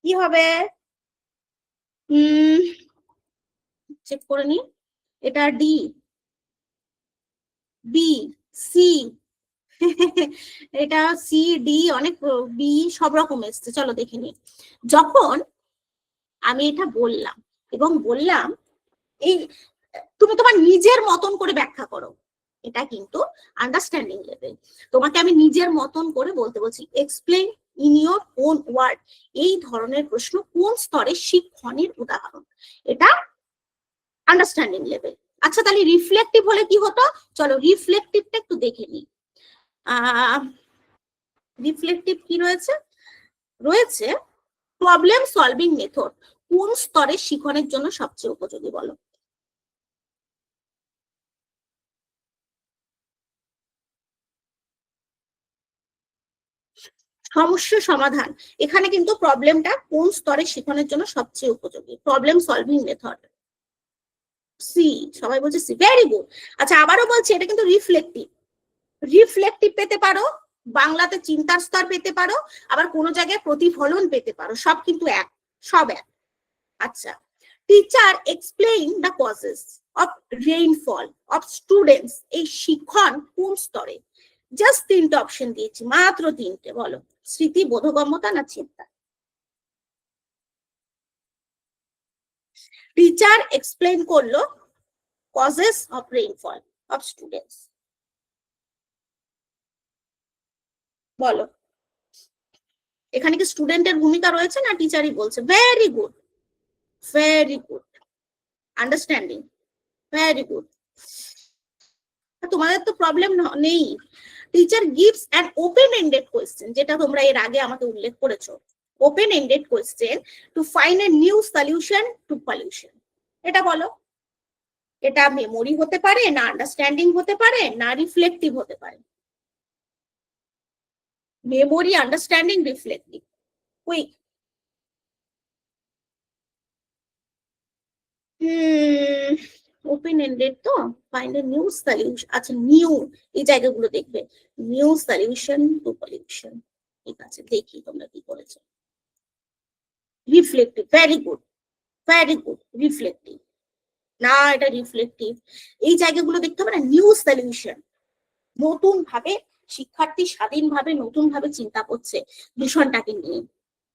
কি হবে, চেক করে নি, এটা ডি, বি, সি, এটা সি, ডি, অনেক বি, সব রকম এসছে। চলো দেখে নি। যখন আমি এটা বললাম এবং বললাম এই তুমি তোমার নিজের মতন করে ব্যাখ্যা করো, এটা কিন্তু আন্ডারস্ট্যান্ডিং লেভেল। তোমাকে আমি নিজের মতন করে বলতে বলছি, explain in your own word, এই ধরনের প্রশ্ন কোন স্তরে শিক্ষণের উদাহরণ, এটা আন্ডারস্ট্যান্ডিং লেভেল। আচ্ছা, তাহলে রিফ্লেক্টিভ হলে কি হতো, চলো রিফ্লেক্টিভটা একটু দেখে নিই। রিফ্লেক্টিভ কি রয়েছে, রয়েছে প্রবলেম সলভিং মেথড, কোন স্তরে শিখনের জন্য সবচেয়ে উপযোগী, বলো। সমস্যা সমাধান, এখানে কিন্তু প্রবলেমটা কোন স্তরে শিখনের জন্য সবচেয়ে উপযোগী, প্রবলেম সলভিং মেথড, সি, সবাই বলছে সি, ভেরি গুড। আচ্ছা, আবারও বলছি, এটা কিন্তু রিফ্লেক্টিভ, রিফ্লেক্টিভ পেতে পারো, বাংলাতে চিন্তার স্তর পেতে পারো, আবার কোনো জায়গায় প্রতিফলন পেতে পারো, সব কিন্তু এক, সব এক। আচ্ছা, teacher explain the causes of rainfall of students, এই শিখন কোন স্তরে, জাস্ট তিনটে অপশন দিয়েছি, মাত্র তিনটে, বলো। স্মৃতি, বোধগম্যতা না চিন্তা। টিচার এক্সপ্লেইন করলো causes of rainfall of students, বলো। এখানে কি স্টুডেন্টের ভূমিকা রয়েছে না টিচারই বলছে, very good very good, understanding, very good. তোমাদের তো প্রবলেম নেই। Teacher gives an open ended question, যেটা তোমরা এর আগে আমাকে উল্লেখ করেছো, open ended question to find a new solution to pollution, এটা বলো। এটা মেমোরি হতে পারে, না আন্ডারস্ট্যান্ডিং হতে পারে, না রিফ্লেক্টিভ হতে পারে। Memory, understanding, reflective, quick. Open ended তো, ফাইন্ড এ নিউ সলিউশন, আচ্ছা নিউ, এই জায়গাগুলো দেখবে, নিউ সলিউশন টু পলিউশন, ঠিক আছে, দেখি তোমরা কি করেছো। Reflective, very good very good, reflective না, এটা রিফ্লেক্টিভ। এই জায়গাগুলো দেখতে হবে না, নিউ সলিউশন, নতুন ভাবে শিক্ষার্থী স্বাধীনভাবে নতুন ভাবে চিন্তা করছে বিষয়টাকে নিয়ে,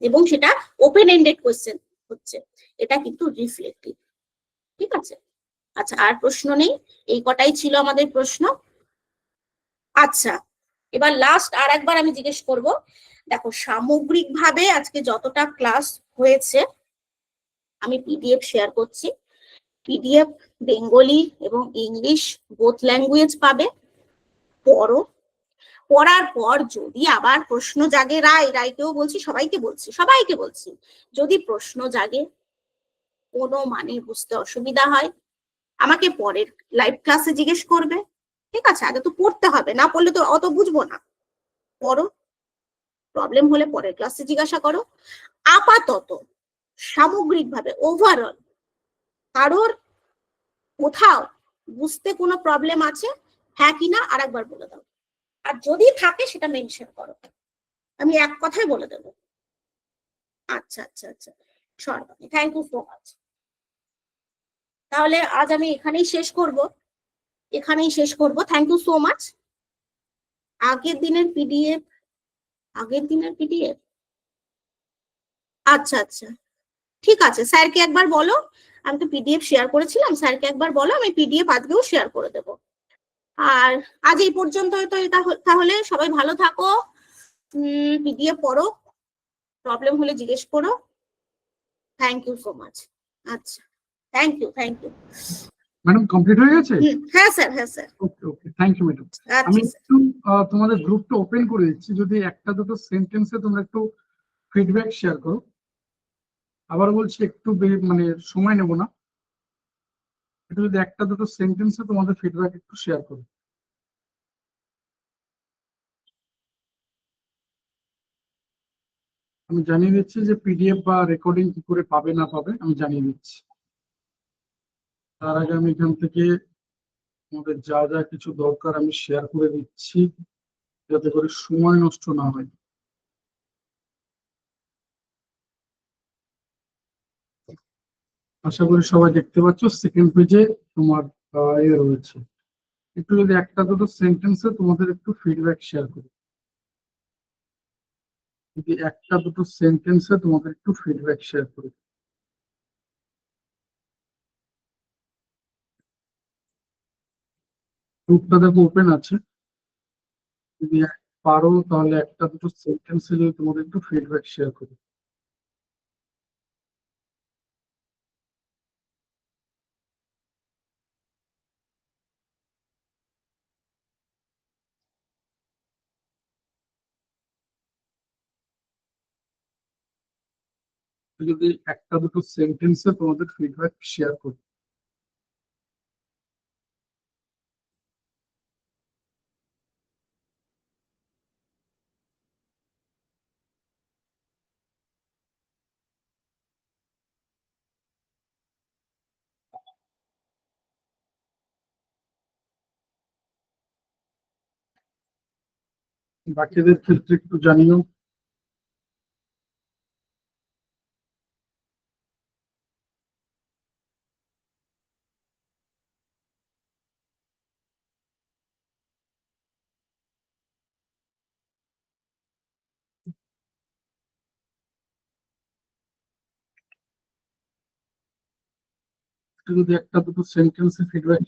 এবং সেটা ওপেন এন্ডেড কোয়েশ্চেন হচ্ছে, এটা কিন্তু রিফ্লেক্টিভ, ঠিক আছে। আচ্ছা, আর প্রশ্ন নেই, এই কটাই ছিল আমাদের প্রশ্ন। আচ্ছা, এবার লাস্ট আর একবার আমি জিজ্ঞেস করব, দেখো সামগ্রিকভাবে আজকে যতটা ক্লাস হয়েছে, আমি পিডিএফ শেয়ার করছি, পিডিএফ বেঙ্গলি এবং ইংলিশ বোথ ল্যাঙ্গুয়েজ পাবে। পড়ো, পড়ার পর যদি আবার প্রশ্ন জাগে, রায়কেও বলছি, সবাইকে বলছি, যদি প্রশ্ন জাগে, কোনো মানে বুঝতে অসুবিধা হয়, আমাকে পরের লাইভ ক্লাসে জিজ্ঞেস করবে। ঠিক আছে, আগে তো পড়তে হবে, না পড়লে তো অত বুঝবো না। পড়ো, প্রবলেম হলে পরের ক্লাসে জিজ্ঞাসা করো। আপাতত সামগ্রিকভাবে ওভারঅল কারোর কোথাও বুঝতে কোনো প্রবলেম আছে হ্যাঁ কিনা আরেকবার বলে দাও, আর যদি থাকে সেটা মেনশন করো, আমি এক কথায় বলে দেবো। আচ্ছা আচ্ছা আচ্ছা, Sarbani, thank you so much. তাহলে আজ আমি এখানেই শেষ করব। Thank you so much. আগের দিনের পিডিএফ, আচ্ছা আচ্ছা, ঠিক আছে, স্যারকে একবার বলো, আমি তো পিডিএফ শেয়ার করেছিলাম, স্যারকে একবার বলো, আমি পিডিএফ আজকেও শেয়ার করে দেবো। আর আজ এই পর্যন্ত, তো তাহলে সবাই ভালো থাকো, পিডিএফ পড়ো, প্রবলেম হলে জিজ্ঞেস করো। Thank you so much. আচ্ছা, থ্যাংক ইউ। ম্যাডাম কমপ্লিট হয়ে গেছে? হ্যাঁ sir. Okay okay, thank you madam. আমি একটু তোমাদের গ্রুপটা ওপেন করে দিচ্ছি, যদি একটা দুটো সেন্টেন্সে তোমরা একটু ফিডব্যাক শেয়ার করো। আবার বলছি, একটু মানে সময় নেব না, একটু যদি একটা দুটো সেন্টেন্সে তোমাদের ফিডব্যাক একটু শেয়ার করো। আমি জানিয়ে দিচ্ছি যে পিডিএফ বা রেকর্ডিং কি করে পাবে না পাবে আমি জানিয়ে দিচ্ছি। তার আগে আমি এখান থেকে আমাদের যা যা কিছু দরকার আমি শেয়ার করে দিচ্ছি, যাতে করে সময় নষ্ট না হয়। আশা করি সবাই দেখতে পাচ্ছ, সেকেন্ড পেজে তোমার রয়েছে। একটু যদি একটা দুটো সেন্টেন্সে তোমাদের একটু ফিডব্যাক শেয়ার করি, যদি একটা দুটো সেন্টেন্সে তোমাদের একটু ফিডব্যাক শেয়ার করি। গ্রুপটা দেখো ওপেন আছে, যদি পারো তাহলে একটা দুটো সেন্টেন্সে যদি তোমাদের একটু ফিডব্যাক শেয়ার করি। যদি একটা দুটো সেন্টেন্সে তোমাদের ফিডব্যাক শেয়ার করি। বাকিদের ক্ষেত্রে একটু জানিও। যদি একটা দুটো সেন্টেন্সে ফিডব্যাক।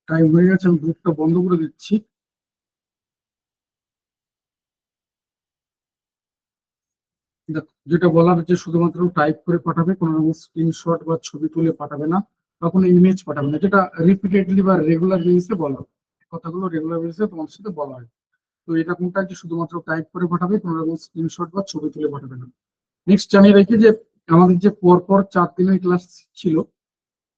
টাইম হয়ে গেছে, আমি গ্রুপটা বন্ধ করে দিচ্ছি। দেখো, যেটা বলার যে শুধুমাত্র টাইপ করে পাঠাবে, কোনো রকম স্ক্রিনশট বা ছবি তুলে পাঠাবে না, বা কোনো ইমেজ পাঠাবে না, যেটা রিপিটেডলি বা রেগুলার বেসিসে বলা হয়। কথাগুলো রেগুলার বেসিসে তোমার সাথে বলা হয়। তো এটা কোনটা যে শুধুমাত্র টাইপ করে পাঠাবে, কোনো রকম স্ক্রিনশট বা ছবি তুলে পাঠাবে না। নেক্সট জানিয়ে রাখি যে আমাদের যে পরপর 4 দিনের ক্লাস ছিল,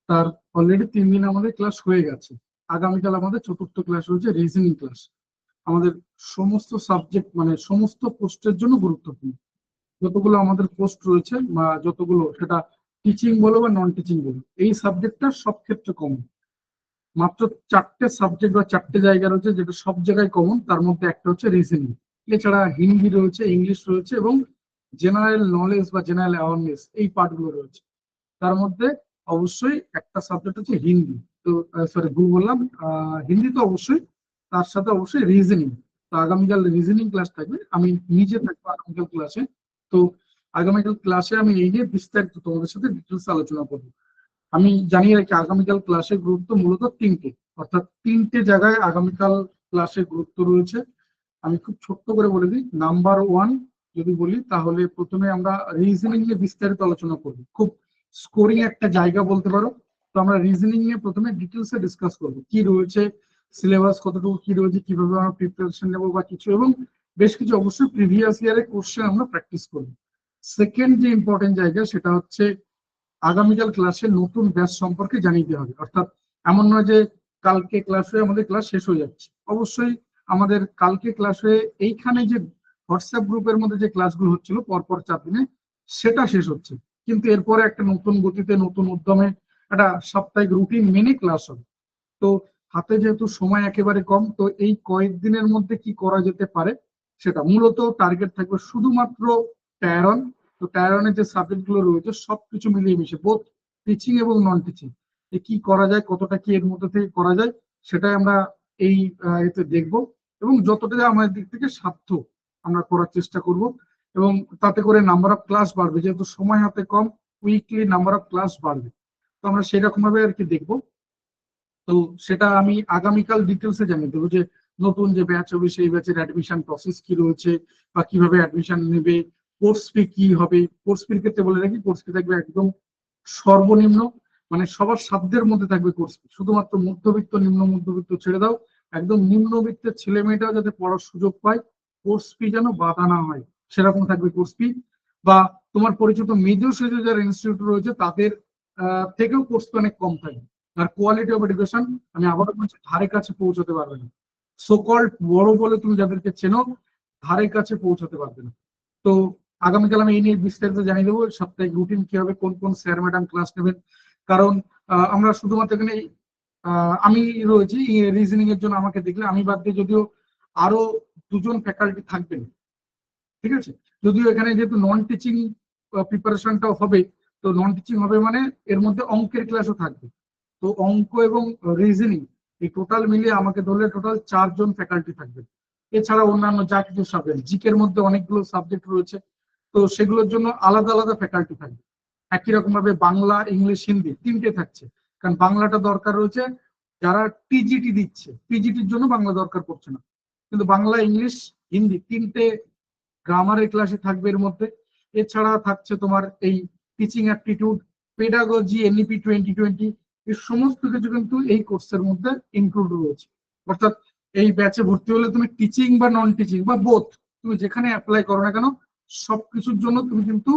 তার অলরেডি 3 দিন আমাদের ক্লাস হয়ে গেছে। আগামীকাল আমাদের চতুর্থ ক্লাস হচ্ছে রিজনিং ক্লাস। আমাদের সমস্ত সাবজেক্ট মানে সমস্ত পোস্টের জন্য গুরুত্বপূর্ণ, যতগুলো আমাদের পোস্ট রয়েছে বা যতগুলো, সেটা টিচিং বলো বা নন টিচিং বলো, এই সাবজেক্টটা সব ক্ষেত্রে কমন। মাত্র 4টে সাবজেক্ট বা 4টে জায়গা রয়েছে যেটা সব জায়গায় কমন, তার মধ্যে একটা হচ্ছে রিজনিং। এছাড়া হিন্দি রয়েছে, ইংলিশ রয়েছে এবং জেনারেল নলেজ বা জেনারেল অ্যাওয়ারনেস এই পার্টগুলো রয়েছে। তার মধ্যে অবশ্যই একটা সাবজেক্ট হচ্ছে হিন্দি, তো সরি ভুল বললাম, হিন্দি তো অবশ্যই, তার সাথে অবশ্যই রিজনিং। তো আগামীকাল রিজনিং ক্লাস থাকবে, আমি নিজে থাকবো আগামীকাল ক্লাসে। তো আগামীকাল ক্লাসে আমি এই নিয়ে বিস্তারিত তোমাদের সাথে ডিটেলস আলোচনা করবো। আমি জানিয়ে রাখি আগামীকাল ক্লাসের গুরুত্ব মূলত 3টে, অর্থাৎ 3টে জায়গায় আগামীকাল ক্লাসের গুরুত্ব রয়েছে। আমি খুব ছোট্ট করে বলে দিই। নাম্বার 1 যদি বলি, তাহলে প্রথমে আমরা রিজনিং নিয়ে বিস্তারিত আলোচনা করবো, খুব স্কোরিং একটা জায়গা বলতে পারো। তো আমরা রিজনিং নিয়ে প্রথমে ডিটেলসে ডিসকাস করবো, কি রয়েছে সিলেবাস, কতটুকু কি রয়েছে, কিভাবে আমরা প্রিপারেশন নেবো বা কিছু, এবং বেশ কিছু অবশ্যই প্রিভিয়াস ইয়ারের কোশ্চেন আমরা প্র্যাকটিস করবো। সেকেন্ড যে ইম্পর্টেন্ট জায়গা সেটা হচ্ছে আগামীকাল ক্লাসে নতুন ব্যাচ সম্পর্কে জানিয়ে দেওয়া হবে। অর্থাৎ এমন নয় যে কালকে ক্লাস হয়ে আমাদের ক্লাস শেষ হয়ে যাচ্ছে, অবশ্যই আমাদের কালকে ক্লাস হয়ে এইখানে যে হোয়াটসঅ্যাপ গ্রুপের মধ্যে যে ক্লাসগুলো হচ্ছিল পরপর 4 দিনে, সেটা শেষ হচ্ছে, কিন্তু এরপরে একটা নতুন গতিতে নতুন উদ্যমে একটা সাপ্তাহিক রুটিন মেনে ক্লাস হবে। তো হাতে যেহেতু সময় একেবারে কম, তো এই কয়েকদিনের মধ্যে কি করা যেতে পারে সেটা মূলত টার্গেট থাকবে শুধুমাত্র টায়ারন। তো টায়ারনের যে সাবজেক্ট গুলো রয়েছে সবকিছু মিলিয়ে মিশে, বোথ টিচিং এবং নন টিচিং, কি করা যায়, কতটা কি এর মধ্যে থেকে করা যায়, সেটাই আমরা এই এতে দেখবো, এবং যতটা আমাদের দিক থেকে সাধ্য আমরা করার চেষ্টা করব। এবং তাতে করে নাম্বার অফ ক্লাস বাড়বে, যেহেতু সময় হাতে কম, উইকলি নাম্বার অফ ক্লাস বাড়বে। তো আমরা সেরকম ভাবে আর কি দেখবো। তো সেটা আমি আগামীকাল ডিটেলসে জানিয়ে দেবো যে নতুন যে ব্যাচ হবে সেই ব্যাচের অ্যাডমিশন প্রসেস কি রয়েছে, বা কিভাবে অ্যাডমিশন নেবে, কোর্স ফি কি হবে। কোর্স ফির ক্ষেত্রে বলে রাখি, কোর্স ফি থাকবে একদম সর্বনিম্ন, মানে সবার সাধ্যের মধ্যে থাকবে কোর্স ফি। শুধুমাত্র মধ্যবিত্ত নিম্ন মধ্যবিত্ত ছেড়ে দাও, একদম নিম্নবিত্তের ছেলে মেয়েটাও যাতে পড়ার সুযোগ পায়, কোর্স ফি যেন বাধা না হয় সেরকম থাকবে কোর্স ফি। বা তোমার পরিচিত মেজর সেজর যারা ইনস্টিটিউট রয়েছে তাদের থেকেও কোর্স ফি অনেক কম থাকবে। আর কোয়ালিটি অফ এডুকেশন আমি আবারও বলছি, ধারে কাছে পৌঁছতে পারবে না। সোকল্ড বড় বলে তুমি যাদেরকে চেনো, ধারে কাছে পৌঁছতে পারবে না। তো আগামীকাল আমি এই নিয়ে বিস্তারিত জানিয়ে দেবো, সাপ্তাহিক রুটিন কি হবে, কোন কোন স্যার ম্যাডাম ক্লাস নেবেন। কারণ আমরা শুধুমাত্র এখানে আমি রয়েছি রিজনিং এর জন্য, আমাকে দেখলে আমি বাদ দিয়ে যদিও আরো 2জন ফ্যাকাল্টি থাকবেন, ঠিক আছে। যদিও এখানে যেহেতু নন টিচিং প্রিপারেশনটাও হবে, তো নন টিচিং হবে মানে এর মধ্যে অঙ্কের ক্লাসও থাকবে। তো অঙ্ক এবং রিজনিং এই টোটাল মিলিয়ে আমাকে ধরলে টোটাল 4জন ফ্যাকাল্টি থাকবে। এছাড়া অন্যান্য যা কিছু সাবজেক্ট, জিকের মধ্যে অনেকগুলো সাবজেক্ট রয়েছে, তো সেগুলোর জন্য আলাদা আলাদা ফ্যাকাল্টি থাকবে। একই রকম ভাবে বাংলা, ইংলিশ, হিন্দি 3টে থাকছে, কারণ বাংলাটা দরকার রয়েছে যারা টিজিটি দিচ্ছে, পিজিটির জন্য বাংলা দরকার পড়ছে না, কিন্তু বাংলা, ইংলিশ, হিন্দি 3টে গ্রামারের ক্লাসে থাকবে এর মধ্যে। এছাড়া থাকছে তোমার এই টিচিং অ্যাপটিটিউড, পেডাগজি, এনইপি 2020, এই সমস্ত কিছু কিন্তু এই কোর্সের মধ্যে ইনক্লুড রয়েছে। অর্থাৎ এই ব্যাচে ভর্তি হলে তুমি টিচিং বা নন টিচিং বা বোথ, তুমি যেখানে অ্যাপ্লাই করো না কেন, সবকিছুর জন্য তুমি কিন্তু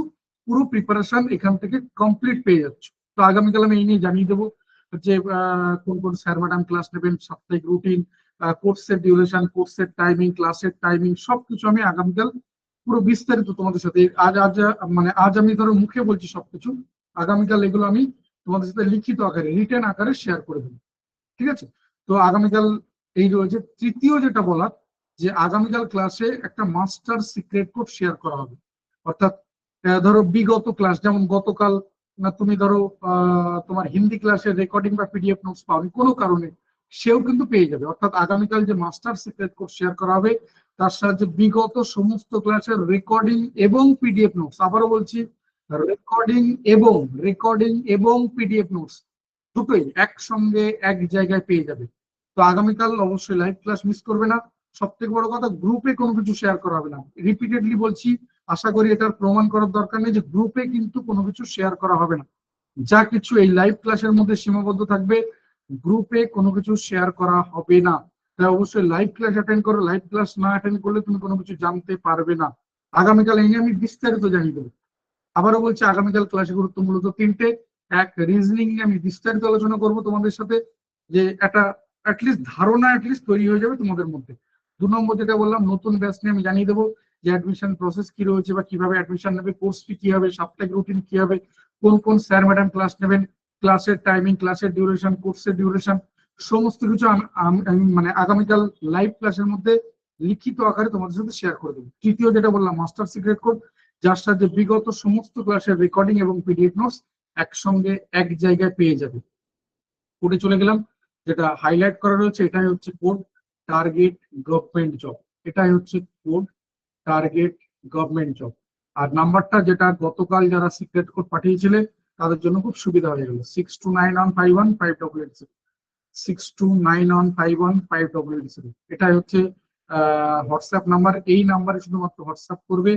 পুরো প্রিপারেশন এখান থেকে কমপ্লিট পেয়ে যাচ্ছ। তো আগামীকাল আমি এই নিয়ে জানিয়ে দেবো যে কোন কোন স্যার ম্যাডাম ক্লাস নেবেন, সাপ্তাহিক রুটিন, কোর্সের ডিউরেশন, কোর্সের টাইমিং, ক্লাসের টাইমিং, সবকিছু আমি আগামীকাল পুরো বিস্তারিত তোমাদের সাথে, আজ আমি ধরো মুখে বলছি সবকিছু, আগামীকাল এগুলো আমি তোমাদের সাথে লিখিত আকারে, রিটেন আকারে শেয়ার করে দেবো, ঠিক আছে। তো আগামীকাল এই রয়েছে। তৃতীয় যেটা বলার, যে আগামীকাল ক্লাসে একটা মাস্টার সিক্রেট কোড শেয়ার করা হবে। অর্থাৎ ধরো বিগত ক্লাস, যেমন গতকাল তুমি ধরো তোমার হিন্দি ক্লাসের রেকর্ডিং বা পিডিএফ নোটস পাওনি কোনো কারণে, সেও কিন্তু পেয়ে যাবে। অর্থাৎ আগামীকাল যে মাস্টার সিক্রেট কোড শেয়ার করা হবে তার সাহায্যে বিগত সমস্ত ক্লাসের রেকর্ডিং এবং পিডিএফ নোটস, আবারও বলছি রেকর্ডিং এবং পিডিএফ নোটস দুটোই একসঙ্গে এক জায়গায় পেয়ে যাবে। তো আগামীকাল অবশ্যই লাইভ ক্লাস মিস করবে না। সব থেকে বড় কথা, গ্রুপে কোনো কিছু শেয়ার করা হবে না, রিপিটেডলি বলছি, আশা করি এটার প্রমাণ করার দরকার নেই যে গ্রুপে কিন্তু কোনো কিছু শেয়ার করা হবে না। যা কিছু এই লাইভ ক্লাসের মধ্যে সীমাবদ্ধ থাকবে, গ্রুপে কোনো কিছু শেয়ার করা হবে না। তাই অবশ্যই লাইভ ক্লাস অ্যাটেন্ড করো, লাইভ ক্লাস না অ্যাটেন্ড করলে তুমি কোনো কিছু জানতে পারবে না। আগামীকাল এই নিয়ে আমি বিস্তারিত জানিয়ে দেবো। আবারও বলছি, আগামীকাল ক্লাসে গুরুত্ব মূলত 3টে। এক, রিজনিং নিয়ে আমি বিস্তারিত আলোচনা করব তোমাদের সাথে, যে একটা অ্যাটলিস্ট ধারণা তৈরি হয়ে যাবে তোমাদের মধ্যে। 2 নম্বর যেটা বললাম, নতুন ব্যাচ নিয়ে আমি জানিয়ে দেবো যে অ্যাডমিশন প্রসেস কি রয়েছে বা কিভাবে অ্যাডমিশন নেবে, কোর্স ফি কি হবে, সাপ্তাহিক রুটিন কি হবে, কোন কোন স্যার ম্যাডাম ক্লাস নেবেন, ক্লাসের টাইমিং, ক্লাসের ডিউরেশন, কোর্সের ডিউরেশন, সমস্ত কিছু আমি মানে আগামীকাল লাইভ ক্লাসের মধ্যে লিখিত আকারে তোমাদের সাথে শেয়ার করে দেবো। তৃতীয় যেটা বললাম মাস্টার সিক্রেট কোড, যার সাথে বিগত সমস্ত ক্লাসের রেকর্ডিং এবং পিডিএফ নোটস একসঙ্গে এক জায়গায় পেয়ে যাবে। কোডে চলে গেলাম, যেটা হাইলাইট করা রয়েছে এটাই হচ্ছে কোড টার্গেট গভর্নমেন্ট জব। এটাই হচ্ছে কোড টার্গেট গভর্নমেন্ট জব। আর নাম্বারটা যেটা গতকাল যারা সিক্রেট কোড পাঠিয়েছিলে তাদের জন্য খুব সুবিধা হয়ে গেল, 6291515880, 6291515880। এটাই হচ্ছে হোয়াটসঅ্যাপ নাম্বার। এই নাম্বারে শুধুমাত্র হোয়াটসঅ্যাপ করবে,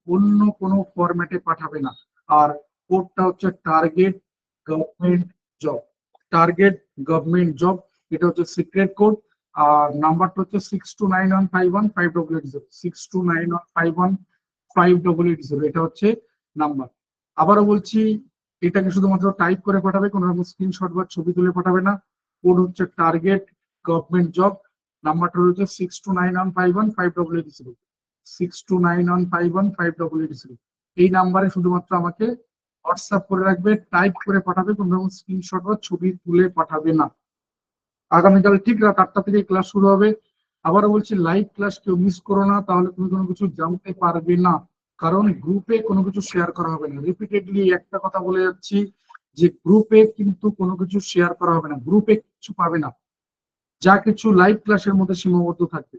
অন্য কোনো ফরম্যাটে পাঠাবে না। আর কোডটা হচ্ছে target government job, target government job, এটা হচ্ছে সিক্রেট কোড। আর নাম্বারটা হচ্ছে 6291515880, 6291515880, এটা হচ্ছে নাম্বার। আবারও বলছি, এটাকে শুধুমাত্র টাইপ করে পাঠাবে, কোনো রকম স্ক্রিনশট বা ছবি তুলে পাঠাবে না। কোড হচ্ছে টার্গেট গভর্নমেন্ট জব, নাম্বারটা হচ্ছে 6291515880, 6291515880। এই নাম্বারে শুধুমাত্র আমাকে হোয়াটসঅ্যাপ করে রাখবে, টাইপ করে পাঠাবে, কোনো রকম স্ক্রিনশট বা ছবি তুলে পাঠাবে না। আগামীকাল ঠিক রাত 8টা থেকে ক্লাস শুরু হবে। আবারও বলছি, লাইভ ক্লাস কেউ মিস করো না, তাহলে তুমি কোনো কিছু জানতে পারবে না, কারণ গ্রুপে কোনো কিছু শেয়ার করা হবে না। রিপিটেডলি একটা কথা বলে যাচ্ছি যে গ্রুপে কিন্তু কোনো কিছু শেয়ার করা হবে না, গ্রুপে কিছু পাবে না, যা কিছু লাইভ ক্লাসের মধ্যে সীমাবদ্ধ থাকবে।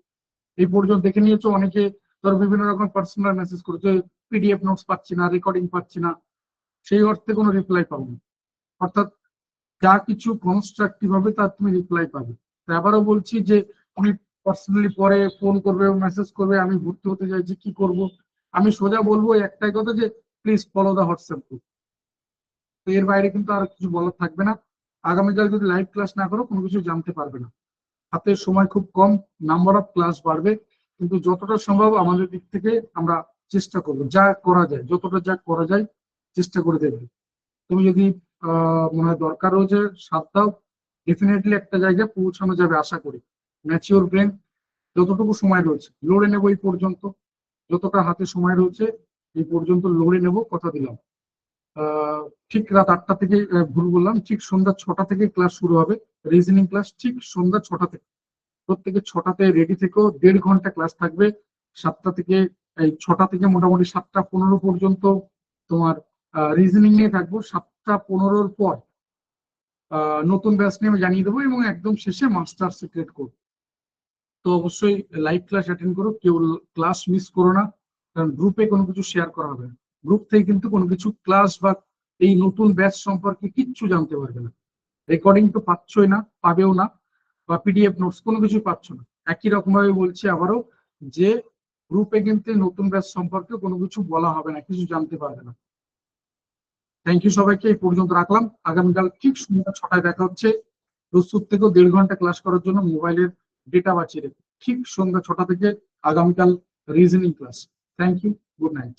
এই পর্যন্ত দেখে নিয়েছো অনেকে ধরো বিভিন্ন রকম পার্সোনাল মেসেজ করেছে, পিডিএফ নোটস পাচ্ছি না, রেকর্ডিং পাচ্ছি না, সেই অর্থে কোনো রিপ্লাই পাবো না। অর্থাৎ যা কিছু কনস্ট্রাকটিভ হবে তার তুমি রিপ্লাই পাবে। তো আবারও বলছি যে তুমি পার্সোনালি পরে ফোন করবে, মেসেজ করবে, আমি ভর্তি হতে চাইছি কি করব, আমি সোজা বলবো একটাই কথা যে please follow the WhatsApp group. তো এর বাইরে কিন্তু আর কিছু বলার থাকবে না। আগামীকাল যদি লাইভ ক্লাস না করো কোনো কিছু জানতে পারবে না। হাতে সময় খুব কম, নাম্বার অফ ক্লাস বাড়বে, কিন্তু যতটা সম্ভব আমাদের দিক থেকে আমরা চেষ্টা করবো, যা করা যায় যতটা যা করা যায় চেষ্টা করে দেখবে। তুমি যদি মনে হয় দরকার রয়েছে সাথ দাও, ডেফিনেটলি একটা জায়গায় পৌঁছানো যাবে আশা করি। ম্যাচিওর ব্রেন, যতটুকু সময় রয়েছে লড়ে নেবো এই পর্যন্ত, যতটা হাতে সময় রয়েছে এই পর্যন্ত লড়ে নেব, কথা দিলাম। ঠিক রাত 8টা থেকে, ভুল বললাম, ঠিক সন্ধ্যা 6টা থেকে ক্লাস শুরু হবে, রিজনিং ক্লাস ঠিক সন্ধ্যা 6টা থেকে। প্রত্যেকে 6টাতে রেডি থেকো, 1.5 ঘন্টা ক্লাস থাকবে। 7টা থেকে, এই 6টা থেকে মোটামুটি 7টা 15 পর্যন্ত তোমার রিজনিং নিয়ে থাকবো। 7টা 15-র পর নতুন ব্যাচ নিয়ে আমি জানিয়ে দেবো, এবং একদম শেষে মাস্টার সিক্রেট কোড। তো অবশ্যই লাইভ ক্লাস অ্যাটেন্ড করো, কেউ ক্লাস মিস করো না, কারণ গ্রুপে কোনো কিছু শেয়ার করা হবে না। গ্রুপ থেকে কিন্তু কোনো কিছু ক্লাস বা এই নতুন ব্যাচ সম্পর্কে কিচ্ছু জানতে পারবে না। রেকর্ডিং তো পাচ্ছই না, পাবেও না, বা পিডিএফ নোটস কোনো কিছু পাচ্ছ না। একই রকম ভাবে বলছি আবারও যে গ্রুপে কিন্তু নতুন ব্যাচ সম্পর্কে কোনো কিছু বলা হবে না, কিছু জানতে পারবে না। থ্যাংক ইউ সবাইকে, এই পর্যন্ত রাখলাম। আগামীকাল ঠিক সন্ধ্যা 6টায় দেখা হচ্ছে। প্রস্তুত থেকে 1.5 ঘন্টা ক্লাস করার জন্য মোবাইলের ডেটা বাঁচিয়ে রেখে ঠিক সন্ধ্যা 6টা থেকে আগামীকাল reasoning class. Thank you, good night.